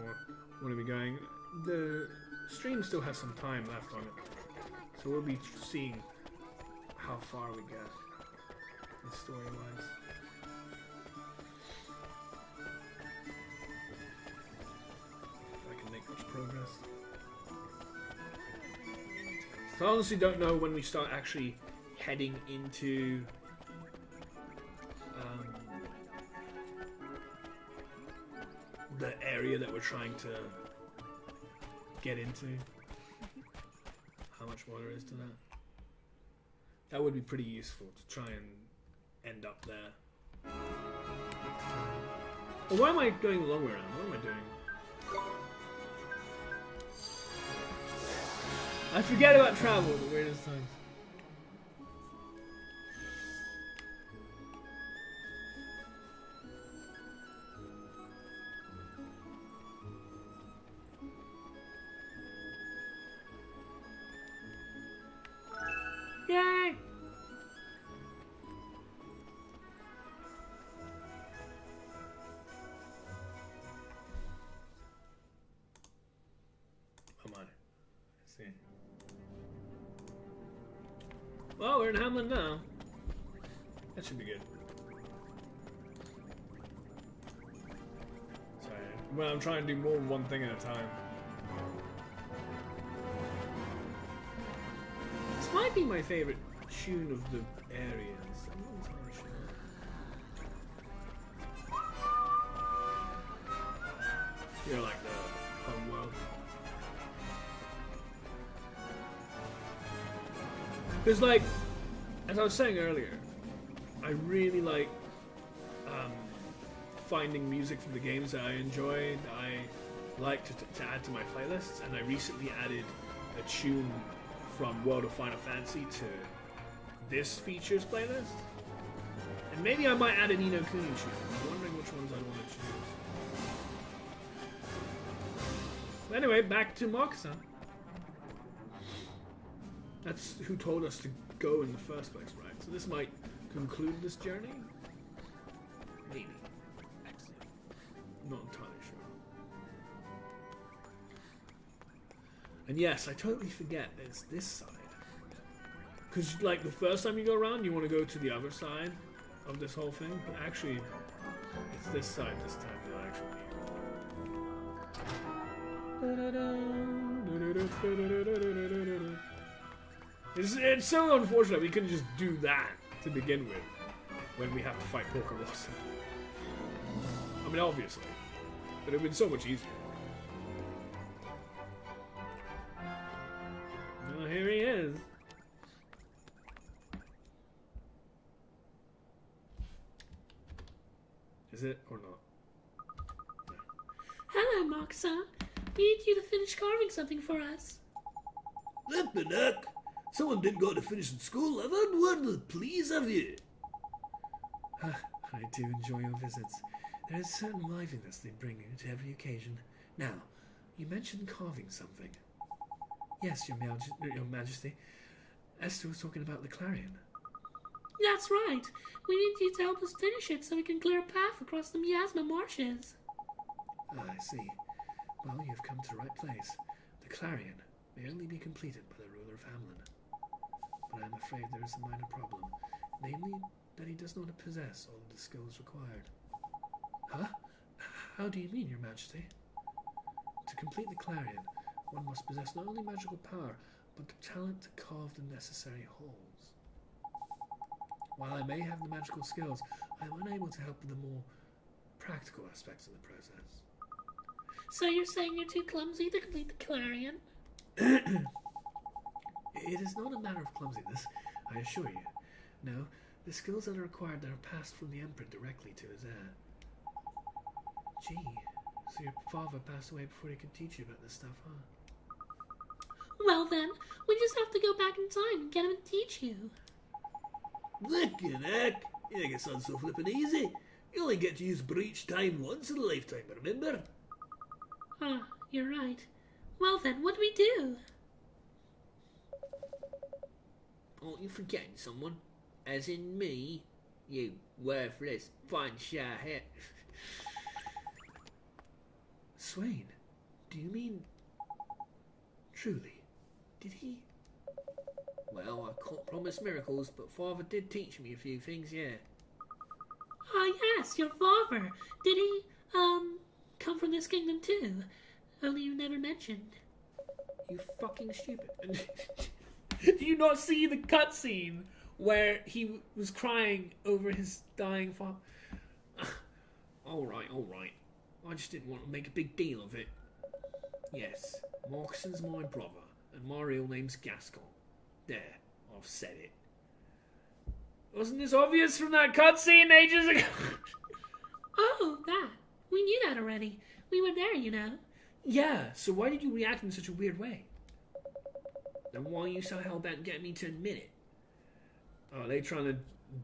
want to be going. The stream still has some time left on it. So we'll be seeing how far we get story-wise. Progress. So I honestly don't know when we start actually heading into the area that we're trying to get into. How much more there is to that. That would be pretty useful to try and end up there. But why am I going the long way around? What am I doing? I forget about travel at the weirdest times. Yay! Come on. Let's see. Well, we're in Hamlin now. That should be good. Sorry. Well, I'm trying to do more than one thing at a time. This might be my favorite tune of the areas. I'm not entirely sure. You're like the home world. Because, like, as I was saying earlier, I really like finding music from the games that I enjoyed. I like to add to my playlists, and I recently added a tune from World of Final Fantasy to this features playlist. And maybe I might add an Eno Kuni tune. I'm wondering which ones I want to choose. Anyway, back to Moxa. That's who told us to go in the first place, right? So this might conclude this journey? Maybe. Not entirely sure. And yes, I totally forget it's this side. Because, like, the first time you go around, you want to go to the other side of this whole thing. But actually, it's this side this time that I actually need. It's so unfortunate we couldn't just do that to begin with when we have to fight Porker Ross. I mean, obviously. But it would have been so much easier. Well, here he is. Is it or not? Hello, Moxa. We need you to finish carving something for us. Flippin' heck! Someone didn't go to finishing school. I've heard word of please have you. I do enjoy your visits. There is a certain liveliness they bring you to every occasion. Now, you mentioned carving something. Yes, your Majesty. Esther was talking about the clarion. That's right. We need you to help us finish it so we can clear a path across the miasma marshes. I see. Well, you've come to the right place. The clarion may only be completed by the ruler of Hamlin. But I am afraid there is a minor problem, namely that he does not possess all of the skills required. Huh? How do you mean, Your Majesty? To complete the clarion, one must possess not only magical power, but the talent to carve the necessary holes. While I may have the magical skills, I am unable to help with the more practical aspects of the process. So you're saying you're too clumsy to complete the clarion? It is not a matter of clumsiness, I assure you. No, the skills that are required that are passed from the Emperor directly to his heir. Gee, so your father passed away before he could teach you about this stuff, huh? Well then, we just have to go back in time and get him to teach you. Flippin' heck! You think it sounds so flippin' easy? You only get to use breach time once in a lifetime, remember? Ah, you're right. Well then, what do we do? Aren't you forgetting someone? As in me? You worthless bunch of hit. Swain, do you mean... truly? Did he... Well, I can't promise miracles, but Father did teach me a few things, yeah. Ah, yes, your father. Did he, come from this kingdom too? Only you never mentioned. You fucking stupid. Do you not see the cutscene where he was crying over his dying father? Alright. I just didn't want to make a big deal of it. Yes, Moxon's my brother, and my real name's Gascon. There, I've said it. Wasn't this obvious from that cutscene ages ago? Oh, that. We knew that already. We were there, you know. Yeah, so why did you react in such a weird way? Then why are you so hell-bent getting me to admit it? Oh, are they trying to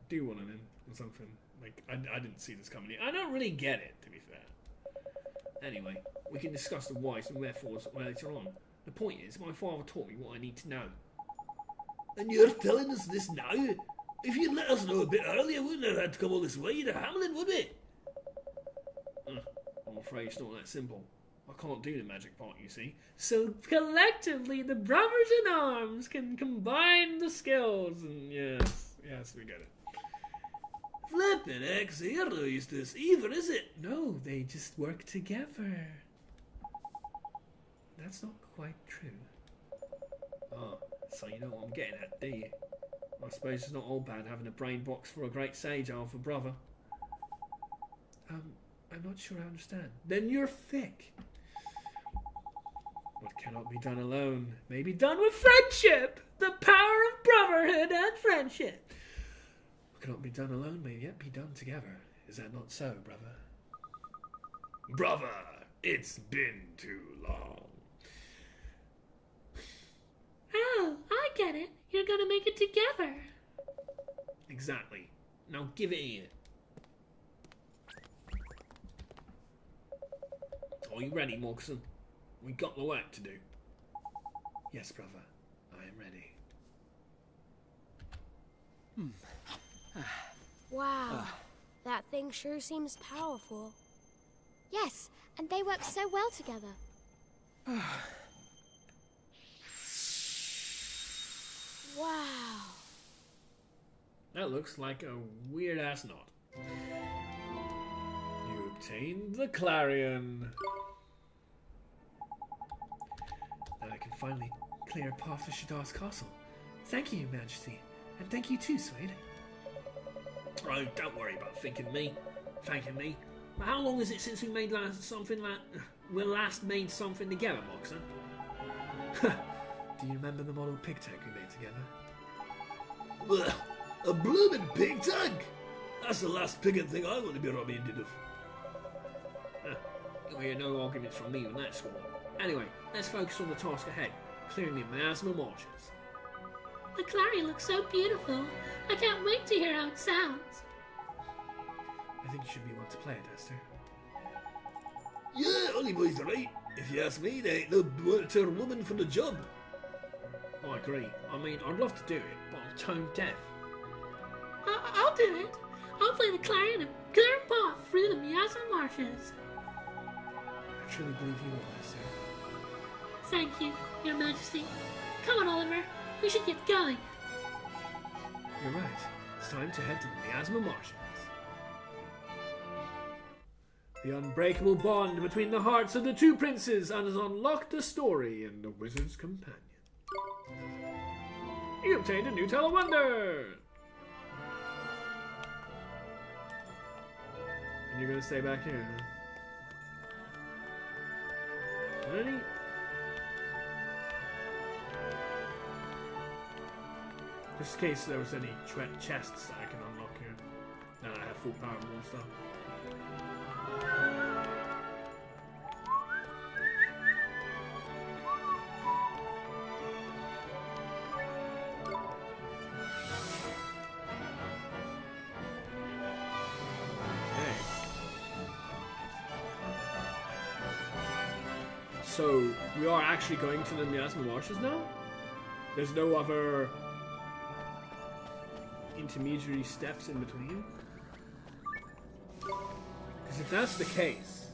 do one of them or something? Like, I didn't see this coming. I don't really get it, to be fair. Anyway, we can discuss the whys and wherefores later on. The point is, my father taught me what I need to know. And you're telling us this now? If you'd let us know a bit earlier, we wouldn't have had to come all this way to Hamlin, would we? I'm afraid it's not that simple. I can't do the magic part, you see. So collectively, the brothers in arms can combine the skills, and yes, we get it. Flippin' heck, so you're no use to this either, is it? No, they just work together. That's not quite true. Ah, so you know what I'm getting at, do you? I suppose it's not all bad having a brain box for a great sage Alpha brother. I'm not sure I understand. Then you're thick. What cannot be done alone may be done with friendship. The power of brotherhood and friendship. What cannot be done alone may yet be done together. Is that not so, brother? Brother, it's been too long. Oh, I get it. You're gonna make it together. Exactly. Now give it here. Are you ready, Moxon? We got the work to do. Yes, brother. I am ready. Wow. That thing sure seems powerful. Yes, and they work so well together. Wow. That looks like a weird ass knot. You obtained the Clarion. Now I can finally clear a path to Shadar's castle. Thank you, Your Majesty. And thank you too, Swade. Oh, don't worry about thanking me. But how long is it since we made we last made something together, Moxer? Do you remember the model pig tank we made together? Ugh, a bloomin' pig tank! That's the last piggin' thing I want to be reminded of. You'll hear no arguments from me on that score. Anyway, let's focus on the task ahead, clearing the miasma marshes. The clarion looks so beautiful. I can't wait to hear how it sounds. I think you should be one to play it, Esther. Yeah, Ollie boy's right. If you ask me, they ain't no better woman for the job. I agree. I mean, I'd love to do it, but I'm tone deaf. I'll do it. I'll play the clarion and clear a path through the miasma marshes. I truly believe you will, Esther. Thank you, Your Majesty. Come on, Oliver. We should get going. You're right. It's time to head to the miasma marshes. The unbreakable bond between the hearts of the two princes has unlocked a story in The Wizard's Companion. You obtained a new Tale of Wonder! And you're gonna stay back here, huh? Ready? Just in case there was any chests that I can unlock here. Now that I have full power and stuff. So, we are actually going to the miasma marshes now? There's no other intermediary steps in between? Because if that's the case,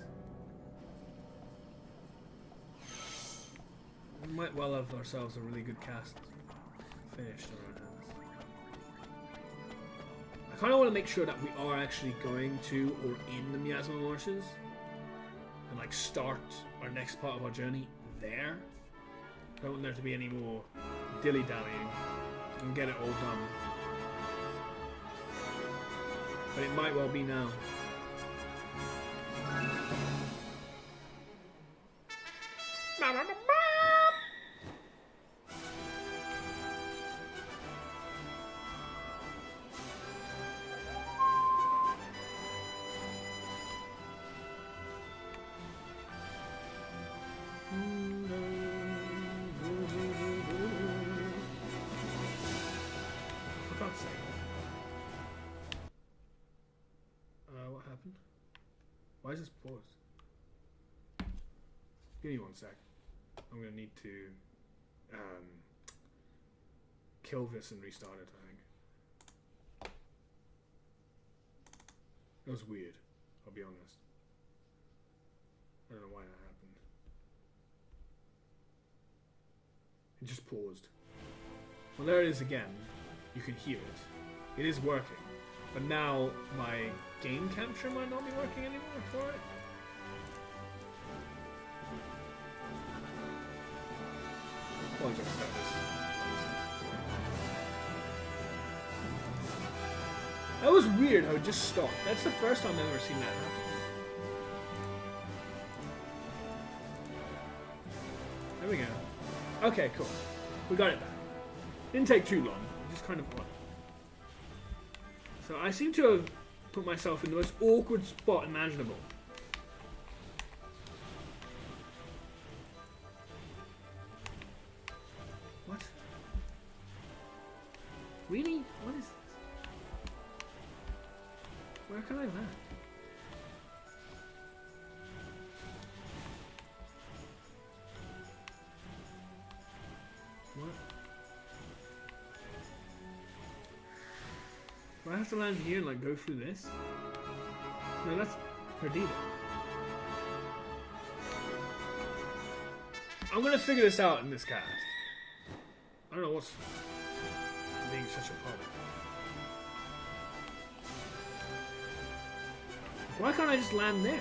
we might well have ourselves a really good cast finished on our hands. I kind of want to make sure that we are actually going to or in the miasma marshes and like start our next part of our journey there. I don't want there to be any more dilly-dallying and get it all done. But it might well be now. For God's sake. What happened? Why is this paused? Give me 1 sec. I'm gonna need to kill this and restart it, I think. It was weird, I'll be honest. I don't know why that happened. It just paused. Well, there it is again. You can hear it. It is working. But now my game capture might not be working anymore for it. Apologize about this. That was weird how it just stopped. That's the first time I've ever seen that happen. There we go. Okay, cool. We got it back. Didn't take too long. It just kind of won. So I seem to have put myself in the most awkward spot imaginable. What? Really? What is this? Where can I land? Do I have to land here and like go through this? No, that's Perdita. I'm gonna figure this out in this cast. I don't know what's being such a problem. Why can't I just land there?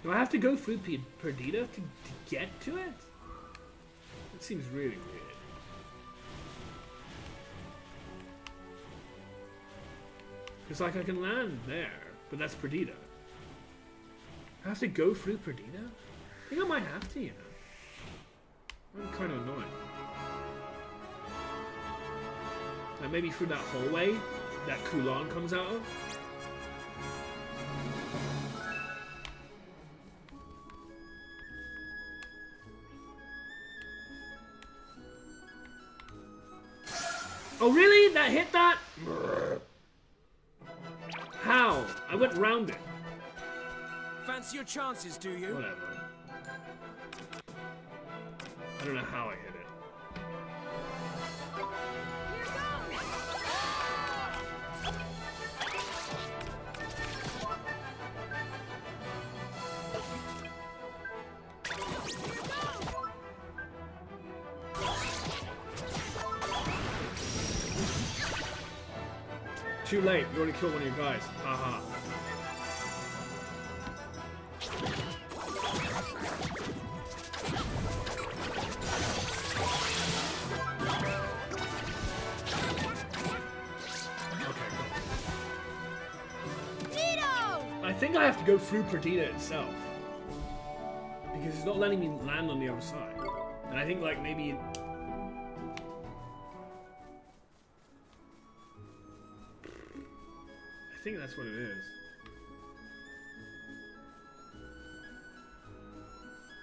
Do I have to go through Perdita to get to it? It seems really weird. Because like I can land there, but that's Perdita. I have to go through Perdita? I think I might have to, you know. I'm kind of annoying. Like maybe through that hallway that Kulan comes out of? Oh really? That hit that? How? I went round it. Fancy your chances, do you? Whatever. I don't know how I hit it. Too late. You already killed one of your guys. Haha. I think I have to go through Perdita itself. Because it's not letting me land on the other side. And I think like maybe... I think that's what it is.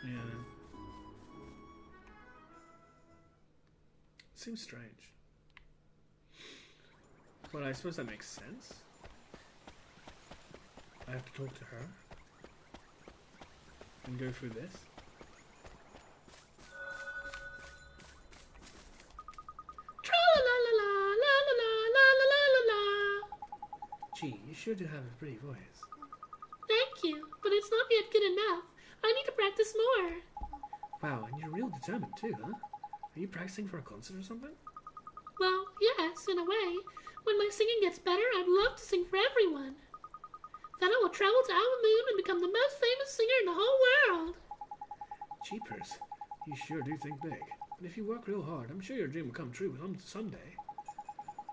Yeah. Seems strange. But I suppose that makes sense. I have to talk to her. And go through this. Gee, you sure do have a pretty voice. Thank you, but it's not yet good enough. I need to practice more. Wow, and you're real determined too, huh? Are you practicing for a concert or something? Well, yes, in a way. When my singing gets better, I'd love to sing for everyone. Then I will travel to our moon and become the most famous singer in the whole world. Jeepers, you sure do think big. But if you work real hard, I'm sure your dream will come true someday.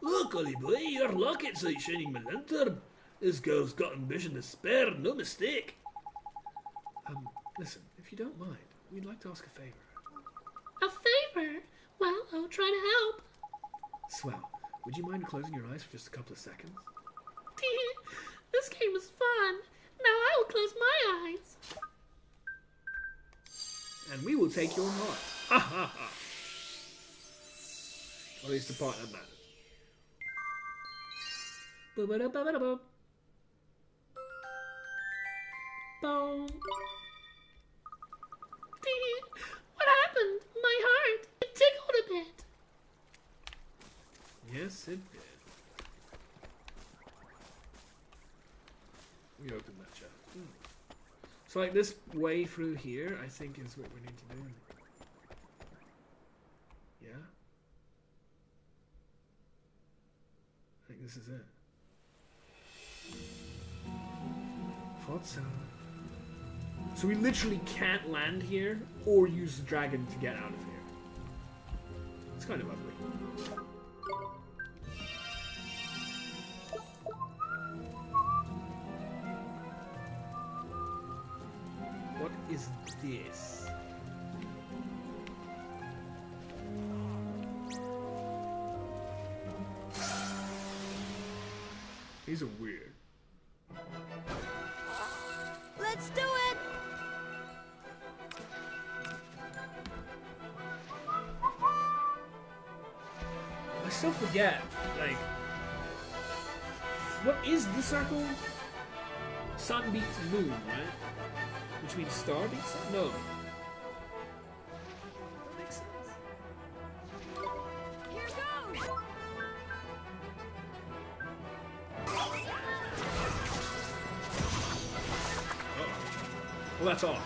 Look, Ollie boy, your locket's like shining my lantern. This girl's got ambition to spare, no mistake. Listen, if you don't mind, we'd like to ask a favor. A favor? Well, I'll try to help. Swell. Would you mind closing your eyes for just a couple of seconds? This game is fun. Now I will close my eyes. And we will take your heart. Ha ha ha. At least the part that matters. Ba-ba-da-ba-ba-da-ba. Boom. What happened? My heart. It tickled a bit. Yes, it did. We opened that chest. So like this way through here, I think is what we need to do. Yeah? I think this is it. Forza. So we literally can't land here or use the dragon to get out of here. It's kind of ugly. What is this? These are weird. Let's do it! I still forget, like, what is the circle? Sun beats moon, right? Which means star beats sun? No. That makes sense. Here goes! Well, that's off.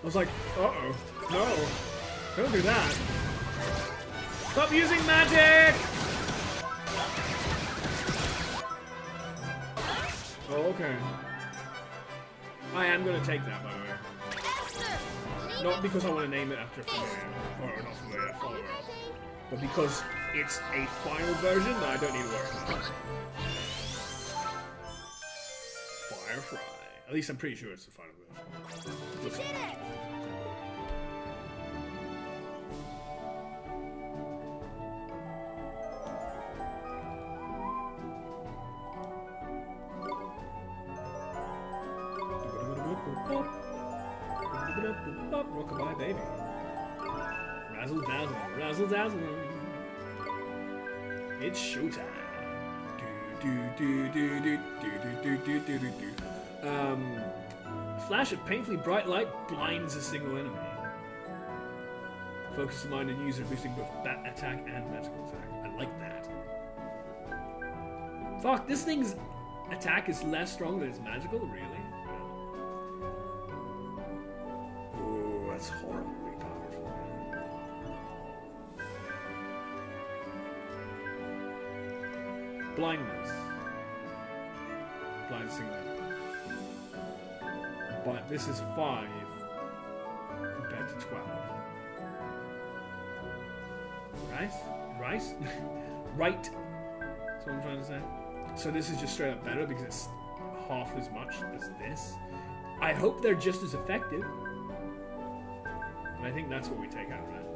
I was like, uh-oh. No. Don't do that. Stop using magic! Oh, okay. I am gonna take that, by the way. Esther! Not because I want to name it after a familiar, or not familiar, a follower, but because it's a final version that I don't need to worry about. Firefly. At least I'm pretty sure it's the final version. You did it! Rockabye baby. Razzle dazzle, razzle dazzle. It's showtime. Flash of painfully bright light blinds a single enemy. Focus the mind and user boosting both bat attack and magical attack. I like that. Fuck, this thing's attack is less strong than its magical, really? Oh, that's horribly powerful. Blindness. Blind single. But this is 5 compared to 12. Right? Right? Right. That's what I'm trying to say. So this is just straight up better because it's half as much as this. I hope they're just as effective. And I think that's what we take out of it.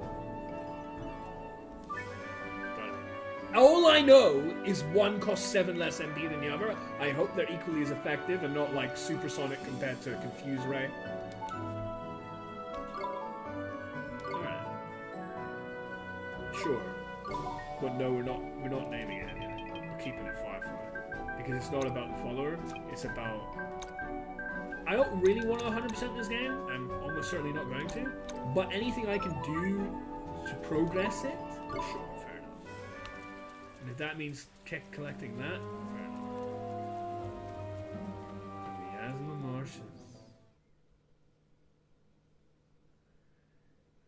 But all I know is one costs 7 less MP than the other. I hope they're equally as effective and not like supersonic compared to Confuse Ray. Alright. Sure. But no, we're not naming it anything. We're keeping it Firefly. Because it's not about the follower, it's about... I don't really want to 100% this game. I'm almost certainly not going to. But anything I can do to progress it, sure, fair enough. And if that means collecting that, fair enough. Miasma Marshes.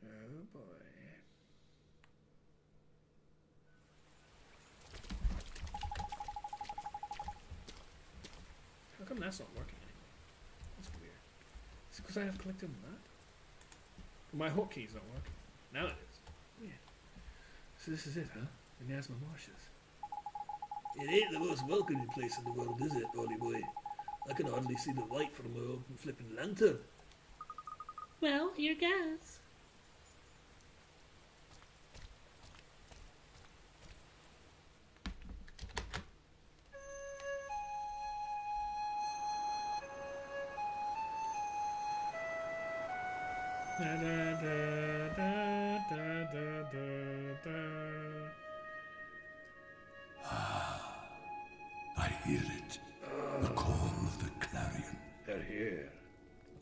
Oh boy. How come that's not working anymore? That's weird. Is it because I have collected that? My hotkey's not working. Now it is. Weird. So this is it, huh? The Miasma Marshes. It ain't the most welcoming place in the world, is it, Ollie boy? I can hardly see the light from my open flipping lantern. Well, your guess. Da, da, da, da, da, da, da, I hear it. The call of the clarion. They're here.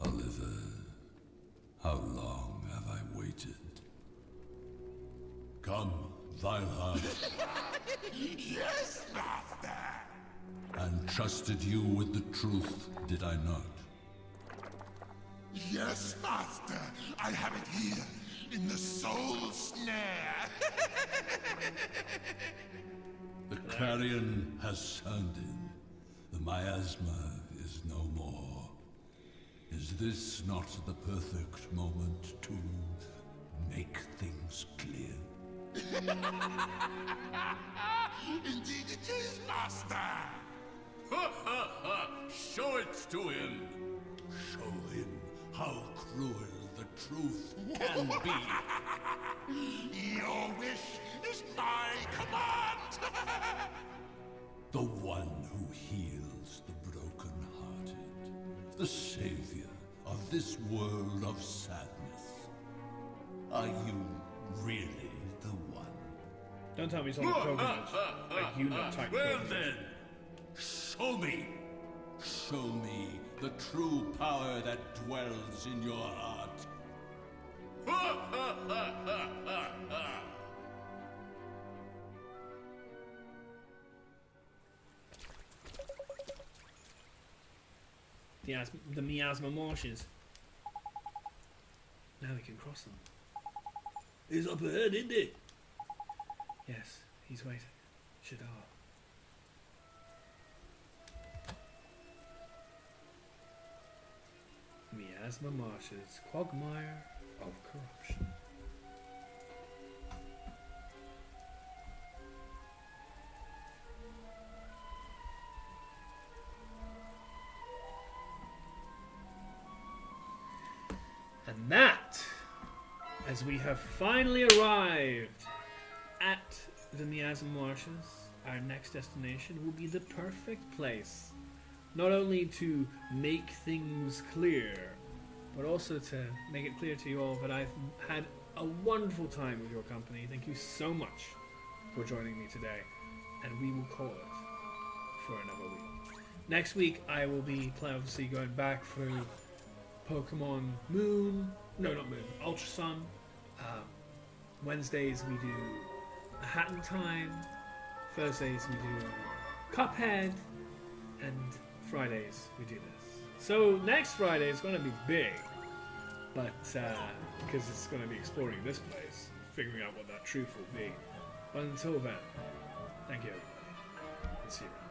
Oliver, how long have I waited? Come, Vilehard. Yes, Master! And trusted you with the truth, did I not? Yes, Master! I have it here, in the soul snare! The clarion has sounded. The miasma is no more. Is this not the perfect moment to make things clear? Indeed it is, Master! Show it to him! Show him how cruel the truth can be. Your wish is my command! The one who heals the broken-hearted. The savior of this world of sadness. Are you really Don't tell me it's on the pilgrimage. Like unit type Well pilgrimage. then, show me. Show me the true power that dwells in your heart. The miasma marshes. Now we can cross them. He's up ahead, isn't he? Yes, he's waiting. Shadar. Miasma marshes, quagmire of corruption. And that, as we have finally arrived at the Miasma Marshes, our next destination will be the perfect place. Not only to make things clear, but also to make it clear to you all that I've had a wonderful time with your company. Thank you so much for joining me today. And we will call it for another week. Next week, I will be obviously going back through Pokemon Moon. No, not Moon. Ultra Sun. Wednesdays we do A Hat in Time. Thursdays we do Cuphead. And Fridays we do this. So next Friday is going to be big. But, because it's going to be exploring this place. Figuring out what that truth will be. But until then, thank you everybody. And see you around.